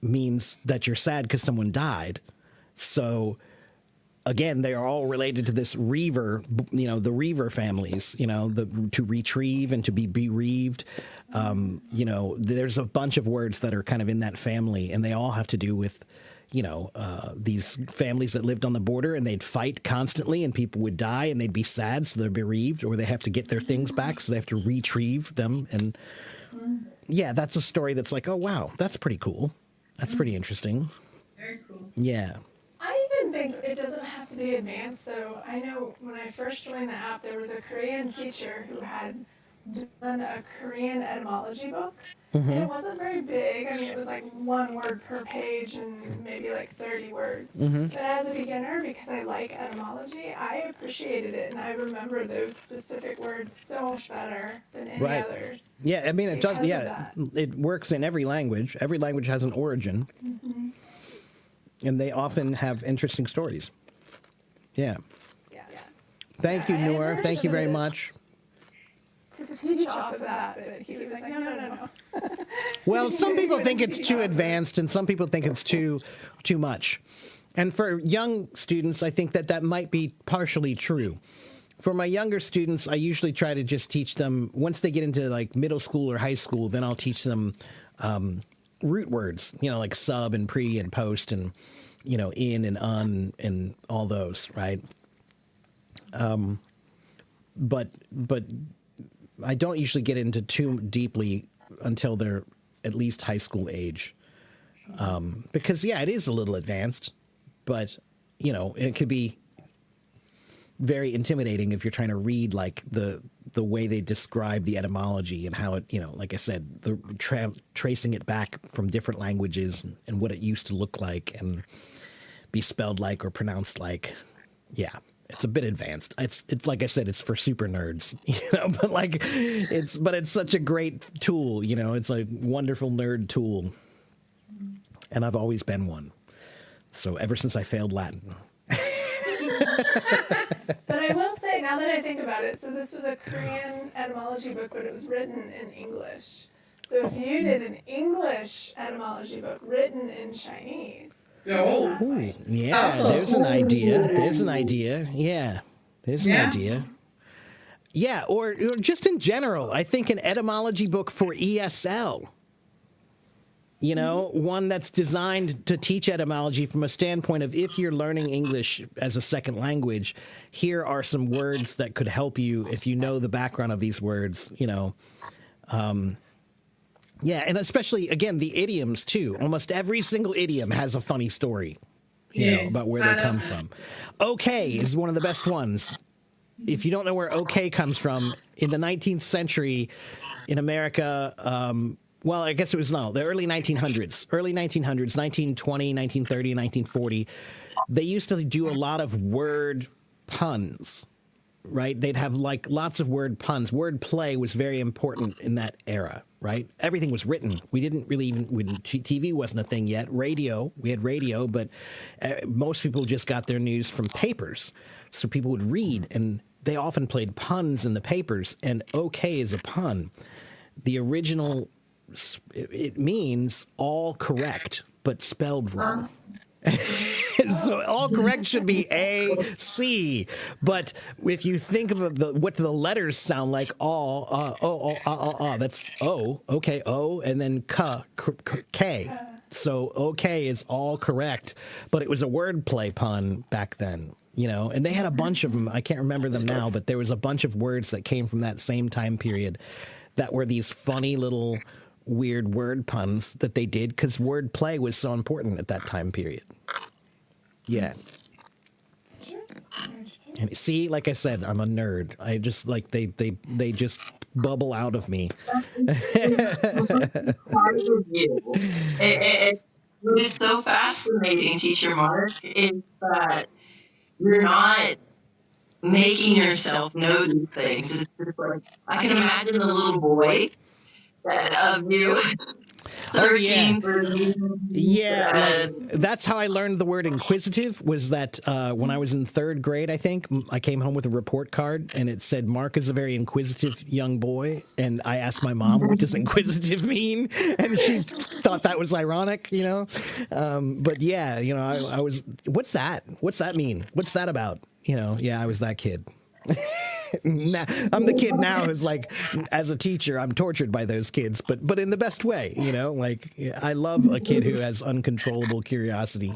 means that you're sad because someone died. So again, they are all related to this Reaver, the Reaver families, to retrieve and to be bereaved. There's a bunch of words that are kind of in that family, and they all have to do with, these families that lived on the border, and they'd fight constantly, and people would die, and they'd be sad, so they're bereaved, or they have to get their things back, so they have to retrieve them. And yeah, that's a story that's like, oh, wow, that's pretty cool. That's pretty interesting. Very cool. Yeah. I even think it doesn't have to be advanced, though. I know when I first joined the app, there was a Korean teacher who had done a Korean etymology book. And it wasn't very big. I mean, it was like one word per page and maybe like 30 words. But as a beginner, because I like etymology, I appreciated it. And I remember those specific words so much better than any Right. others. Yeah, I mean, it does. Because of Yeah, that. it works in every language. Every language has an origin. and they often have interesting stories. Yeah. Yeah. Thank you, I Noor. Thank you very much. To teach off of that, but he was like, no. Well, some people think it's too advanced, and some people think it's too much. And for young students, I think that might be partially true. For my younger students, I usually try to just teach them, once they get into like middle school or high school, then I'll teach them root words, like sub and pre and post and, in and on and all those, right? But I don't usually get into too deeply until they're at least high school age. Because, it is a little advanced, but, it could be very intimidating if you're trying to read like the way they describe the etymology and how it, like I said, the tracing it back from different languages and what it used to look like and be spelled like or pronounced like. Yeah, it's a bit advanced. It's like I said, it's for super nerds, but it's such a great tool, it's a wonderful nerd tool. And I've always been one. So ever since I failed Latin. But I will say, now that I think about it, so this was a Korean etymology book, but it was written in English. So if you did an English etymology book written in Chinese. Oh. Ooh, yeah, there's an idea. Yeah, there's an idea. Yeah, or just in general, I think an etymology book for ESL. One that's designed to teach etymology from a standpoint of if you're learning English as a second language, here are some words that could help you if you know the background of these words, and especially, again, the idioms, too. Almost every single idiom has a funny story, about where they come from. Okay is one of the best ones. If you don't know where okay comes from, in the 19th century in America, well, I guess it was the early 1900s, 1920, 1930, 1940. They used to do a lot of word puns, right? They'd have like lots of word puns. Word play was very important in that era, right? Everything was written. We didn't really when TV wasn't a thing yet. We had radio, but most people just got their news from papers. So people would read, and they often played puns in the papers, and okay is a pun. The original, it means all correct, but spelled wrong. So all correct should be A, C. But if you think of what the letters sound like, that's O, okay, O, and then K. So okay is all correct, but it was a wordplay pun back then. And they had a bunch of them. I can't remember them now, but there was a bunch of words that came from that same time period that were these funny little weird word puns that they did because word play was so important at that time period. Yeah. And see, like I said, I'm a nerd. I just like they just bubble out of me. What is so fascinating, Teacher Mark, is that you're not making yourself know these things. It's just like I can imagine the little boy of you searching for these. Yeah, that's how I learned the word inquisitive. Was that when I was in third grade? I think I came home with a report card and it said Mark is a very inquisitive young boy, and I asked my mom, "What does inquisitive mean?" And she thought that was ironic, But yeah, I was. What's that? What's that mean? What's that about? Yeah, I was that kid. Now, I'm the kid now who's like, as a teacher, I'm tortured by those kids, but in the best way, like I love a kid who has uncontrollable curiosity.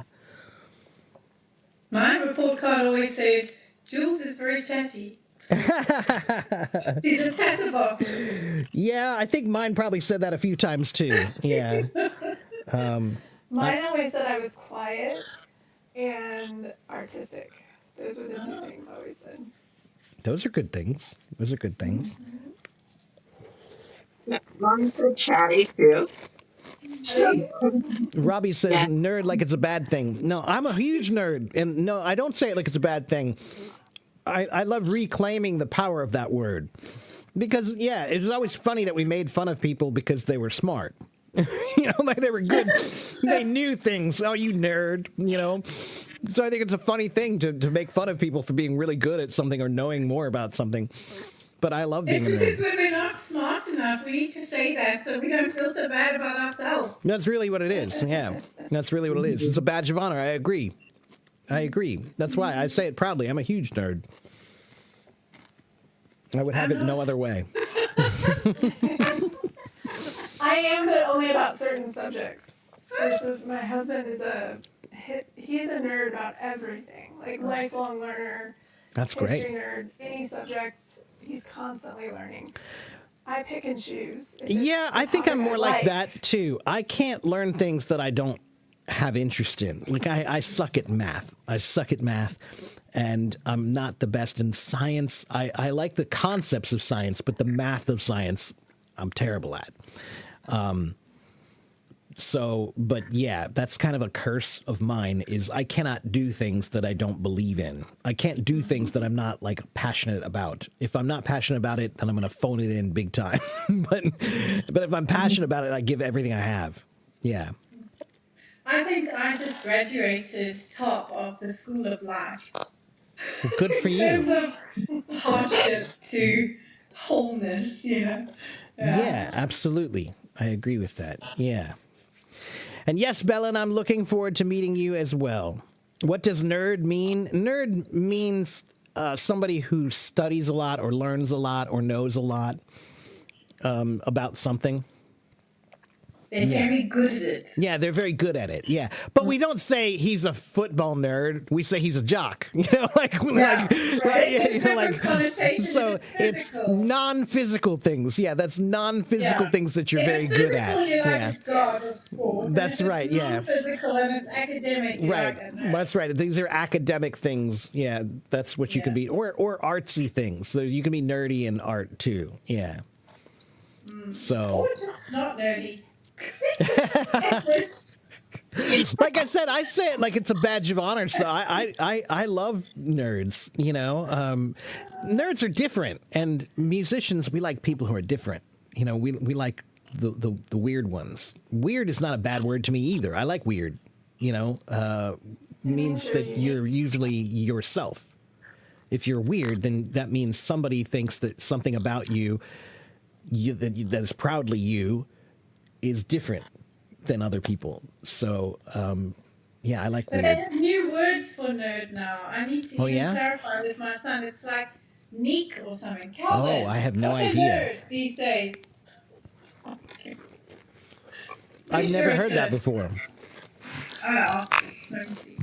My report card always said, Jules is very chatty. She's a chatterbox. Yeah, I think mine probably said that a few times too. Yeah. Mine always said I was quiet and artistic. Those were the two things I always said. Those are good things. Mine said chatty too. Robbie says nerd like it's a bad thing. No, I'm a huge nerd. And no, I don't say it like it's a bad thing. I love reclaiming the power of that word. Because, yeah, it was always funny that we made fun of people because they were smart. Like they were good. They knew things. Oh, you nerd, So I think it's a funny thing to make fun of people for being really good at something or knowing more about something. But I love being It's a because nerd. when we're not smart enough, we need to say that so we don't feel so bad about ourselves. That's really what it is. Yeah, that's really what it is. It's a badge of honor. I agree. That's why I say it proudly. I'm a huge nerd. I would have it no other way. I am, but only about certain subjects. Versus my husband he's a nerd about everything, like lifelong learner. That's great. History nerd, any subject, he's constantly learning. I pick and choose. Yeah, I think I'm more like that too. I can't learn things that I don't have interest in. Like I suck at math. And I'm not the best in science. I like the concepts of science, but the math of science, I'm terrible at. But yeah, that's kind of a curse of mine is I cannot do things that I don't believe in. I can't do things that I'm not like passionate about. If I'm not passionate about it, then I'm going to phone it in big time. but if I'm passionate about it, I give everything I have. Yeah. I think I just graduated top of the School of Life. Good for In you. terms of hardship to wholeness, Yeah, absolutely. I agree with that. Yeah. And yes, Belen, I'm looking forward to meeting you as well. What does nerd mean? Nerd means somebody who studies a lot or learns a lot or knows a lot about something. They're very good at it. Yeah, they're very good at it. Yeah, but we don't say he's a football nerd. We say he's a jock. Right. Like connotation so if it's physical. non-physical things. Yeah, that's non-physical Yeah. things that you're If very it's good physical, at. you're like Yeah. a god of sport. That's And if right, it's yeah. non-physical and it's academic, you're Right, like a nerd. that's right. These are academic things. Yeah, that's what you can Yeah. be, or artsy things. So you can be nerdy in art too. Yeah. So, Or just not nerdy. like I said, I say it like it's a badge of honor. So I love nerds. Nerds are different, and musicians, we like people who are different. We like the weird ones. Weird is not a bad word to me either. I like weird. Means that you're usually yourself. If you're weird, then that means somebody thinks that something about you that is proudly you is different than other people. So, yeah, I like But they weird. have new words for nerd now. I need to Oh, even yeah? clarify with my son. It's like neek or something. Calvin, Oh, I have no what are idea. nerds these days? I've never heard that before. Let me see.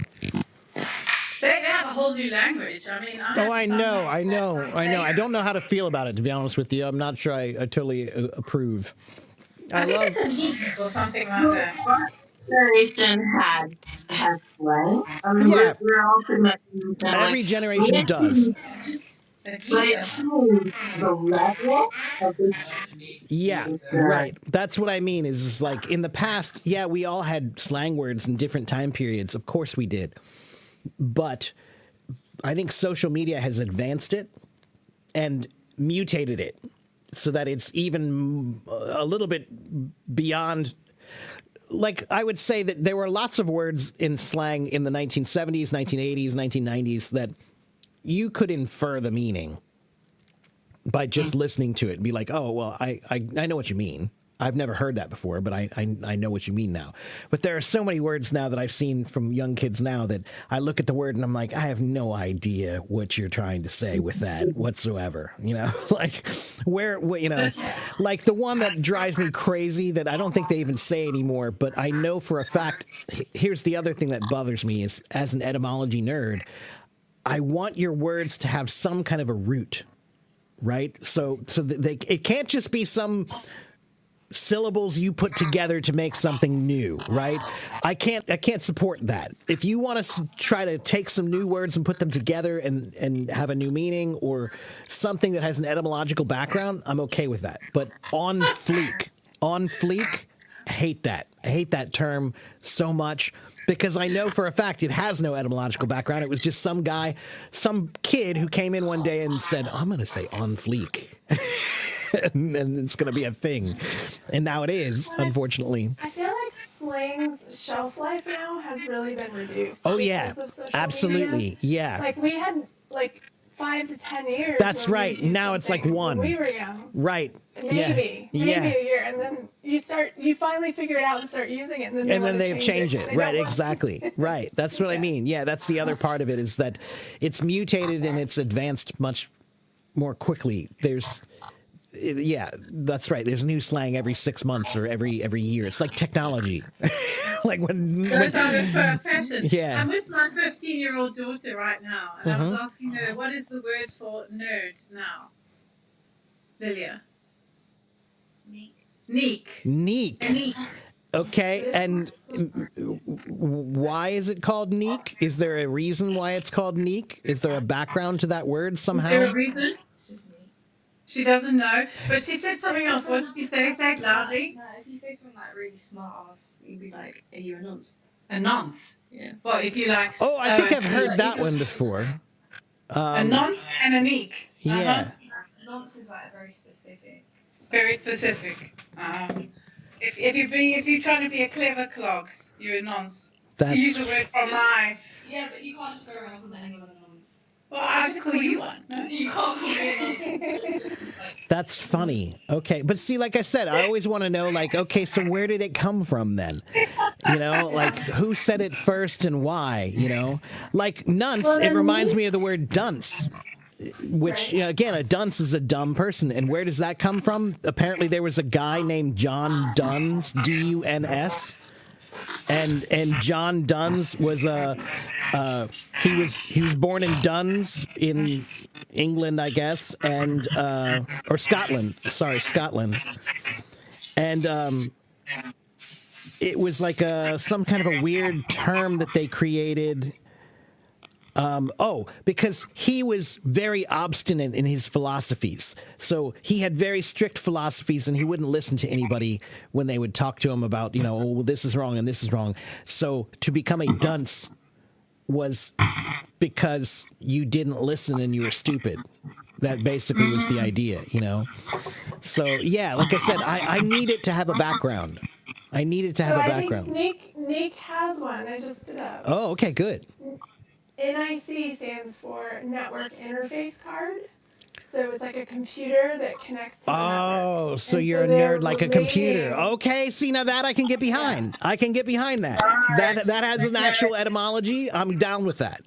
They have a whole new language. I mean, Oh, I know. I don't know how to feel about it, to be honest with you. I'm not sure I totally approve. I think love. it's a neek or something like that. Generation has slang. I mean, Yeah. we're all pretty much Every generation does. A But geek. it's the level of this. Yeah, right. That's what I mean is like in the past, yeah, we all had slang words in different time periods. Of course we did. But I think social media has advanced it and mutated it so that it's even a little bit beyond. Like, I would say that there were lots of words in slang in the 1970s, 1980s, 1990s that you could infer the meaning by just listening to it and be like, oh, well, I know what you mean. I've never heard that before, but I know what you mean now. But there are so many words now that I've seen from young kids now that I look at the word and I'm like, I have no idea what you're trying to say with that whatsoever. Like like the one that drives me crazy that I don't think they even say anymore, but I know for a fact, here's the other thing that bothers me is as an etymology nerd, I want your words to have some kind of a root, right? So it can't just be some syllables you put together to make something new, right? I can't support that. If you want to try to take some new words and put them together and have a new meaning or something that has an etymological background, I'm okay with that. But on fleek, I hate that. I hate that term so much because I know for a fact it has no etymological background. It was just some guy, some kid who came in one day and said, I'm going to say on fleek. and it's going to be a thing. And now it is, unfortunately. I feel like slang's shelf life now has really been reduced. Oh yeah, because of social absolutely, media. yeah. Like we had like 5 to 10 years. That's where we right. would do Now it's like something one. when we were young. Right. Maybe Yeah. a year, and then you finally figure it out and start using it, and then And then they they change it. They Right, don't want- exactly. Right. That's what I mean. Yeah, that's the other part of it is that it's mutated and it's advanced much more quickly. Yeah, that's right. There's new slang every 6 months or every year. It's like technology. Like when Goes out of fashion. Yeah. I'm with my 15-year-old daughter right now, and I was asking her, what is the word for nerd now? Lilia. Neek. neek. Neek. Okay, and why is it called neek? Is there a reason why it's called neek? Is there a background to that word Is there a somehow? reason? She doesn't know, but she said something else. What did she say? Say it loudly. No, if you say something like really smart ass, you'd be like, are you a nonce? A nonce. Yeah. Well, if you like. Oh, I think I've see. heard that one before. A nonce and a neek. Yeah. Nonce is like very specific. Very specific. If you're trying to be a clever clogs, you're a nonce. To use That's the word from my. Yeah, but you can't just go around calling anyone a nonce. Well, I'll just call you one. No? You can't call me a nonce. That's funny. Okay, but see, like I said, I always want to know, like, okay, so where did it come from then? You know, like who said it first and why? You know, like nunce. Well, It then reminds me of the word dunce, which you know, again, a dunce is a dumb person. And where does that come from? Apparently, there was a guy named John Duns, Duns. And John Duns was he was born in Duns in England, I guess, and or Scotland. Sorry, Scotland. And it was like some kind of a weird term that they created. Because he was very obstinate in his philosophies. So he had very strict philosophies and he wouldn't listen to anybody when they would talk to him about, you know, oh, well, this is wrong and this is wrong. So to become a dunce was because you didn't listen and you were stupid. That basically was the idea, you know? So, yeah, like I said, I need it to have a background. I need it to have So a I background. think Neek has one. I just did up. Oh, okay, good. NIC stands for Network Interface Card. So it's like a computer that connects to the network. Oh, so And you're so a they're nerd like a computer. relating- Okay, see now that I can get behind. I can get behind that. That has an actual etymology. I'm down with that.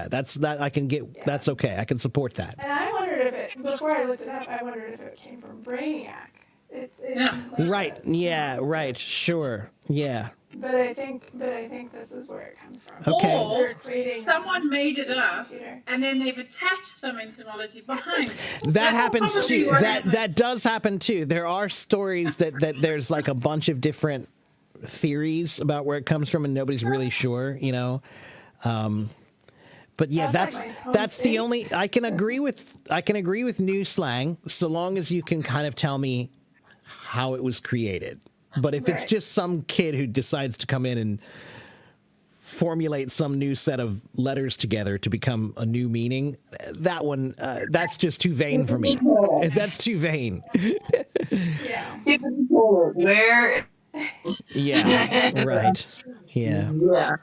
That's I can get. That's okay. I can support that. And I wondered if it, before I looked it up, I wondered if it came from Brainiac. It's Yeah. like Right. this. Yeah. Right. Sure. Yeah. But I think this is where it comes from. Okay. Or They're creating someone made it up, computer. and then they've attached some etymology behind it. That That's happens probably too. what That happened. that does happen too. There are stories that there's like a bunch of different theories about where it comes from, and nobody's really sure. You know. But yeah, That's that's like my home that's the state. only I can agree with new slang so long as you can kind of tell me how it was created. But if it's Right. just some kid who decides to come in and formulate some new set of letters together to become a new meaning, that one that's just too vain for me. That's too vain. Yeah. Where? Yeah. Right. Yeah. Yeah.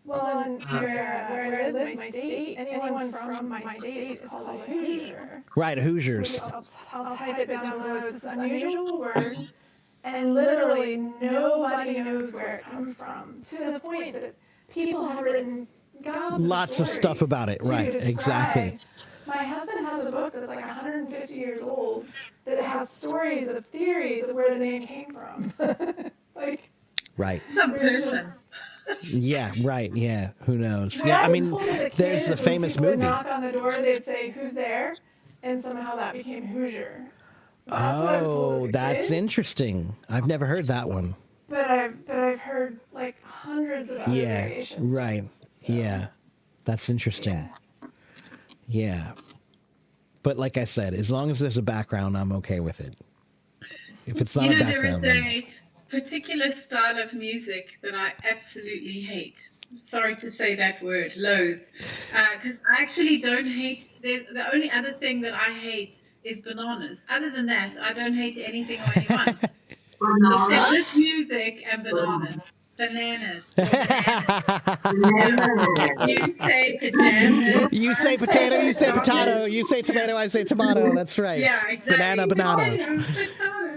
Well, and where I live, my state, anyone from my state is called a Hoosier. Right. Hoosiers. Which I'll type it down below. It's this unusual word, and literally nobody knows where it comes from. To the point that people have written gobs Lots of stuff stories about it, to right, describe. exactly. My husband has a book that's like 150 years old that has stories of theories of where the name came from. Like, Right. Some there's person. just- Yeah. Right. Yeah. Who knows? What Yeah. I was mean, told as a kid there's a is when famous people would movie. knock on the door, they'd say, "Who's there?" And somehow that became Hoosier. That's what I was told Oh, as a that's kid. interesting. I've never heard that one. But I've heard like hundreds of other Yeah. variations. Right. So, Yeah. That's interesting. Yeah. But like I said, as long as there's a background, I'm okay with it. If it's not You a know, there background, is a particular style of music that I absolutely hate. Sorry to say that word, loathe. Because I actually don't hate. The only other thing that I hate is bananas. Other than that, I don't hate anything or anyone. Except this music and bananas. Bananas. You say pajamas. You say potato, you say potato, you say tomato, I say tomato. That's right. Yeah, exactly. Banana.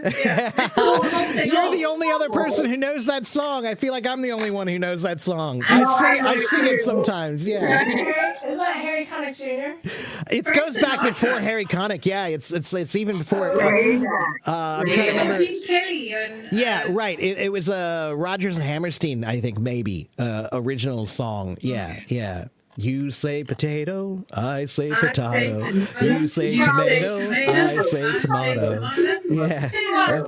Yeah. You're the only other person who knows that song. I feel like I'm the only one who knows that song. I sing it sometimes. Yeah. Isn't that Harry Connick Jr.? It goes back before Harry Connick. Yeah, it's even before. I'm trying to remember. Pete Kelly and Yeah, right. It was Rodgers and Hammerstein, I think, maybe original song. Yeah. You say potato, I say potato. You say tomato, I say tomato. Yeah,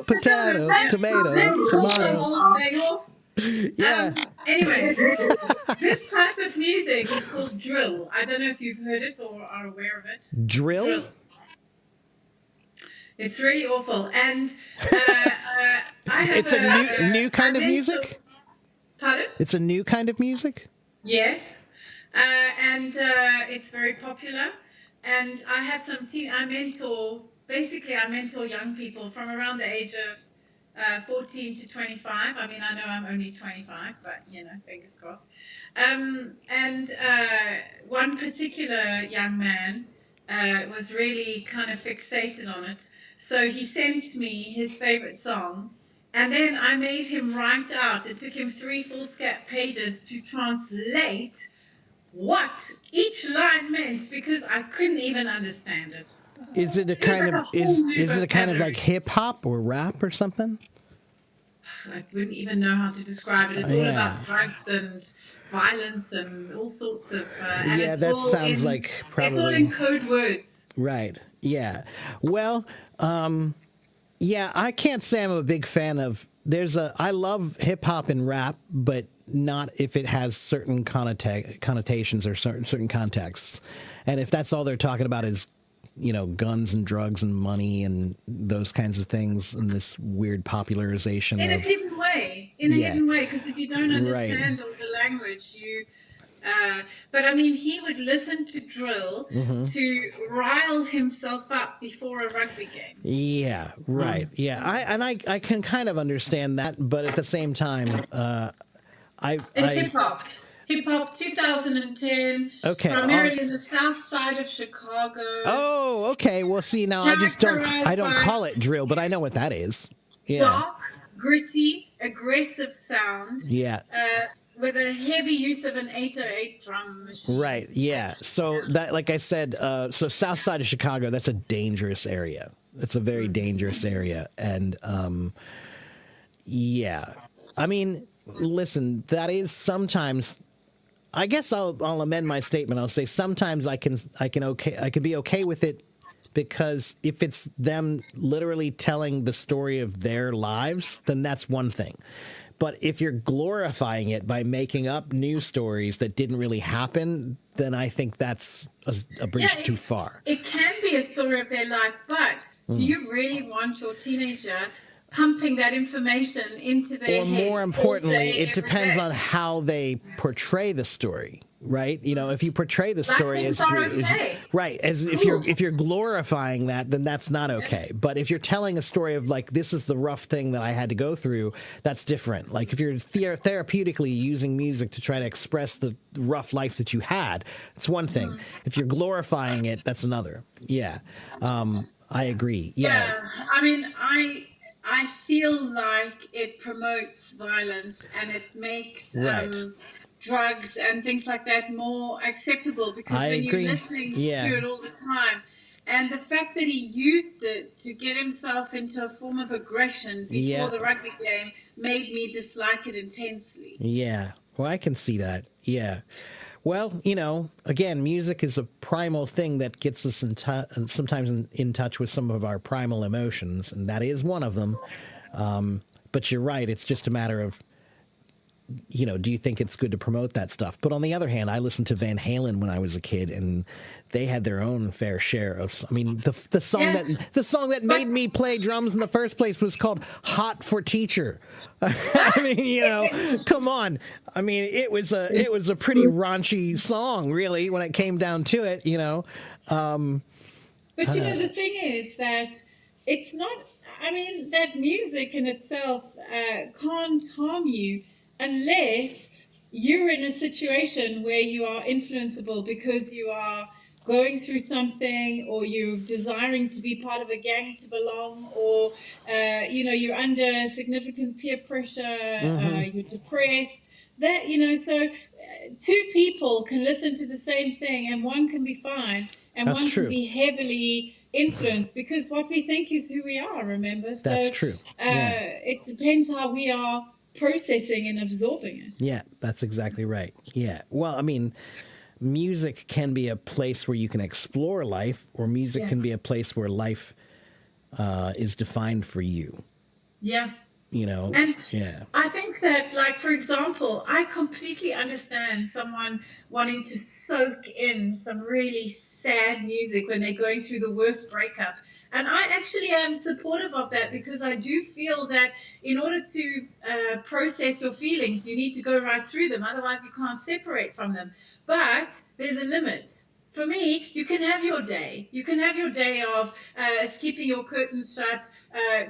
potato, tomato, tomato. Yeah. Anyway, this type of music is called drill. I don't know if you've heard it or are aware of it. Drill? It's really awful, and I have It's a new kind of music. Pardon? It's a new kind of music. Yes, and it's very popular. And I have some I mentor young people from around the age of 14 to 25. I mean, I know I'm only 25, but fingers crossed. And one particular young man was really kind of fixated on it. So he sent me his favorite song, and then I made him write out. It took him 3 foolscap pages to translate what each line meant, because I couldn't even understand it. Is it a kind of is it a kind of like hip hop or rap or something? I wouldn't even know how to describe it. It's all about drugs and violence and all sorts of. And Yeah, it's that all sounds in, like It's all probably in code words. right. Yeah. Well, yeah, I can't say I'm a big fan of. I love hip hop and rap, but not if it has certain connotations or certain contexts. And if that's all they're talking about is, guns and drugs and money and those kinds of things, and this weird popularization In a of. hidden way. Because if you don't understand all the language, you. But I mean, he would listen to drill to rile himself up before a rugby game. Yeah, right. Yeah, I can kind of understand that, but at the same time, It's hip hop. Hip hop 2010. Okay, Primarily in the south side of Chicago. Oh, okay. Well, see, now I just don't call it drill, but I know what that is. Yeah. Dark, gritty, aggressive sound. Yeah. With a heavy use of an 808 drum machine. Right. Yeah. So that, like I said, so south side of Chicago, that's a dangerous area. It's a very dangerous area, and yeah. I mean, listen, that is sometimes. I guess I'll amend my statement. I'll say sometimes I can be okay with it, because if it's them literally telling the story of their lives, then that's one thing. But if you're glorifying it by making up news stories that didn't really happen, then I think that's a bridge too far. It can be a story of their life, but do you really want your teenager pumping that information into their Or head more all importantly, day, it every depends day? on how they portray the story, right? If you portray the story things as are okay. right, as if you're glorifying that, then that's not okay. But if you're telling a story of like, this is the rough thing that I had to go through, that's different. Like if you're therapeutically using music to try to express the rough life that you had, it's one thing. If you're glorifying it, that's another. Yeah, I agree. Yeah. I mean, I feel like it promotes violence and it makes Right. drugs and things like that more acceptable, because I when agree. you're listening Yeah. to it all the time, and the fact that he used it to get himself into a form of aggression before Yeah. the rugby game made me dislike it intensely. Yeah. Well, I can see that. Yeah. Well, again, music is a primal thing that gets us sometimes in touch with some of our primal emotions, and that is one of them. But you're right. It's just a matter of, do you think it's good to promote that stuff? But on the other hand, I listened to Van Halen when I was a kid, and they had their own fair share of. I mean, the song that made me play drums in the first place was called "Hot for Teacher." I mean, come on. I mean, it was a pretty raunchy song, really, when it came down to it. But you know, the thing is that it's not, I mean, that music in itself can't harm you unless you're in a situation where you are influenceable because you are going through something, or you're desiring to be part of a gang to belong, or you know, you're under significant peer pressure, you're depressed, that, you know, so two people can listen to the same thing and one can be fine and That's one true. can be heavily influenced, because what we think is who we are, remember? So That's true. Yeah. it depends how we are processing and absorbing it. Yeah, that's exactly right. Yeah. Well, I mean, music can be a place where you can explore life, or music Yeah. can be a place where life is defined for you. Yeah. You know? And Yeah. I think that, like, for example, I completely understand someone wanting to soak in some really sad music when they're going through the worst breakup. And I actually am supportive of that, because I do feel that in order to process your feelings, you need to go right through them. Otherwise, you can't separate from them. But there's a limit. For me, you can have your day. You can have your day of keeping your curtains shut,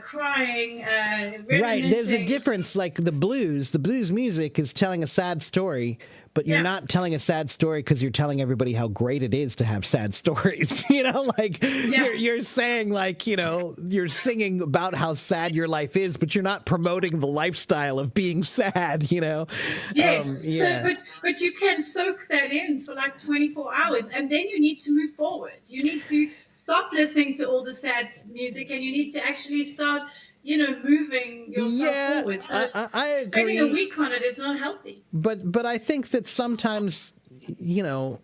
crying, Right. There's a reminiscing. difference. Like the blues music is telling a sad story, but you're Yeah. not telling a sad story because you're telling everybody how great it is to have sad stories. You know, like you're saying, like, you know, you're singing about how sad your life is, but you're not promoting the lifestyle of being sad, you know? Yes. Yeah. So, but you can soak that in for like 24 hours, and then you need to move forward. You need to stop listening to all the sad music, and you need to actually start, you know, moving yourself forward. So I spending a agree. week on it is not healthy. But I think that sometimes, you know,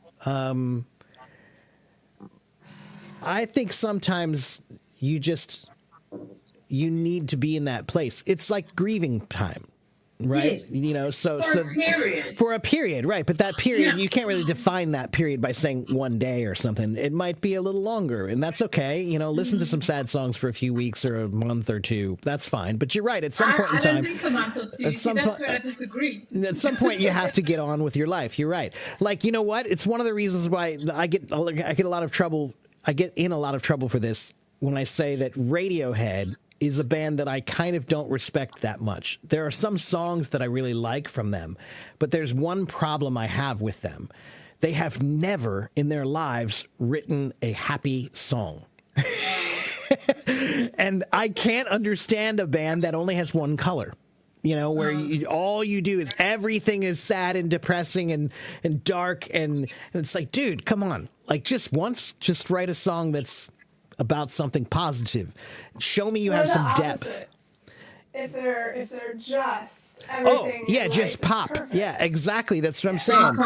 I think sometimes you need to be in that place. It's like grieving time, right? Yes. You know, For a period. For a period, right? But that period, Yeah. you can't really define that period by saying one day or something. It might be a little longer, and that's okay. You know, listen to some sad songs for a few weeks or a month or two. That's fine. But you're right. At some point in I time, don't think a month or two. at See, some that's point- where I disagree. at some point you have to get on with your life. You're right. Like, you know what? It's one of the reasons why I get a lot of trouble. I get in a lot of trouble for this when I say that Radiohead is a band that I kind of don't respect that much. There are some songs that I really like from them, but there's one problem I have with them. They have never in their lives written a happy song. And I can't understand a band that only has one color. You know, where all you do is everything is sad and depressing and dark. And it's like, dude, come on. Like, just write a song that's about something positive. Show me you Or have the some opposite. depth. If they're just Oh, everything. yeah, in just life is pop. perfect. Yeah, exactly. That's what I'm saying.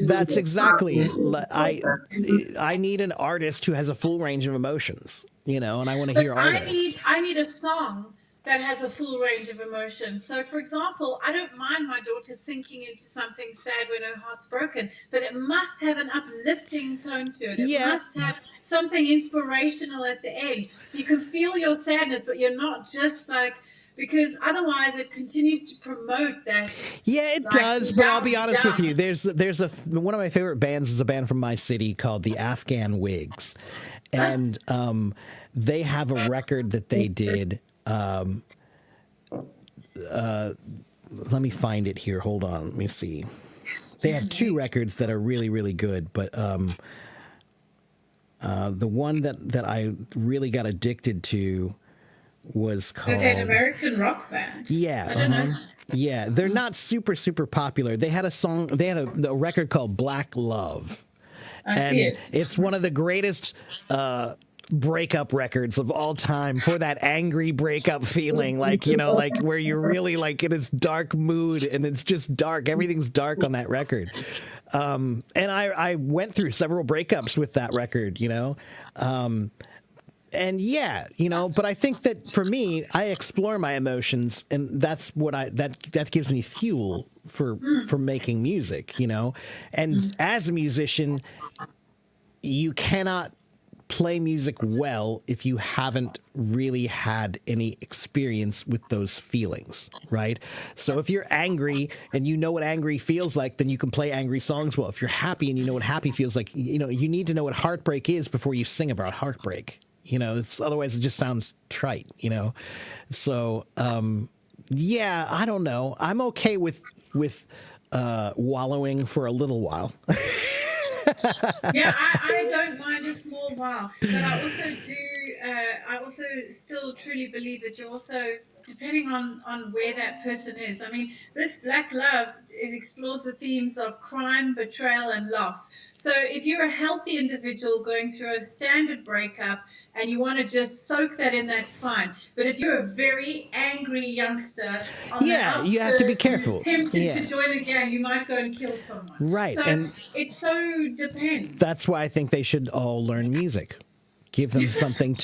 That's exactly. I need an artist who has a full range of emotions, you know, and I want to But hear artists. I need a song that has a full range of emotions. So, for example, I don't mind my daughter sinking into something sad when her heart's broken, but it must have an uplifting tone to it. It Yeah. must have something inspirational at the end, so you can feel your sadness, but you're not just like, because otherwise it continues to promote that. Yeah, it like, does, but I'll be down, honest with down. you. There's one of my favorite bands is a band from my city called the Afghan Wigs, and they have a record that they did. Let me find it here. Hold on. Let me see. They have two records that are really, really good, but the one that I really got addicted to was called. Okay, an American rock band. Yeah, I don't know. yeah, they're not super popular. They had a song. They had a record called Black Love, I see it. it's one of the greatest breakup records of all time for that angry breakup feeling, like, you know, like where you're really like in this dark mood and it's just dark. Everything's dark on that record. And I went through several breakups with that record, you know. And yeah, you know, but I think that for me, I explore my emotions, and that's what that gives me fuel for making music, you know. And as a musician, you cannot play music well if you haven't really had any experience with those feelings, right? So if you're angry and you know what angry feels like, then you can play angry songs well. If you're happy and you know what happy feels like, you know, you need to know what heartbreak is before you sing about heartbreak. You know, otherwise it just sounds trite, you know? So, yeah, I don't know. I'm okay with wallowing for a little while. Yeah, I don't mind a small while, but I also do. I also still truly believe that you're also depending on where that person is. I mean, this Black Love, it explores the themes of crime, betrayal, and loss. So if you're a healthy individual going through a standard breakup and you want to just soak that in, that's fine. But if you're a very angry youngster on Yeah, the you have to be outskirts careful. who's tempted Yeah. to join a gang, you might go and kill someone. Right, So and it so depends. that's why I think they should all learn music. Give them something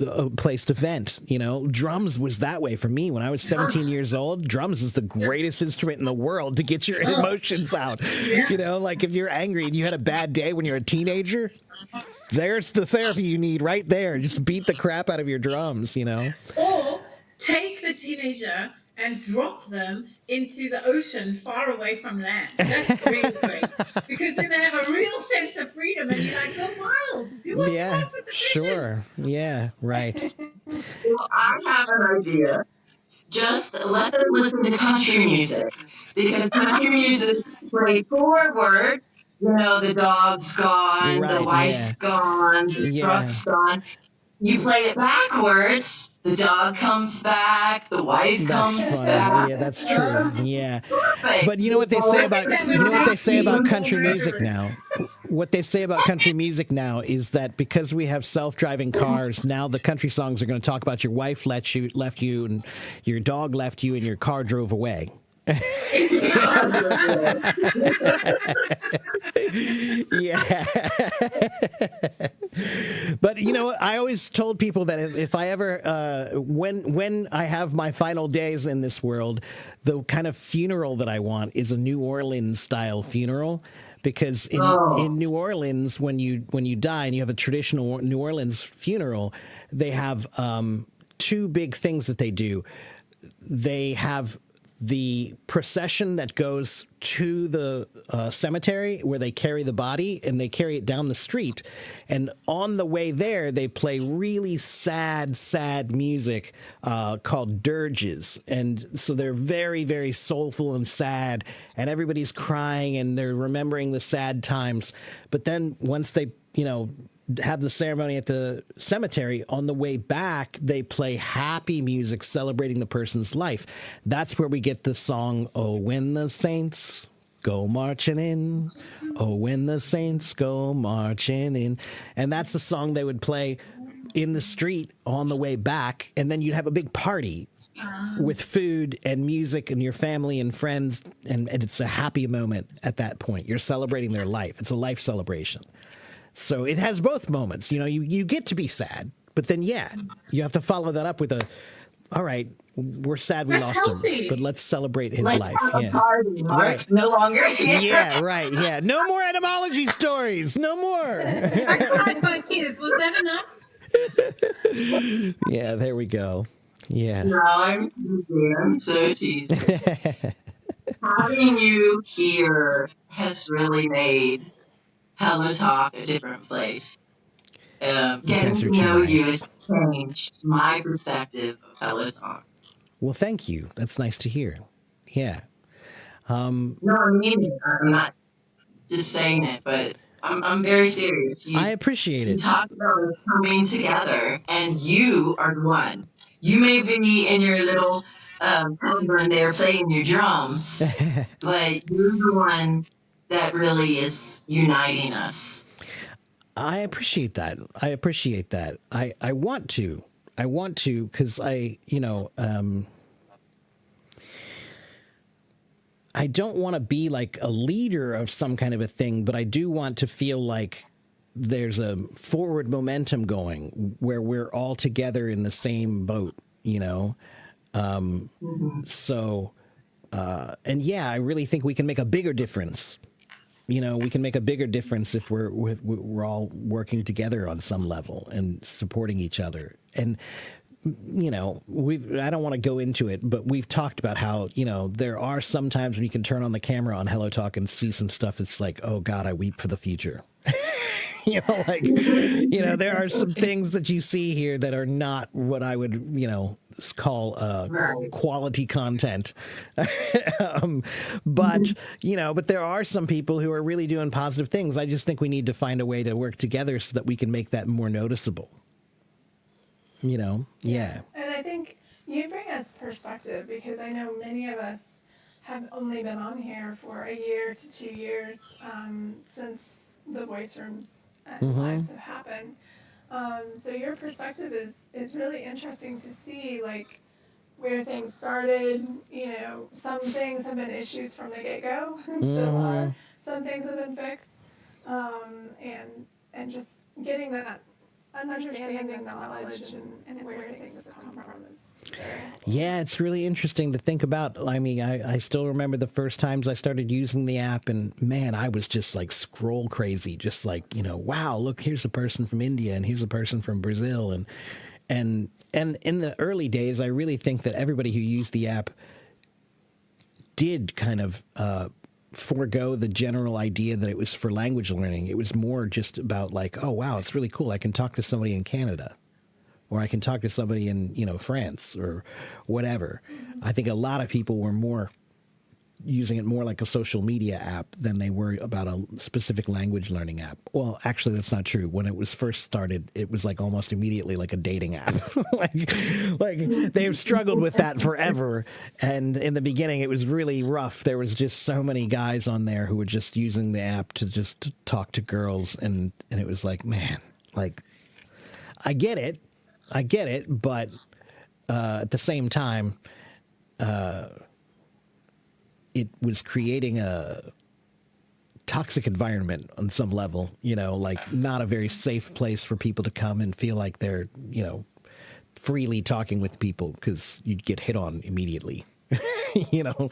a place to vent. You know, drums was that way for me when I was 17 years old. Drums is the greatest instrument in the world to get your emotions out. You know, like if you're angry and you had a bad day when you're a teenager, there's the therapy you need right there. Just beat the crap out of your drums, you know. Or take the teenager and drop them into the ocean far away from land. That's really great. Because then they have a real sense of freedom and you're like, go wild. Do what you Yeah, want with the fishes. sure. Yeah, right. Well, I have an idea. Just let them listen to country music. Because country music played forward. You know, the dog's gone, Right, the wife's yeah. gone, the Yeah. truck's gone. You play it backwards, the dog comes back, the wife That's comes fun. back. Yeah, that's true. Yeah. Perfect. But you know what they say about that you know what they say about would country be music rigorous. now. What they say about country music now is that because we have self-driving cars, now the country songs are going to talk about your wife left you, and your dog left you, and your car drove away. Yeah. But you know, I always told people that if I ever, when I have my final days in this world, the kind of funeral that I want is a New Orleans style funeral. Because in New Orleans, when you die and you have a traditional New Orleans funeral, they have two big things that they do. They have the procession that goes to the cemetery where they carry the body and they carry it down the street. And on the way there, they play really sad music called dirges. And so they're very, very soulful and sad. And everybody's crying and they're remembering the sad times. But then once they, have the ceremony at the cemetery, on the way back, they play happy music celebrating the person's life. That's where we get the song, "Oh, when the saints go marching in. Oh, when the saints go marching in." And that's a song they would play in the street on the way back. And then you'd have a big party with food and music and your family and friends. And it's a happy moment at that point. You're celebrating their life. It's a life celebration. So it has both moments. You get to be sad, but then, you have to follow that up with all right, we're sad we That's lost healthy. him, but let's celebrate his Let's life. have a Yeah. party. Mark's Right. no longer here. Yeah, right. Yeah. No more etymology stories. No more. I cried my tears. Was that enough? Yeah, there we go. Yeah. No, I'm so teased. Having you here has really made Hello Talk a different place. Getting guys to are too know you nice. has changed my perspective of Hello Talk. Well, thank you. That's nice to hear. Yeah. No, I mean it. I'm not just saying it, but I'm very serious. I appreciate You it. talk about us coming together, and you are the one. You may be in your little program there playing your drums, but you're the one that really is uniting us. I appreciate that. I want to. Because I don't want to be like a leader of some kind of a thing, but I do want to feel like there's a forward momentum going where we're all together in the same boat, So, I really think we can make a bigger difference you know, we can make a bigger difference if we're all working together on some level and supporting each other. And you know, I don't want to go into it, but we've talked about how, you know, there are some times when you can turn on the camera on Hello Talk and see some stuff. It's like, oh God, I weep for the future. You know, like, you know, there are some things that you see here that are not what I would, you know, call quality content. But, you know, but there are some people who are really doing positive things. I just think we need to find a way to work together so that we can make that more noticeable. You know, yeah. And I think you bring us perspective, because I know many of us have only been on here for a year to 2 years since the voice rooms and lives have happened. So your perspective is really interesting to see, like, where things started. You know, some things have been issues from the get-go, and still are. Some things have been fixed, and just getting that understanding the knowledge and where things come from is very helpful. Yeah, it's really interesting to think about. I mean, I still remember the first times I started using the app, and man, I was just like scroll crazy, just like, you know, wow, look, here's a person from India and here's a person from Brazil. And in the early days, I really think that everybody who used the app did kind of forego the general idea that it was for language learning. It was more just about like, oh, wow, it's really cool. I can talk to somebody in Canada, or I can talk to somebody in, you know, France or whatever. I think a lot of people were more using it more like a social media app than they were about a specific language learning app. Well, actually, that's not true. When it was first started, it was like almost immediately like a dating app. like they've struggled with that forever. And in the beginning, it was really rough. There was just so many guys on there who were just using the app to just talk to girls. And it was like, man, like, I get it, but at the same time, it was creating a toxic environment on some level, you know, like not a very safe place for people to come and feel like they're, you know, freely talking with people, because you'd get hit on immediately. You know,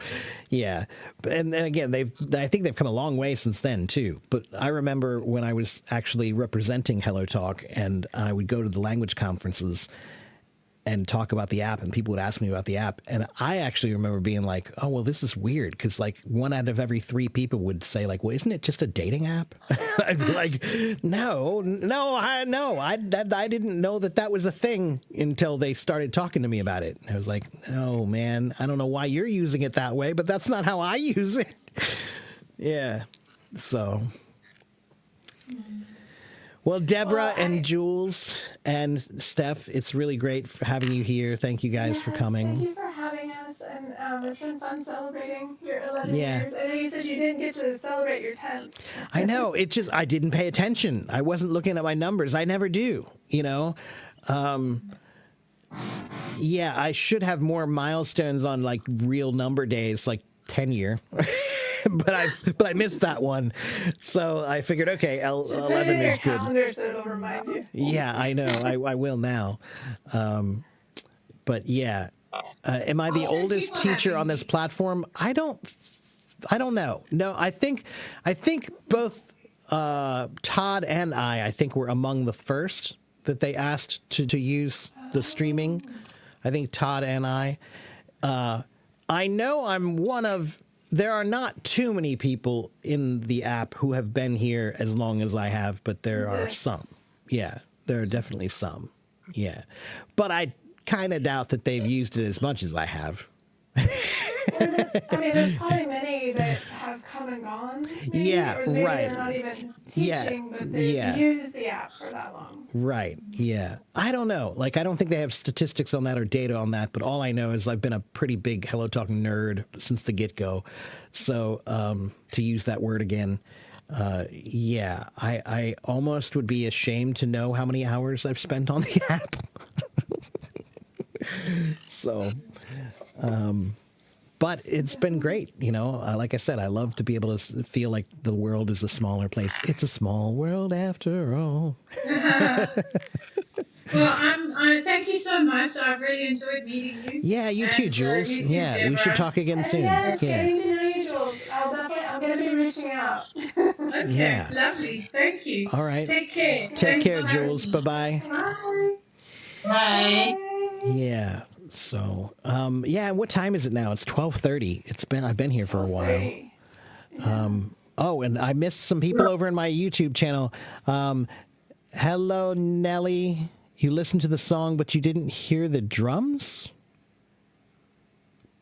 yeah. And then again, I think they've come a long way since then too. But I remember when I was actually representing Hello Talk, and I would go to the language conferences and talk about the app, and people would ask me about the app. And I actually remember being like, oh, well, this is weird, because like 1 out of every 3 people would say like, well, isn't it just a dating app? I'd be like, no, I didn't know that was a thing until they started talking to me about it. And I was like, no, man, I don't know why you're using it that way, but that's not how I use it. Yeah. So... Well, Deborah and Jules and Steph, it's really great for having you here. Thank you guys for coming. Thank you for having us, and it's been fun celebrating your 11 years. I know you said you didn't get to celebrate your 10th. I know. I didn't pay attention. I wasn't looking at my numbers. I never do, you know. Yeah, I should have more milestones on like real number days, like 10 year. But I missed that one, so I figured, okay, 11 is good. Calendar, so it'll remind you. Yeah, I know. I will now. But yeah, am I the oldest teacher on this platform? I don't know. No, I think both Todd and I think were among the first that they asked to use the streaming. I think Todd and I. I know I'm one of. There are not too many people in the app who have been here as long as I have, but there are some. Yeah, there are definitely some. Yeah. But I kind of doubt that they've used it as much as I have. I mean, there's probably many that have come and gone. Maybe, yeah, or maybe right. They're not even teaching, but they've used the app for that long. Right. Yeah. I don't know. Like, I don't think they have statistics on that or data on that, but all I know is I've been a pretty big Hello Talk nerd since the get-go. So, to use that word again, yeah, I almost would be ashamed to know how many hours I've spent on the app. So, but it's been great, you know. Like I said, I love to be able to feel like the world is a smaller place. It's a small world after all. Well, I thank you so much. I've really enjoyed meeting you. Yeah, you too, Jules. You too, yeah, we should Deborah. talk again soon. Yes, Yeah. getting to know you, Jules. I'll gonna be reaching out. Okay, Yeah. lovely. Thank you. All right. Take care. Take Thanks care, for having Jules. me. Bye-bye. Bye. Bye. Yeah. So, yeah. What time is it now? It's 12:30. I've been here for a while. 12:30. Oh, and I missed some people over in my YouTube channel. Hello, Nelly. You listened to the song, but you didn't hear the drums?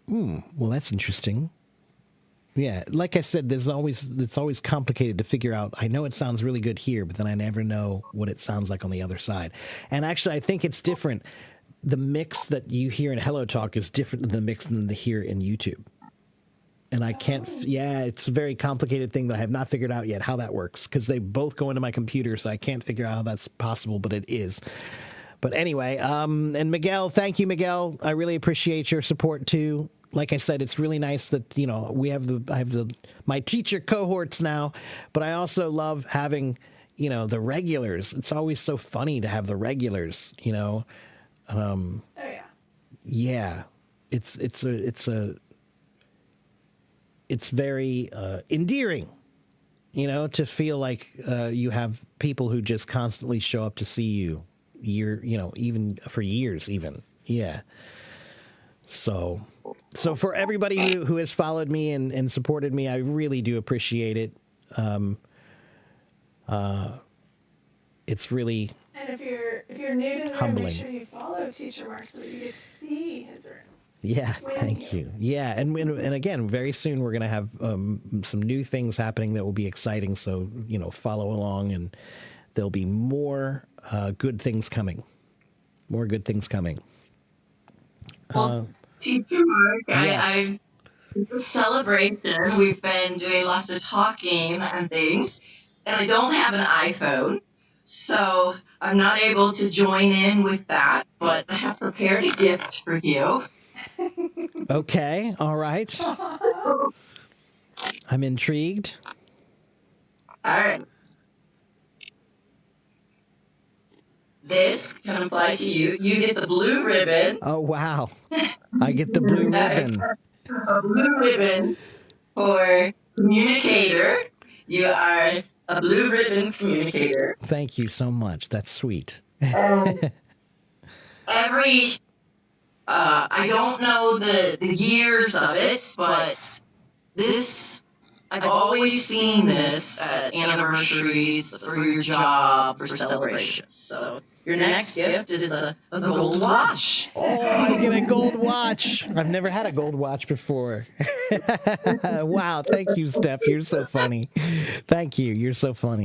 Well, that's interesting. Yeah, like I said, it's always complicated to figure out. I know it sounds really good here, but then I never know what it sounds like on the other side. And actually, I think it's different. The mix that you hear in Hello Talk is different than the mix than they hear in YouTube. And I can't, it's a very complicated thing that I have not figured out yet how that works because they both go into my computer, so I can't figure out how that's possible, but it is. But anyway, and Miguel, thank you, Miguel. I really appreciate your support too. Like I said, it's really nice that, I have my teacher cohorts now, but I also love having, the regulars. It's always so funny to have the regulars, Oh yeah. Yeah. It's very endearing, to feel like you have people who just constantly show up to see you, even for years, even. Yeah. So for everybody who has followed me and supported me, I really do appreciate it. It's really And if you're new to the room, humbling. make sure you follow Teacher Mark so that you get to see his rooms. Yeah, Way thank here. you. Yeah, and again, very soon we're going to have some new things happening that will be exciting. So follow along, and there'll be more good things coming. More good things coming. Well, Teacher Mark, yes. it's a celebration. We've been doing lots of talking and things, and I don't have an iPhone, so I'm not able to join in with that, but I have prepared a gift for you. Okay, all right. I'm intrigued. All right. This can apply to you. You get the blue ribbon. Oh, wow. I get the blue ribbon. A blue ribbon for communicator. You are a blue ribbon communicator. Thank you so much. That's sweet. I don't know the years of it, but this, I've always seen this at anniversaries, for your job, for celebrations. So your next gift is a gold watch. Oh, I get a gold watch. I've never had a gold watch before. Wow. Thank you, Steph. You're so funny. Thank you. You're so funny.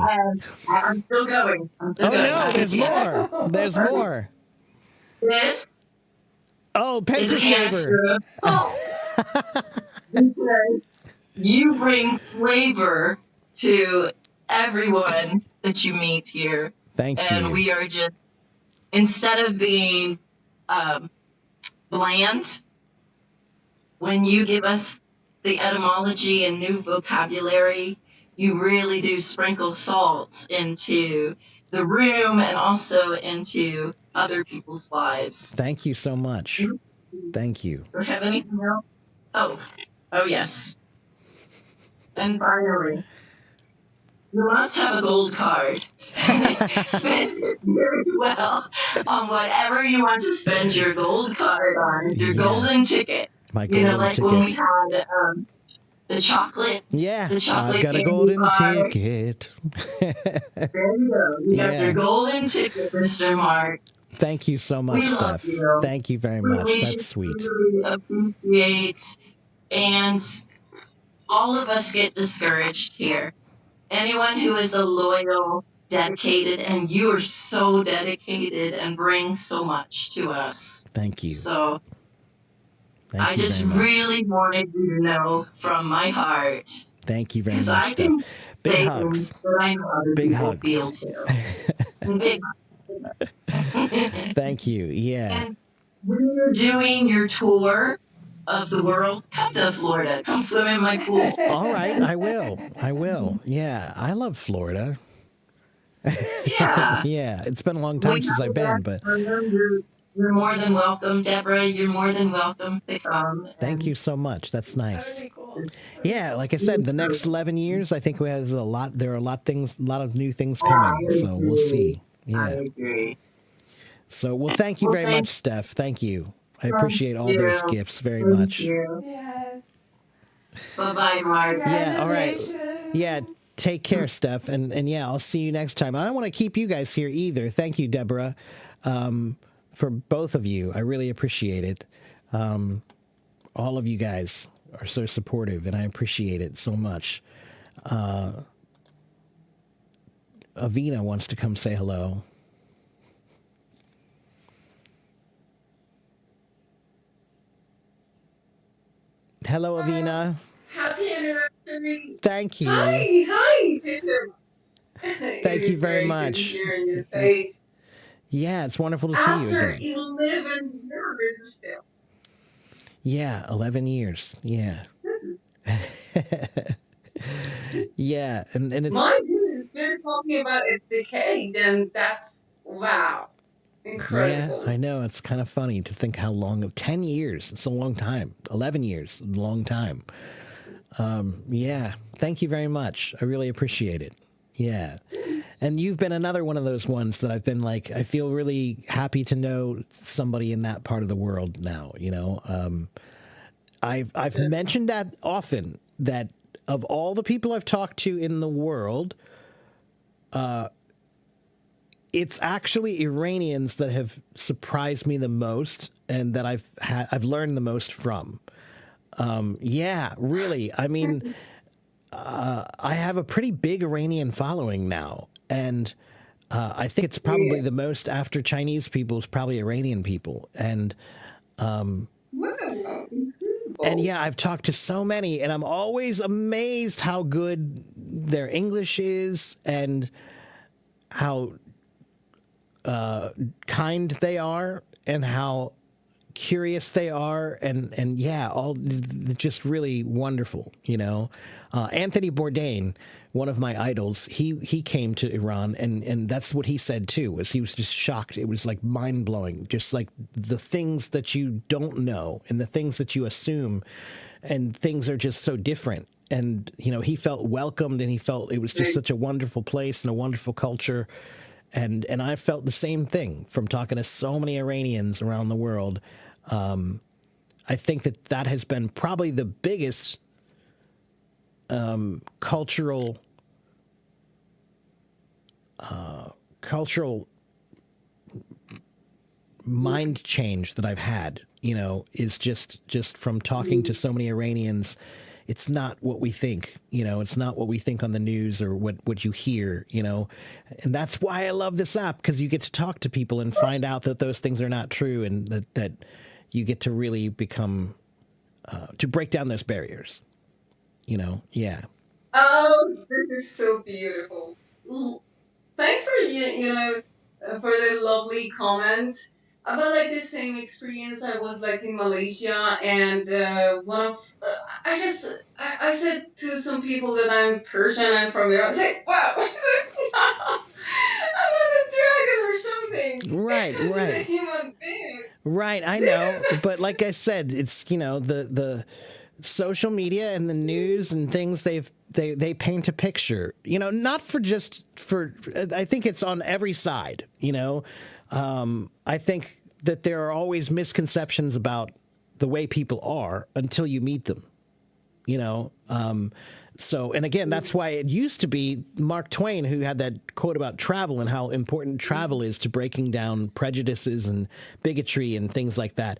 I'm still going. Oh, no, there's more. There's more. This Oh, is pencil an shaver. extra. Oh. Because you bring flavor to everyone that you meet here. Thank And you. we are just, instead of being bland, when you give us the etymology and new vocabulary, you really do sprinkle salt into the room and also into other people's lives. Thank you so much. Thank you. Do you have anything else? Oh yes. And finally, you must have a gold card. Spend it very well on whatever you want to spend your gold card on, your Yeah. golden ticket. My You know, golden like when we ticket. had the chocolate. Yeah, the chocolate I've got a candy golden bar. ticket. There you go. You got Yeah. your golden ticket, Mr. Mark. Thank you so much, We love Steph. you. Thank you very much. We That's just sweet. really appreciate, and all of us get discouraged here. Anyone who is a loyal, dedicated, and you are so dedicated and bring so much to us. Thank you. So Thank I you just very much. really wanted you to know from my heart, Thank you very because much, I Steph. can Big say hugs. things that I know other Big people hugs. feel too. And big Thank you. Yeah. And when you're doing your tour of the world, come to Florida. Come swim in my pool. All right. I will. I will. Yeah. I love Florida. Yeah. Yeah. It's been a long time since I've been, but You're more than welcome, Deborah. You're more than welcome to come. thank you so much. That's That nice. would be cool. Yeah, like I said, the next 11 years, I think has a lot. There are a lot of new things coming. So we'll see. I Yeah. agree. So, well, thank you Well, very thank much, Steph. Thank you. I Thank appreciate all those you. gifts very Thank much. you. Yes. Bye-bye, Mark. Yeah, all right. Congratulations. Yeah, take care, Steph. And yeah, I'll see you next time. I don't want to keep you guys here either. Thank you, Deborah, for both of you. I really appreciate it. All of you guys are so supportive, and I appreciate it so much. Avina wants to come say hello. Hello, Avina. Happy anniversary. Thank you. Hi, teacher. Thank you very much. Here in the States. Yeah, it's wonderful to see you After again. 11 years still. Yeah, 11 years. Yeah. Yeah, and it's My goodness, you're talking about a decade, and that's wow. Incredible. yeah, I know. It's kind of funny to think how long 10 years. It's a long time. 11 years, a long time. Yeah, thank you very much. I really appreciate it. Yeah. And you've been another one of those ones that I've been like, I feel really happy to know somebody in that part of the world now, you know. I've mentioned that often, that of all the people I've talked to in the world, it's actually Iranians that have surprised me the most and that I've learned the most from. Yeah, really. I mean, I have a pretty big Iranian following now, and I think it's probably the most after Chinese people is probably Iranian people, and yeah, I've talked to so many, and I'm always amazed how good their English is and how kind they are and how curious they are, and yeah, all just really wonderful, you know. Anthony Bourdain, one of my idols, he came to Iran, and that's what he said too, was he was just shocked. It was like mind-blowing, just like the things that you don't know and the things that you assume, and things are just so different. And, you know, he felt welcomed, and he felt it was just such a wonderful place and a wonderful culture. And I felt the same thing from talking to so many Iranians around the world. I think that has been probably the biggest cultural mind change that I've had, you know, is just from talking to so many Iranians. It's not what we think, you know, it's not what we think on the news or what you hear, you know. And that's why I love this app, because you get to talk to people and find out that those things are not true, and that you get to really become, to break down those barriers, you know. Yeah. Oh, this is so beautiful. Thanks for for the lovely comment. About like the same experience, I was like in Malaysia, and I said to some people that I'm Persian, I'm from Iran. I was like, wow, I'm not a dragon or something. Right, I'm just a right. human being. Right, I know, but like I said, it's, you know, the social media and the news and things, they paint a picture, you know, not for just for, I think it's on every side, you know. I think that there are always misconceptions about the way people are until you meet them, you know. So, and again, that's why it used to be Mark Twain who had that quote about travel and how important travel is to breaking down prejudices and bigotry and things like that.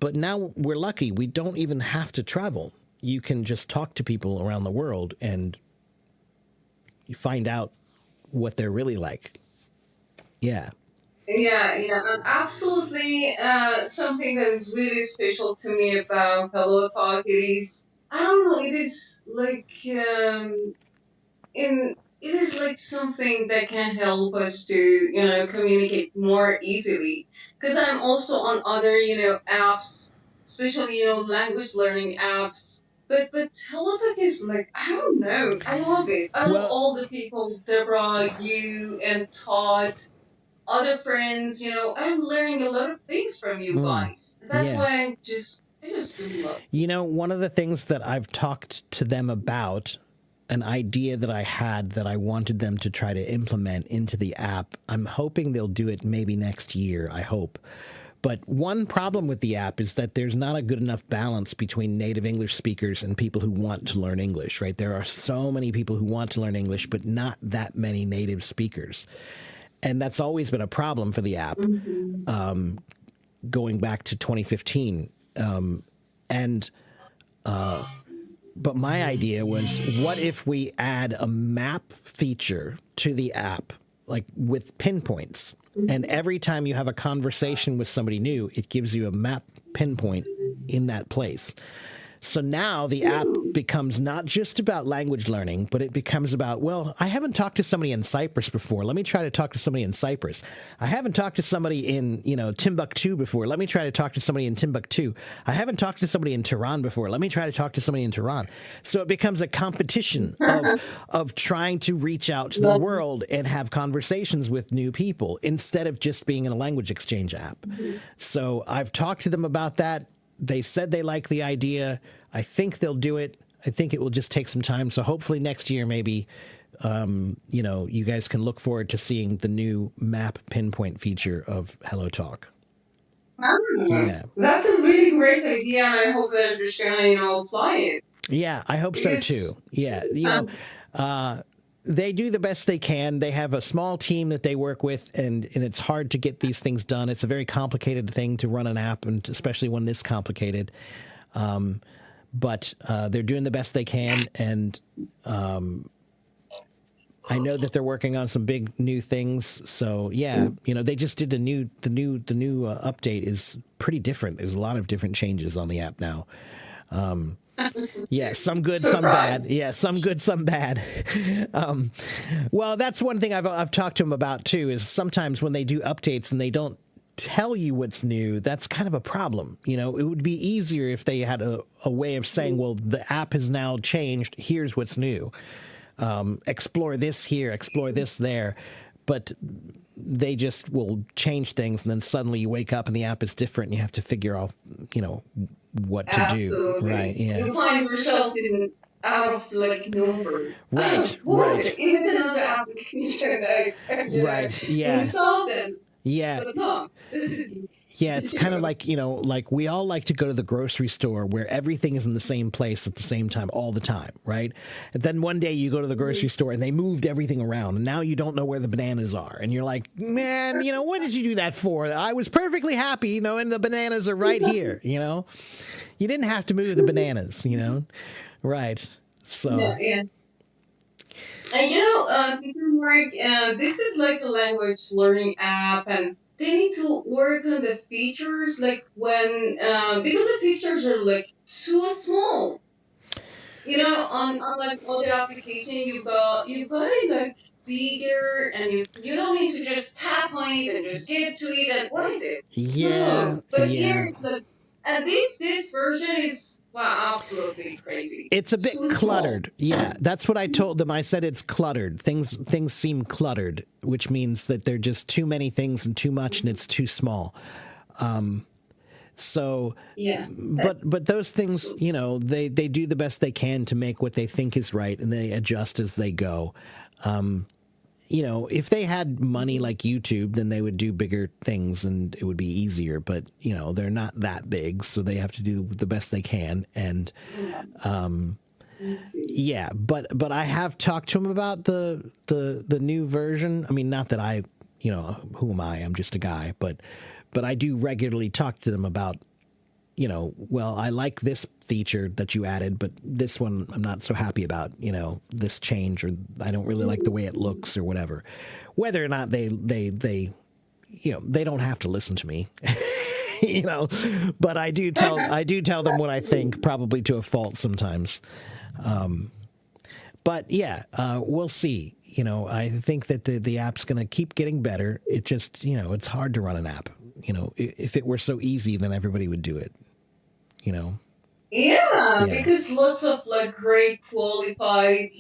But now we're lucky. We don't even have to travel. You can just talk to people around the world and you find out what they're really like. Yeah. Yeah, and absolutely something that is really special to me about Hello Talk. It is, I don't know, it is like it is like something that can help us to communicate more easily. Because I'm also on other apps, especially language learning apps. But HelloTalk is like, I don't know, I love it. I love Well, all the people, Deborah, you, and Todd, other friends. I'm learning a lot of things from you guys. That's yeah. why I'm just I just do love. You know, one of the things that I've talked to them about, an idea that I had that I wanted them to try to implement into the app, I'm hoping they'll do it maybe next year, I hope. But one problem with the app is that there's not a good enough balance between native English speakers and people who want to learn English, right? There are so many people who want to learn English, but not that many native speakers. And that's always been a problem for the app, going back to 2015. And but my idea was, what if we add a map feature to the app, like with pinpoints? And every time you have a conversation with somebody new, it gives you a map pinpoint in that place. So now the app becomes not just about language learning, but it becomes about, well, I haven't talked to somebody in Cyprus before. Let me try to talk to somebody in Cyprus. I haven't talked to somebody in, Timbuktu before. Let me try to talk to somebody in Timbuktu. I haven't talked to somebody in Tehran before. Let me try to talk to somebody in Tehran. So it becomes a competition of trying to reach out to the world and have conversations with new people instead of just being a language exchange app. So I've talked to them about that. They said they like the idea. I think they'll do it. I think it will just take some time. So hopefully next year, maybe, you guys can look forward to seeing the new map pinpoint feature of HelloTalk. Yeah. That's a really great idea, and I hope they're just gonna, apply it. Yeah, I hope so too. Yeah, they do the best they can. They have a small team that they work with, and it's hard to get these things done. It's a very complicated thing to run an app, and especially one this complicated. But they're doing the best they can, and I know that they're working on some big new things. So yeah, they just did the new update is pretty different. There's a lot of different changes on the app now. Yeah, some good, some bad. Yeah, some good, some bad. Well, that's one thing I've talked to them about too, is sometimes when they do updates and they don't tell you what's new, that's kind of a problem. It would be easier if they had a way of saying, well, the app has now changed. Here's what's new. Explore this here, explore this there. But they just will change things, and then suddenly you wake up and the app is different, and you have to figure out, what to Absolutely. do. Right? Yeah. You find yourself out of nowhere. Right. What is Right. it? Is it another application that I Right. Yeah. installed it? Yeah. But no, this is Yeah, it's kind of like, like we all like to go to the grocery store where everything is in the same place at the same time all the time, right? And then one day you go to the grocery store and they moved everything around, and now you don't know where the bananas are. And you're like, man, what did you do that for? I was perfectly happy, and the bananas are right here, You didn't have to move the bananas, Right. So. yeah. And Peter Mark, this is like a language learning app, and they need to work on the features, like when because the features are like too small. On like other application, you got it like bigger, and you don't need to just tap on it and just get to it. And what is it? Yeah. No. But Yeah. here it's like, and this version is absolutely crazy. It's a bit Too small. cluttered. Yeah, that's what I told them. I said it's cluttered. Things seem cluttered, which means that there are just too many things and too much, and it's too small. So, Yeah. but those things, they do the best they can to make what they think is right, and they adjust as they go. If they had money like YouTube, then they would do bigger things and it would be easier. But, they're not that big, so they have to do the best they can. And, yeah, but I have talked to them about the new version. I mean, not that I, who am I? I'm just a guy. But I do regularly talk to them about, well, I like this feature that you added, but this one I'm not so happy about, this change, or I don't really like the way it looks, or whatever. Whether or not they don't have to listen to me, but I do tell them what I think, probably to a fault sometimes. But yeah, we'll see. I think that the app's going to keep getting better. It just, it's hard to run an app. If it were so easy, then everybody would do it. Yeah, because lots of like great qualified,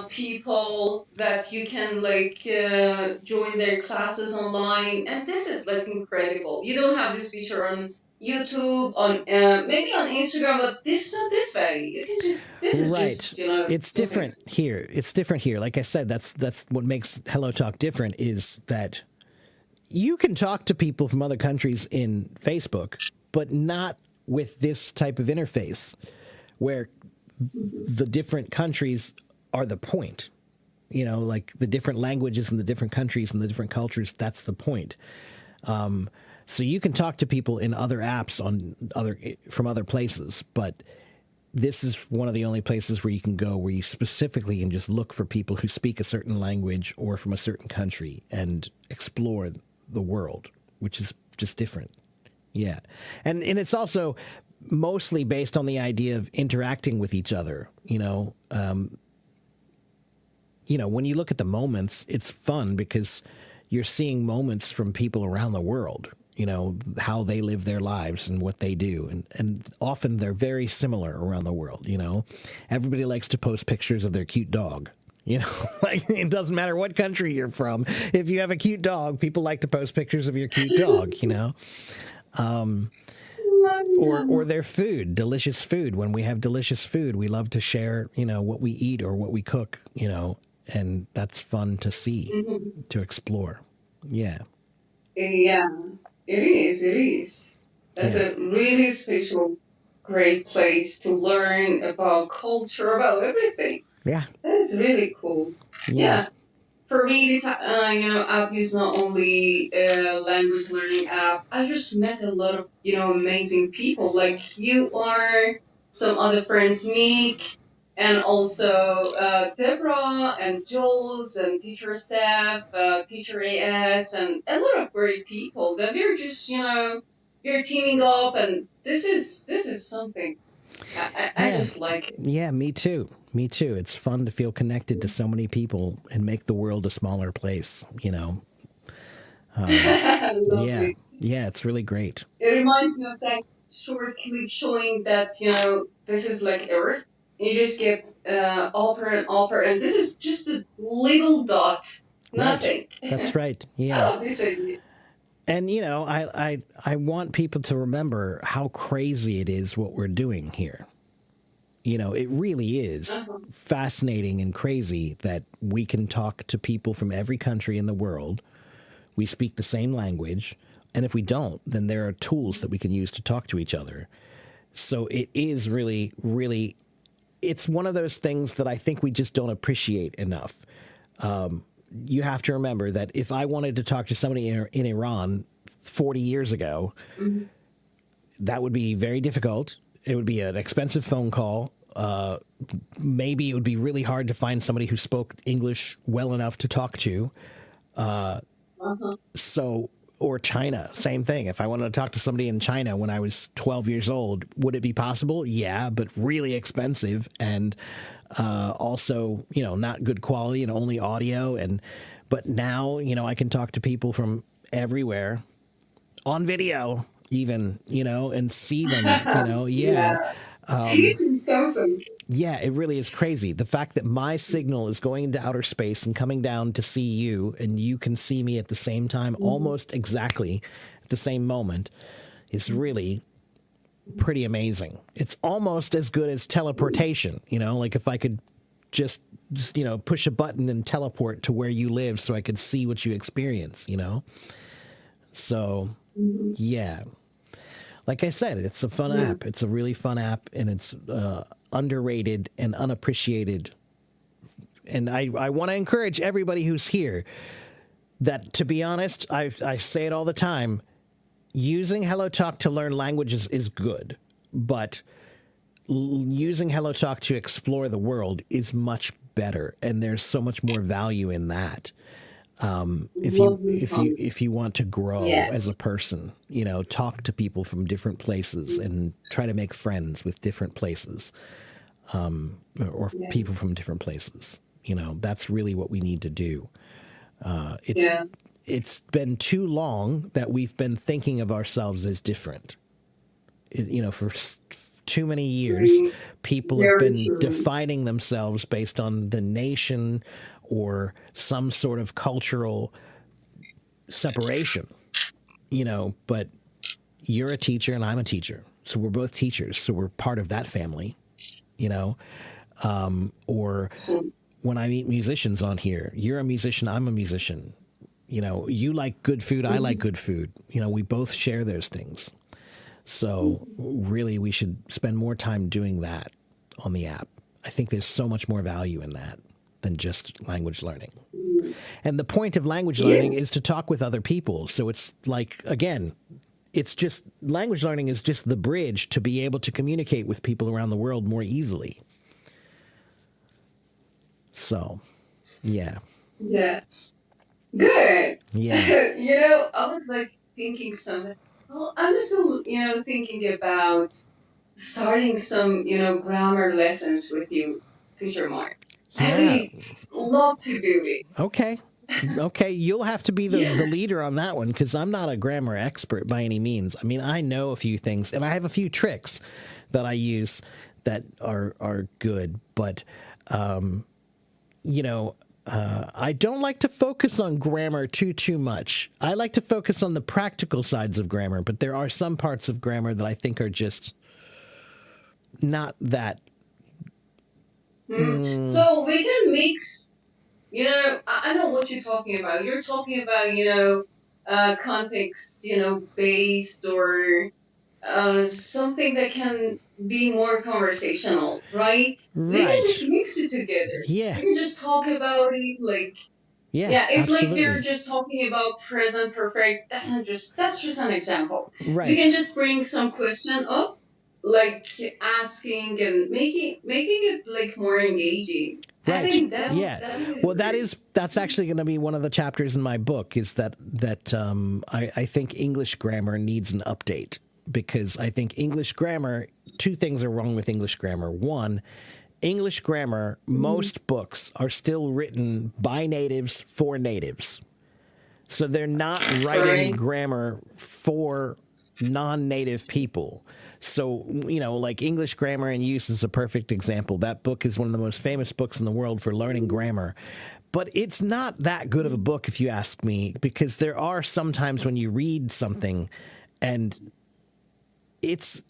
people that you can like join their classes online, and this is like incredible. You don't have this feature on YouTube, on maybe on Instagram, but this is not this way. You can just this is Right. just you know It's something- different here. It's different here. Like I said, that's what makes Hello Talk different is that you can talk to people from other countries in Facebook, but not with this type of interface where the different countries are the point. You know, like the different languages and the different countries and the different cultures, that's the point. So you can talk to people in other apps from other places, but this is one of the only places where you can go where you specifically can just look for people who speak a certain language or from a certain country and explore the world, which is just different. Yeah. And it's also mostly based on the idea of interacting with each other, when you look at the moments, it's fun because you're seeing moments from people around the world, how they live their lives and what they do. And often they're very similar around the world, Everybody likes to post pictures of their cute dog. Like it doesn't matter what country you're from. If you have a cute dog, people like to post pictures of your cute dog, or their food, delicious food. When we have delicious food, we love to share, what we eat or what we cook, and that's fun to see, to explore. Yeah. Yeah, it is. It is. That's a really special, great place to learn about culture, about everything. Yeah. That's really cool. Yeah. For me, this app is not only a language learning app. I just met a lot of amazing people like you are, some other friends, Meek, and also Deborah and Jules and teacher staff, teacher AS, and a lot of great people that we're just we're teaming up, and this is something I just like it. Yeah, me too. Me too. It's fun to feel connected to so many people and make the world a smaller place, Lovely. Yeah, it's really great. It reminds me of that short clip showing that this is like Earth. You just get upper, and this is just a little dot, nothing. Right. That's right. I Yeah. love this idea. And I want people to remember how crazy it is what we're doing here. It really is fascinating and crazy that we can talk to people from every country in the world. We speak the same language. And if we don't, then there are tools that we can use to talk to each other. So it is really, really, it's one of those things that I think we just don't appreciate enough. You have to remember that if I wanted to talk to somebody in Iran 40 years ago, that would be very difficult. It would be an expensive phone call. Maybe it would be really hard to find somebody who spoke English well enough to talk to. Or China, same thing. If I wanted to talk to somebody in China when I was 12 years old, would it be possible? Yeah, but really expensive and also, not good quality and only audio. But now, I can talk to people from everywhere on video even, and see them, Yeah. Teaching something. Yeah, it really is crazy. The fact that my signal is going into outer space and coming down to see you, and you can see me at the same time, almost exactly at the same moment, is really pretty amazing. It's almost as good as teleportation, like if I could just push a button and teleport to where you live so I could see what you experience, So, yeah. Like I said, it's a fun app. It's a really fun app, and it's underrated and unappreciated. And I want to encourage everybody who's here that, to be honest, I say it all the time, using HelloTalk to learn languages is good, but using HelloTalk to explore the world is much better, and there's so much more value in that. If you want to grow as a person, talk to people from different places and try to make friends with different places, or people from different places. That's really what we need to do. It's been too long that we've been thinking of ourselves as different. For too many years, people have been defining themselves based on the nation or some sort of cultural separation, but you're a teacher and I'm a teacher. So we're both teachers. So we're part of that family, you know? Or when I meet musicians on here, you're a musician, I'm a musician. You know, you like good food, I like good food. You know, we both share those things. So really, we should spend more time doing that on the app. I think there's so much more value in that than just language learning. And the point of language learning is to talk with other people. So it's like, again, it's just language learning is just the bridge to be able to communicate with people around the world more easily. So, yeah. Yes. Good. Yeah. You know, I was like thinking something. Well, I'm still, you know, thinking about starting some, you know, grammar lessons with you, Teacher Mark. I really love to do this. Okay. Okay. You'll have to be the leader on that one because I'm not a grammar expert by any means. I mean, I know a few things and I have a few tricks that I use that are good. But, you know, I don't like to focus on grammar too much. I like to focus on the practical sides of grammar, but there are some parts of grammar that I think are just not that. So we can mix, you know, I know what you're talking about. You're talking about, you know, context, you know, based or something that can be more conversational, right? We can just mix it together. Yeah. We can just talk about it like if absolutely. like we're just talking about present perfect, that's just an example. Right. We can just bring some question up, like asking and making it like more engaging. Right. I think that Well, that's actually going to be one of the chapters in my book is that I think English grammar needs an update because I think English grammar, two things are wrong with English grammar. One, English grammar, most books are still written by natives for natives. So they're not writing grammar for non-native people. So, you know, like English Grammar in Use is a perfect example. That book is one of the most famous books in the world for learning grammar. But it's not that good of a book, if you ask me, because there are some times when you read something and it's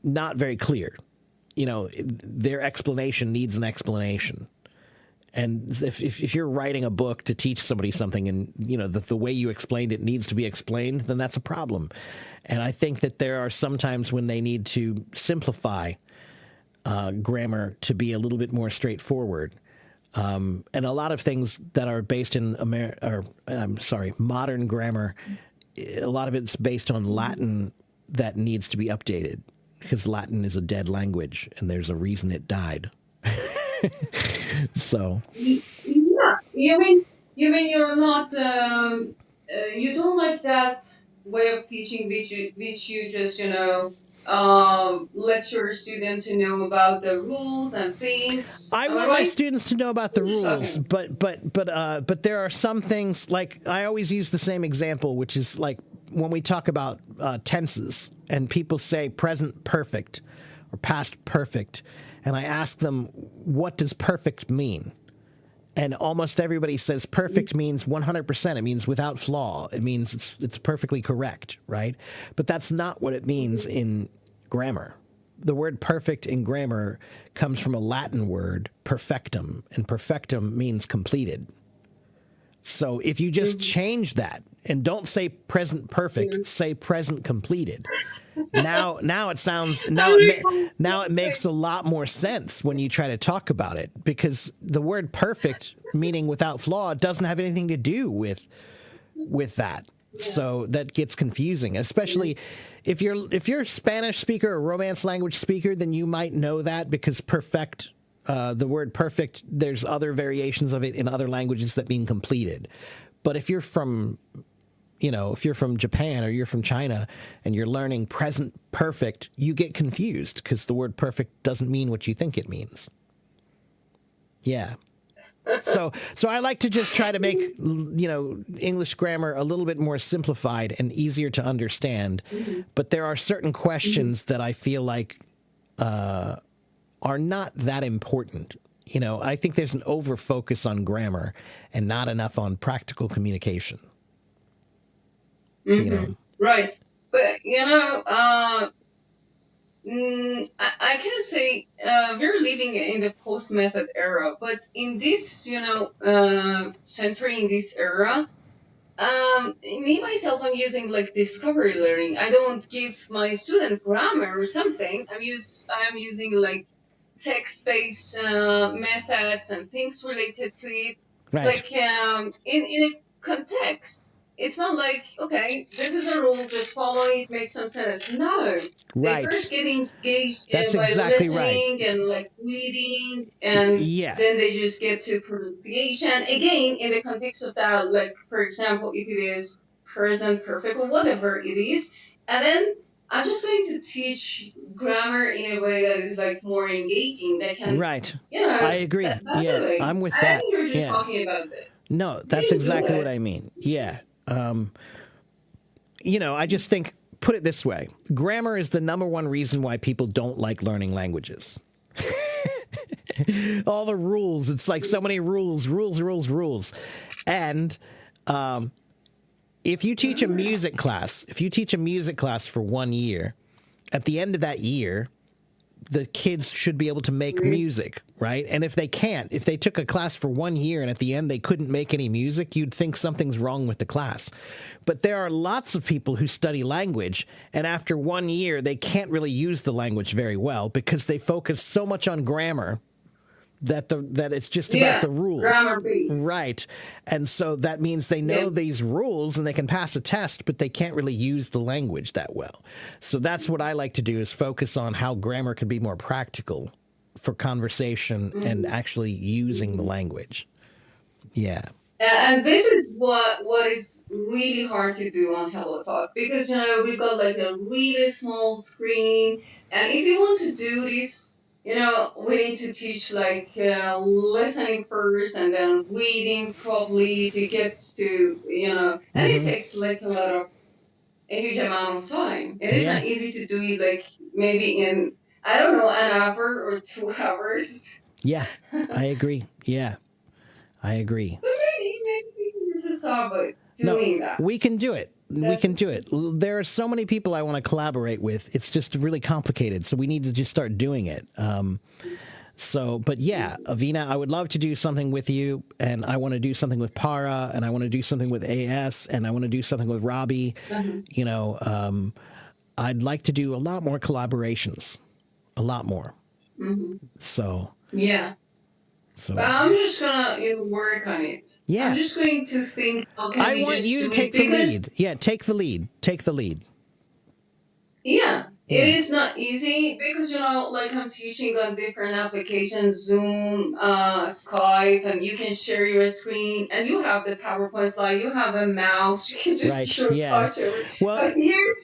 not very clear. You know, their explanation needs an explanation. And if you're writing a book to teach somebody something and, you know, the way you explained it needs to be explained, then that's a problem. And I think that there are some times when they need to simplify grammar to be a little bit more straightforward. And a lot of things that are based in modern grammar, a lot of it's based on Latin that needs to be updated because Latin is a dead language and there's a reason it died. So you mean you're not you don't like that way of teaching which you just, you know, let your student to know about the rules and things. I want my students to know about the rules, but there are some things, like I always use the same example, which is like when we talk about tenses and people say present perfect or past perfect, and I ask them, what does perfect mean? And almost everybody says perfect means 100%. It means without flaw. It means it's perfectly correct, right? But that's not what it means in grammar. The word perfect in grammar comes from a Latin word, perfectum, and perfectum means completed. So if you just change that and don't say present perfect, say present completed. Now it sounds now it makes a lot more sense when you try to talk about it, because the word perfect, meaning without flaw, doesn't have anything to do with that. So that gets confusing, especially if you're a Spanish speaker or Romance language speaker, then you might know that, because perfect, the word perfect, there's other variations of it in other languages that mean completed. But if you're from Japan or you're from China and you're learning present perfect, you get confused because the word perfect doesn't mean what you think it means. Yeah. So I like to just try to make, you know, English grammar a little bit more simplified and easier to understand. But there are certain questions that I feel like are not that important. You know, I think there's an over focus on grammar and not enough on practical communication. You know. Right. But I can say we're living in the post-method era, but in this, century, in this era, me myself, I'm using like discovery learning. I don't give my student grammar or something. I'm using like text-based methods and things related to it. Right. Like in a context. It's not like, okay, this is a rule, just follow it, make some sense. No. They Right. first get engaged That's by exactly listening and like reading, and Yeah. then they just get to pronunciation. Again, in the context of that, like, for example, if it is present perfect or whatever it is, and then I'm just going to teach grammar in a way that is like more engaging, that can, Right. you know, I agree. that Yeah, way. I'm with I that. think you're just Yeah. talking about this. No, that's Really exactly good. what I mean. Yeah. I just think, put it this way, grammar is the number one reason why people don't like learning languages. All the rules. It's like so many rules. And if you teach a music class, for 1 year, at the end of that year, the kids should be able to make music, right? And if they can't, if they took a class for 1 year and at the end they couldn't make any music, you'd think something's wrong with the class. But there are lots of people who study language, and after 1 year, they can't really use the language very well because they focus so much on grammar that it's just about the rules. Grammar-based. Right. And so that means they know these rules and they can pass a test, but they can't really use the language that well. So that's what I like to do, is focus on how grammar can be more practical for conversation and actually using the language. Yeah. And this is what is really hard to do on HelloTalk, because we've got like a really small screen, and if you want to do this, we need to teach like listening first and then reading probably to get to and it takes like a huge amount of time. It is not easy to do it like maybe in, I don't know, an hour or 2 hours. Yeah, I agree. Yeah, I agree. But maybe we can just start by doing that. We can do it. We can do it. There are so many people I want to collaborate with. It's just really complicated. So we need to just start doing it. But yeah, Avina, I would love to do something with you, and I want to do something with Para, and I want to do something with AS, and I want to do something with Robbie. I'd like to do a lot more collaborations, a lot more. So Yeah. So But I'm just gonna work on it. Yeah. I'm just going to think. How can I we want just you to do take it? the Because lead. Yeah, take the lead. Take the lead. yeah, Yeah. it is not easy because like I'm teaching on different applications, Zoom, Skype, and you can share your screen, and you have the PowerPoint slide, you have a mouse, you can just Right, yeah. touch it. Well- But here,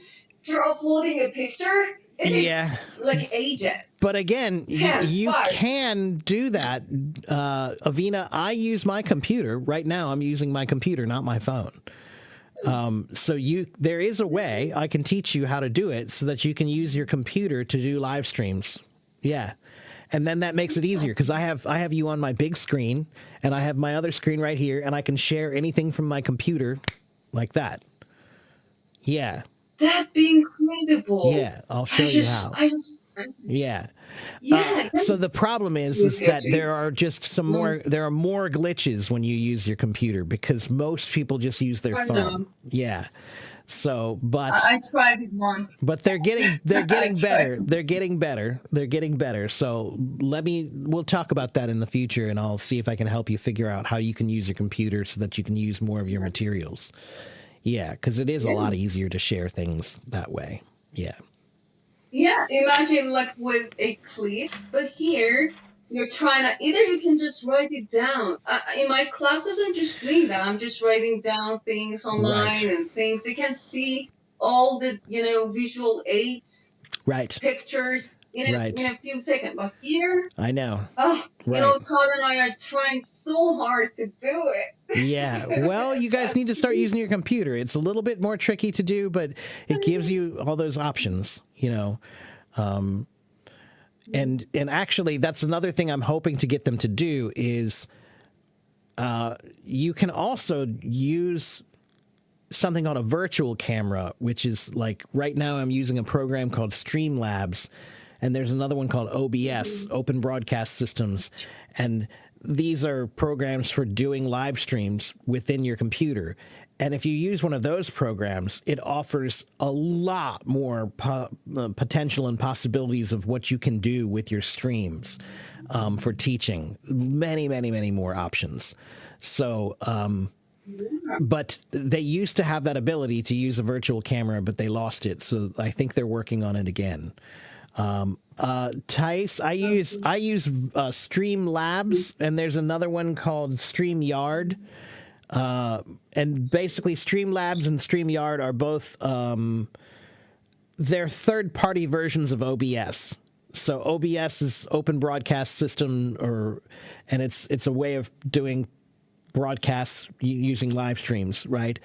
for uploading a picture, it takes Yeah. like ages. But again, you 5. can do that. Avina, I use my computer. Right now, I'm using my computer, not my phone. So there is a way I can teach you how to do it so that you can use your computer to do live streams. Yeah. And then that makes it easier because I have you on my big screen and I have my other screen right here and I can share anything from my computer like that. Yeah. That'd be incredible. Yeah. I'll show you how. Yeah. Yeah. So the problem is that there are just there are more glitches when you use your computer because most people just use their I phone. know. Yeah. So, but I tried it once. but they're getting I better. tried. They're getting better. So we'll talk about that in the future, and I'll see if I can help you figure out how you can use your computer so that you can use more of your materials. Yeah, because it is a lot easier to share things that way. Yeah. Yeah, imagine like with a clip, but here you're trying to either you can just write it down. In my classes, I'm just doing that. I'm just writing down things online Right. and things. You can see all the visual aids, Right. pictures in Right. a few seconds. But here, I know. Todd Right. and I are trying so hard to do it. Yeah. Well, you guys need to start using your computer. It's a little bit more tricky to do, but it gives you all those options, And actually, that's another thing I'm hoping to get them to do is you can also use something called a virtual camera, which is like right now I'm using a program called Streamlabs, and there's another one called OBS, Open Broadcast Systems, and these are programs for doing live streams within your computer. And if you use one of those programs, it offers a lot more potential and possibilities of what you can do with your streams for teaching. Many, many, many more options. So, but they used to have that ability to use a virtual camera, but they lost it. So I think they're working on it again. Tice, I use Streamlabs, and there's another one called StreamYard. And basically Streamlabs and StreamYard are both, they're third-party versions of OBS. So OBS is Open Broadcast System, and it's a way of doing broadcasts using live streams, right?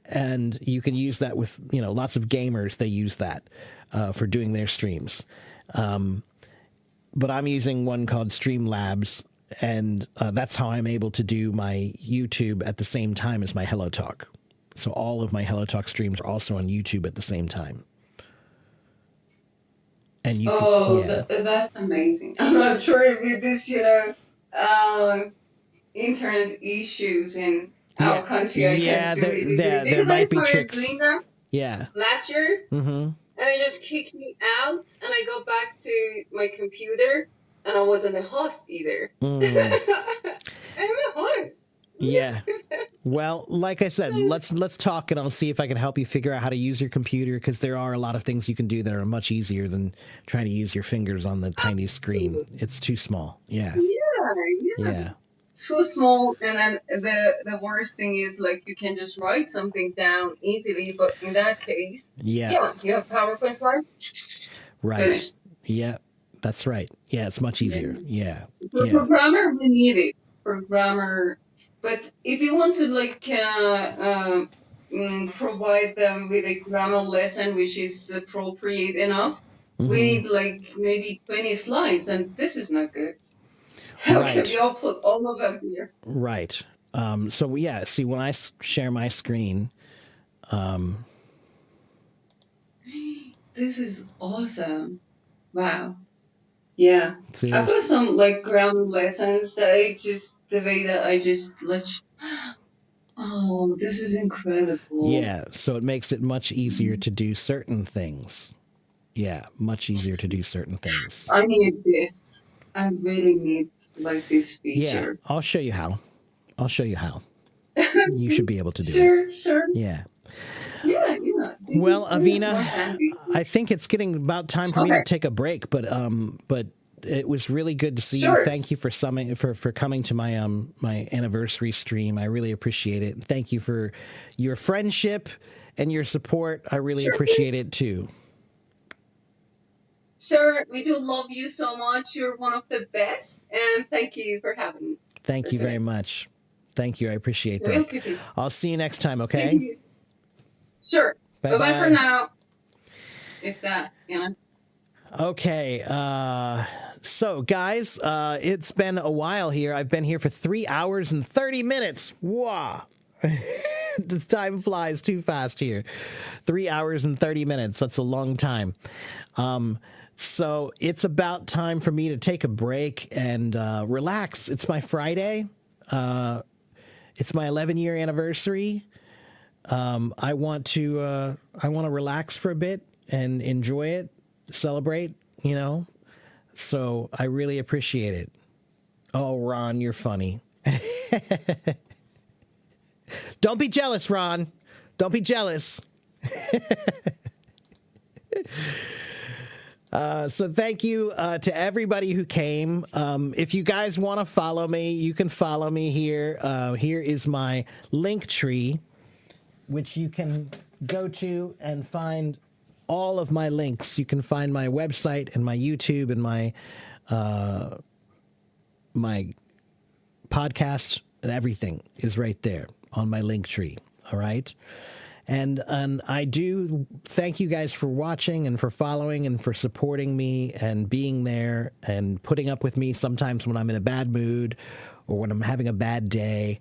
And you can use that with, lots of gamers, they use that for doing their streams. But I'm using one called Streamlabs, and that's how I'm able to do my YouTube at the same time as my Hello Talk. So all of my Hello Talk streams are also on YouTube at the same time. And you that's amazing. I'm not sure with this, internet issues in our country. I can't do it easily. Because I started doing them last year, and it just kicked me out, and I go back to my computer, and I wasn't a host either. I'm a host. Yeah. Well, like I said, let's talk, and I'll see if I can help you figure out how to use your computer, because there are a lot of things you can do that are much easier than trying to use your fingers on the tiny screen. It's too small. Yeah. Too small, and then the worst thing is, like, you can just write something down easily, but in that case, you have PowerPoint slides. Right. Finished. Yeah, that's right. Yeah, it's much easier. Yeah. For grammar, we need it for grammar. But if you want to provide them with a grammar lesson which is appropriate enough, we need like maybe 20 slides, and this is not good. How can we upload all of them here? Right. So yeah, see, when I share my screen, this is awesome. Wow. Yeah. See, I've got some like grammar lessons that the way that I just oh, this is incredible. Yeah, so it makes it much easier to do certain things. Yeah, much easier to do certain things. I need this. I really need like this feature. Yeah, I'll show you how. You should be able to do it. Sure. Yeah. Yeah. Well, Avina, I think it's getting about time for me to take a break, but it was really good to see you. Thank you for coming to my my anniversary stream. I really appreciate it. Thank you for your friendship and your support. I really appreciate it too. Sir, we do love you so much. You're one of the best, and thank you for having me. Thank you very much. Thank you. I appreciate that. I'll see you next time, okay? Thank you. Sure. Bye-bye for now. If that, Okay. So, guys, it's been a while here. I've been here for 3 hours and 30 minutes. Wow. The time flies too fast here. 3 hours and 30 minutes. That's a long time. So it's about time for me to take a break and relax. It's my Friday. It's my 11-year anniversary. I want to relax for a bit and enjoy it, celebrate, So I really appreciate it. Oh, Ron, you're funny. Don't be jealous, Ron. Don't be jealous. So thank you to everybody who came. If you guys want to follow me, you can follow me here. Here is my link tree, which you can go to and find all of my links. You can find my website and my YouTube and my my podcast, and everything is right there on my link tree. All right. And I do thank you guys for watching and for following and for supporting me and being there and putting up with me sometimes when I'm in a bad mood or when I'm having a bad day.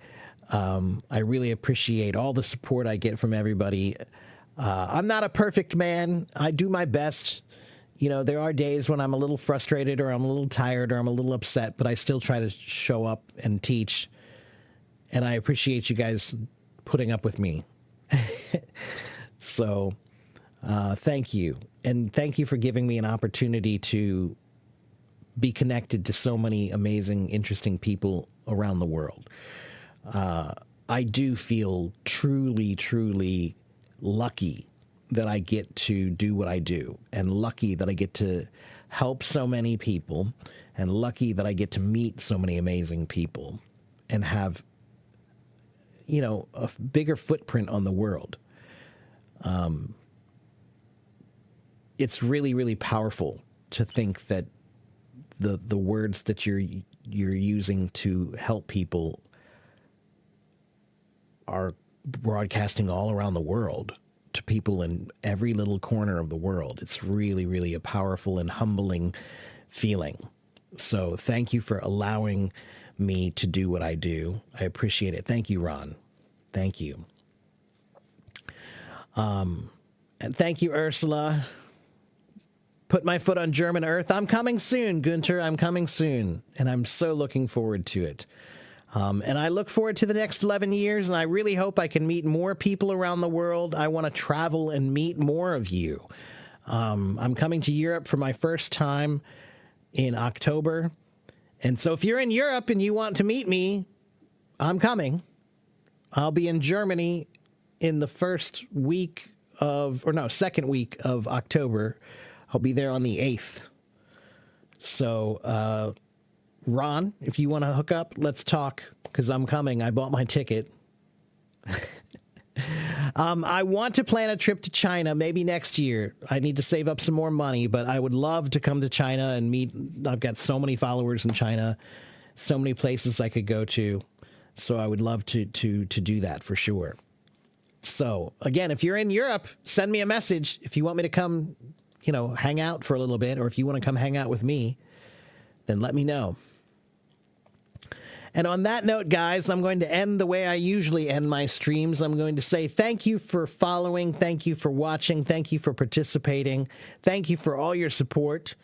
I really appreciate all the support I get from everybody. I'm not a perfect man. I do my best. You know, there are days when I'm a little frustrated or I'm a little tired or I'm a little upset, but I still try to show up and teach. And I appreciate you guys putting up with me. So thank you. And thank you for giving me an opportunity to be connected to so many amazing, interesting people around the world. I do feel truly, truly lucky that I get to do what I do, and lucky that I get to help so many people, and lucky that I get to meet so many amazing people and have, you know, a bigger footprint on the world. It's really, really powerful to think that the words that you're using to help people are broadcasting all around the world to people in every little corner of the world. It's really, really a powerful and humbling feeling. So thank you for allowing me to do what I do. I appreciate it. Thank you, Ron. Thank you. And thank you, Ursula. Put my foot on German earth. I'm coming soon, Gunter. I'm coming soon. And I'm so looking forward to it. And I look forward to the next 11 years, and I really hope I can meet more people around the world. I want to travel and meet more of you. I'm coming to Europe for my first time in October. And so if you're in Europe and you want to meet me, I'm coming. I'll be in Germany in the second week of October. I'll be there on the 8th. So, Ron, if you want to hook up, let's talk, because I'm coming. I bought my ticket. I want to plan a trip to China maybe next year. I need to save up some more money, but I would love to come to China and meet. I've got so many followers in China, so many places I could go to. So I would love to do that for sure. So, again, if you're in Europe, send me a message if you want me to come, you know, hang out for a little bit, or if you want to come hang out with me, then let me know. And on that note, guys, I'm going to end the way I usually end my streams. I'm going to say thank you for following. Thank you for watching. Thank you for participating. Thank you for all your support.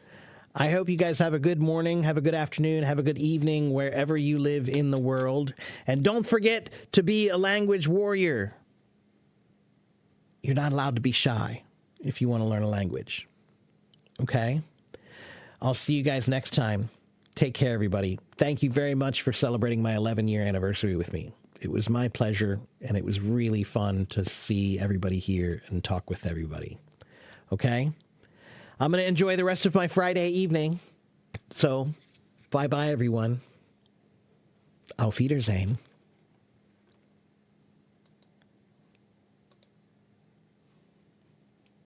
I hope you guys have a good morning, have a good afternoon, have a good evening, wherever you live in the world. And don't forget to be a language warrior. You're not allowed to be shy if you want to learn a language. Okay? I'll see you guys next time. Take care, everybody. Thank you very much for celebrating my 11-year anniversary with me. It was my pleasure, and it was really fun to see everybody here and talk with everybody. Okay? I'm going to enjoy the rest of my Friday evening. So, bye-bye, everyone. Auf Wiedersehen.